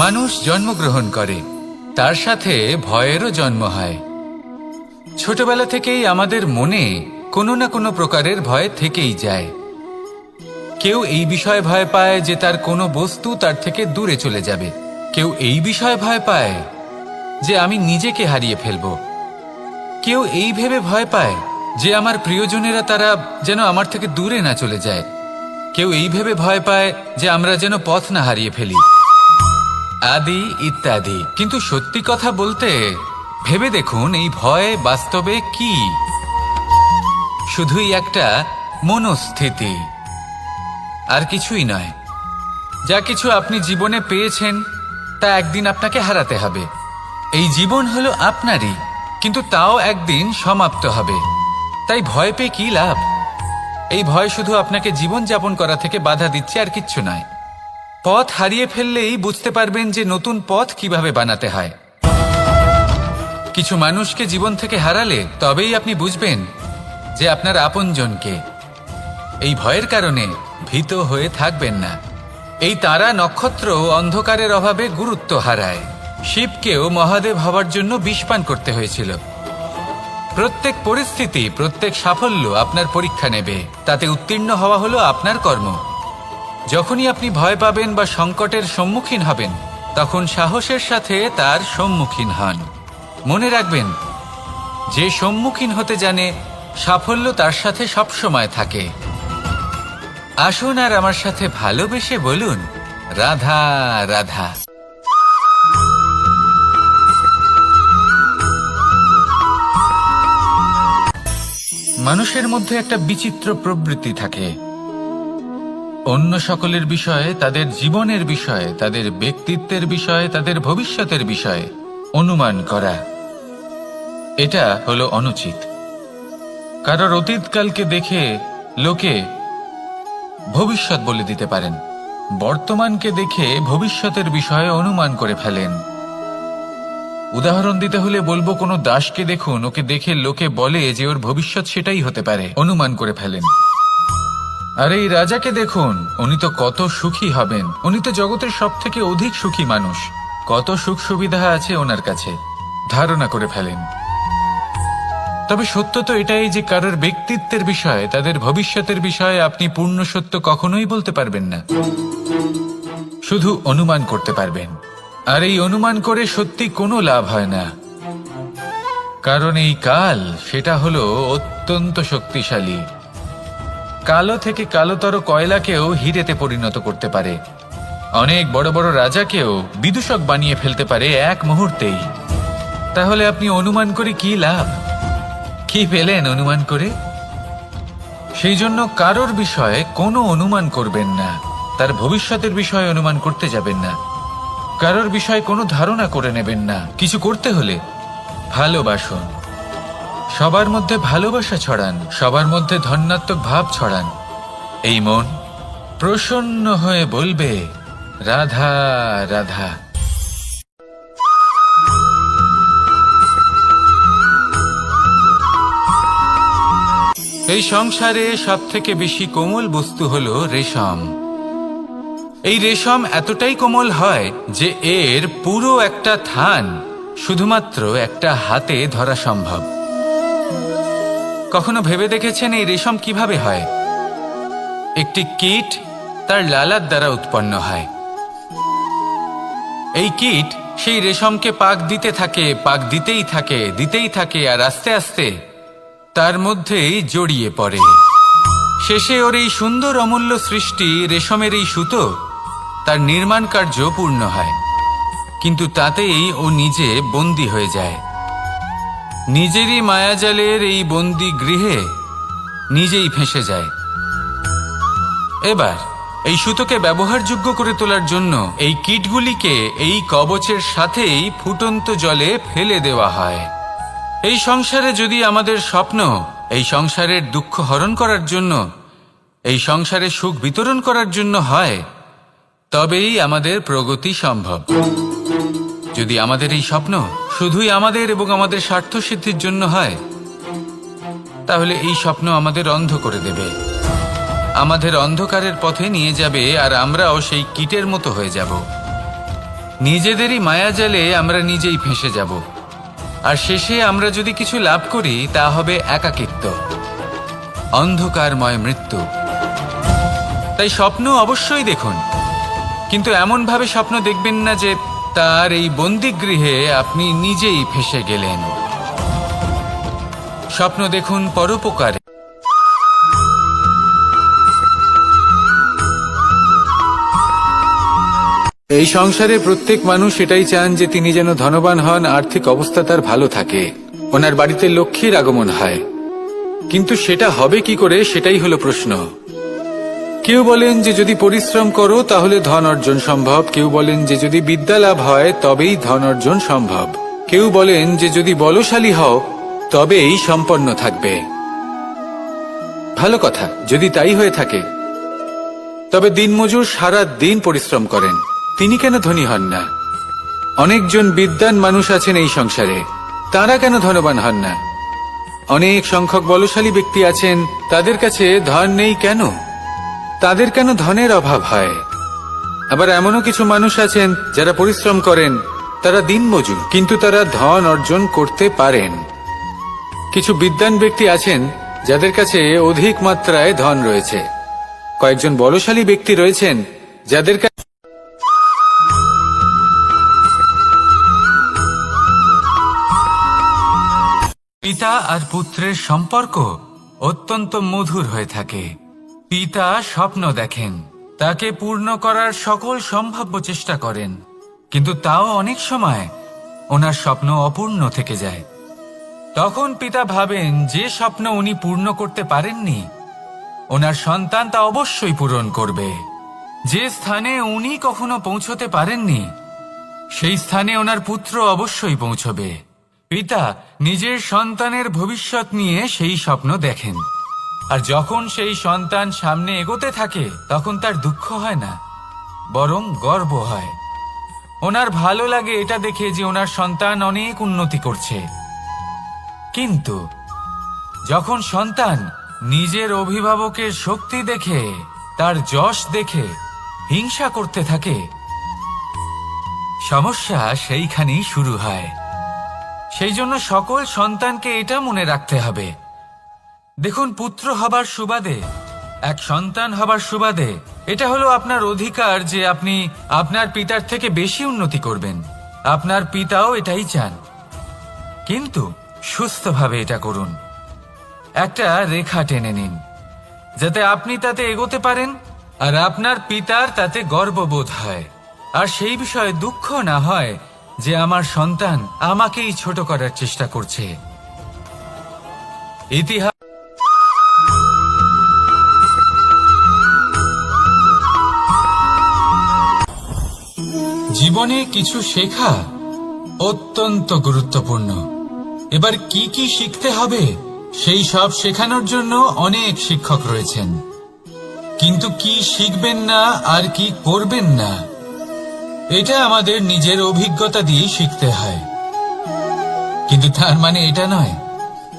মানুষ জন্মগ্রহণ করে, তার সাথে ভয়েরও জন্ম হয়। ছোটবেলা থেকেই আমাদের মনে কোনো না কোনো প্রকারের ভয় থেকেই যায়। কেউ এই বিষয়ে ভয় পায় যে তার কোনো বস্তু তার থেকে দূরে চলে যাবে। কেউ এই বিষয়ে ভয় পায় যে আমি নিজেকে হারিয়ে ফেলব। কেউ এই ভেবে ভয় পায় যে আমার প্রিয়জনেরা তারা যেন আমার থেকে দূরে না চলে যায়। কেউ এই ভেবে ভয় পায় যে আমরা যেন পথ না হারিয়ে ফেলি, আদি ইত্যাদি। কিন্তু সত্যি কথা বলতে, ভেবে দেখুন এই ভয় বাস্তবে কি? শুধুই একটা মনস্থিতি, আর কিছুই নয়। যা কিছু আপনি জীবনে পেয়েছেন তা একদিন আপনাকে হারাতে হবে। এই জীবন হলো আপনারই, কিন্তু তাও একদিন সমাপ্ত হবে। তাই ভয় পেয়ে কি লাভ? এই ভয় শুধু আপনাকে জীবন যাপন করা থেকে বাধা দিচ্ছে, আর কিচ্ছু নয়। পথ হারিয়ে ফেললেই বুঝতে পারবেন যে নতুন পথ কিভাবে বানাতে হয়। কিছু মানুষকে জীবন থেকে হারালে তবেই আপনি বুঝবেন যে আপনার আপনজনকে। এই ভয়ের কারণে ভীত হয়ে থাকবেন না। এই তারা নক্ষত্র অন্ধকারের অভাবে গুরুত্ব হারায়। শিবকেও মহাদেব হওয়ার জন্য বিষপান করতে হয়েছিল। প্রত্যেক পরিস্থিতি, প্রত্যেক সাফল্য আপনার পরীক্ষা নেবে। তাতে উত্তীর্ণ হওয়া হলো আপনার কর্ম। যখনই আপনি ভয় পাবেন বা সংকটের সম্মুখীন হবেন, তখন সাহসের সাথে তার সম্মুখীন হন। মনে রাখবেন, যে সম্মুখীন হতে জানে, সাফল্য তার সাথে সবসময় থাকে। আসুন আর আমার সাথে ভালোবেসে বলুন, রাধা রাধা। মানুষের মধ্যে একটা বিচিত্র প্রবৃত্তি থাকে। অন্য সকলের বিষয়ে, তাদের জীবনের বিষয়ে, তাদের ব্যক্তিত্বের বিষয়ে, তাদের ভবিষ্যতের বিষয়ে অনুমান করা। এটা হলো অনুচিত। কারোর অতীতকালকে দেখে লোকে ভবিষ্যৎ বলে দিতে পারেন। বর্তমানকে দেখে ভবিষ্যতের বিষয়ে অনুমান করে ফেলেন। উদাহরণ দিতে হলে বলবো, কোনো দাসকে দেখুন, ওকে দেখে লোকে বলে যে ওর ভবিষ্যৎ সেটাই হতে পারে, অনুমান করে ফেলেন। আর এই রাজাকে দেখুন, উনি তো কত সুখী হবেন, উনি তো জগতের সব থেকে অধিক সুখী মানুষ, কত সুখ সুবিধা আছে ওনার কাছে, ধারণা করে ফেলেন। তবে সত্য তো এটাই যে কারোর ব্যক্তিত্বের বিষয়ে, তাদের ভবিষ্যতের বিষয়ে আপনি পূর্ণ সত্য কখনোই বলতে পারবেন না, শুধু অনুমান করতে পারবেন। আর এই অনুমান করে সত্যি কোনো লাভ হয় না, কারণ এই কাল সেটা হলো অত্যন্ত শক্তিশালী। কালো থেকে কালোতর কয়লাকেও হিরেতে পরিণত করতে পারে। অনেক বড় বড় রাজাকেও বিদূষক বানিয়ে ফেলতে পারে এক মুহূর্তেই। তাহলে আপনি অনুমান করে কি লাভ? কি পেলেন অনুমান করে? সেই জন্য কারোর বিষয়ে কোনো অনুমান করবেন না। তার ভবিষ্যতের বিষয়ে অনুমান করতে যাবেন না। কারোর বিষয়ে কোনো ধারণা করে নেবেন না। কিছু করতে হলে ভালোবাসুন, সবার মধ্যে ভালোবাসা ছড়ান, সবার মধ্যে ধন্যাত্মক ভাব ছড়ান। এই মন প্রসন্ন হয়ে বলবে, রাধা রাধা। এই সংসারে সব থেকে বেশি কোমল বস্তু হলো রেশম। এই রেশম এতটাই কোমল হয় যে এর পুরো একটা থান শুধুমাত্র একটা হাতে ধরা সম্ভব। কখনো ভেবে দেখেছেন এই রেশম কিভাবে হয়? একটি কীট তার লালার দ্বারা উৎপন্ন হয়। এই কীট সেই রেশমকে পাক দিতে থাকে, পাক দিতেই থাকে আর আস্তে আস্তে তার মধ্যেই জড়িয়ে পড়ে। শেষে ওর এই সুন্দর অমূল্য সৃষ্টি রেশমের এই সুতো তার নির্মাণ কার্য পূর্ণ হয়, কিন্তু তাতেই ও নিজে বন্দী হয়ে যায়। নিজেরই মায়াজালের এই বন্দী গৃহে নিজেই ফেঁসে যায়। এবার এই সুতোকে ব্যবহারযোগ্য করে তোলার জন্য এই কীটগুলিকে এই কবচের সাথেই ফুটন্ত জলে ফেলে দেওয়া হয়। এই সংসারে যদি আমাদের স্বপ্ন এই সংসারের দুঃখ হরণ করার জন্য, এই সংসারে সুখ বিতরণ করার জন্য হয়, তবেই আমাদের প্রগতি সম্ভব। যদি আমাদের এই স্বপ্ন শুধুই আমাদের এবং আমাদের স্বার্থ সিদ্ধির জন্য হয়, তাহলে এই স্বপ্ন আমাদের অন্ধ করে দেবে, আমাদের অন্ধকারের পথে নিয়ে যাবে, আর আমরাও সেই কীটের মতো হয়ে যাব। নিজেদেরই মায়াজালে আমরা নিজেই ফেঁসে যাব, আর শেষে আমরা যদি কিছু লাভ করি তা হবে একাকিত্ব, অন্ধকারময় মৃত্যু। তাই স্বপ্ন অবশ্যই দেখুন, কিন্তু এমনভাবে স্বপ্ন দেখবেন না যে তার এই বন্দিগৃহে আপনি নিজেই ফেঁসে গেলেন। স্বপ্ন দেখুন পরোপকারে। এই সংসারে প্রত্যেক মানুষ এটাই চান যে তিনি যেন ধনবান হন, আর্থিক অবস্থা তার ভালো থাকে, ওনার বাড়িতে লক্ষ্মীর আগমন হয়। কিন্তু সেটা হবে কি করে, সেটাই হলো প্রশ্ন। কেউ বলেন যে যদি পরিশ্রম করো তাহলে ধন অর্জন সম্ভব, কেউ বলেন যে যদি বিদ্যা লাভ হয় তবেই ধন অর্জন সম্ভব, কেউ বলেন যে যদি বলশালী হও তবেই সম্পন্ন থাকবে। ভালো কথা, যদি তাই হয়ে থাকে, তবে দিনমজুর সারা দিন পরিশ্রম করেন, তিনি কেন ধনী হন না? অনেকজন বিদ্বান মানুষ আছেন এই সংসারে, তারা কেন ধনবান হন না? অনেক সংখ্যক বলশালী ব্যক্তি আছেন, তাদের কাছে ধন নেই কেন? তাদের কেন ধনের অভাব হয়? আবার এমনও কিছু মানুষ আছেন যারা পরিশ্রম করেন, তারা দিনমজুর, কিন্তু তারা ধন অর্জন করতে পারেন। কিছু বিদ্বান ব্যক্তি আছেন যাদের কাছে অধিক মাত্রায় ধন রয়েছে, কয়েকজন বলশালী ব্যক্তি রয়েছেন যাদের কাছে পিতা আর পুত্রের সম্পর্ক অত্যন্ত মধুর হয়ে থাকে। পিতা স্বপ্ন দেখেন, তাকে পূর্ণ করার সকল সম্ভাব্য চেষ্টা করেন, কিন্তু তাও অনেক সময় ওনার স্বপ্ন অপূর্ণ থেকে যায়। তখন পিতা ভাবেন যে স্বপ্ন উনি পূর্ণ করতে পারেননি, ওনার সন্তান তা অবশ্যই পূরণ করবে। যে স্থানে উনি কখনো পৌঁছতে পারেননি, সেই স্থানে ওনার পুত্র অবশ্যই পৌঁছবে। পিতা নিজের সন্তানের ভবিষ্যৎ নিয়ে সেই স্বপ্ন দেখেন, আর যখন সেই সন্তান সামনে এগোতে থাকে তখন তার দুঃখ হয় না, বরং গর্ব হয়। ওনার ভালো লাগে এটা দেখে যে ওনার সন্তান অনেক উন্নতি করছে। কিন্তু যখন সন্তান নিজের অভিভাবকের শক্তি দেখে, তার যশ দেখে হিংসা করতে থাকে, সমস্যা সেইখানেই শুরু হয়। সেই জন্য সকল সন্তানকে এটা মনে রাখতে হবে, দেখুন, পুত্র হবার সুবাদে, এক সন্তান হবার সুবাদে এটা হলো আপনার অধিকার যে আপনি আপনার পিতার থেকে বেশি উন্নতি করবেন। আপনার পিতাও এটাই চান, কিন্তু সুস্থভাবে এটা করুন। একটা রেখা টেনে নিন যাতে আপনি তাতে এগোতে পারেন আর আপনার পিতার তাতে গর্ববোধ হয়, আর সেই বিষয়ে দুঃখ না হয় যে আমার সন্তান আমাকেই ছোট করার চেষ্টা করছে। ইতিহাস জীবনে কিছু শেখা অত্যন্ত গুরুত্বপূর্ণ। এবার কি কি শিখতে হবে সেই সব শেখানোর জন্য অনেক শিক্ষক রয়েছেন, কিন্তু কি শিখবেন না আর কি করবেন না এটা আমাদের নিজের অভিজ্ঞতা দিয়ে শিখতে হয়। কিন্তু তার মানে এটা নয়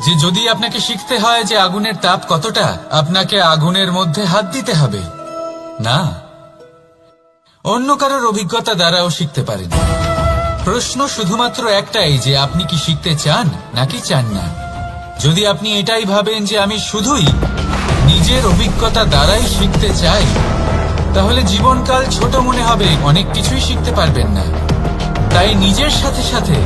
যে যদি আপনাকে শিখতে হয় যে আগুনের তাপ কতটা, আপনাকে আগুনের মধ্যে হাত দিতে হবে না, অন্য কারোর অভিজ্ঞতা দ্বারাও শিখতে পারেন। প্রশ্ন শুধুমাত্র একটাই যে আপনি কি শিখতে চান নাকি চান না। যদি আপনি এটাই ভাবেন যে আমি শুধুই নিজের অভিজ্ঞতা দ্বারাই শিখতে চাই, তাহলে জীবনকাল ছোট মনে হবে, অনেক কিছুই শিখতে পারবেন না। তাই নিজের সাথে সাথে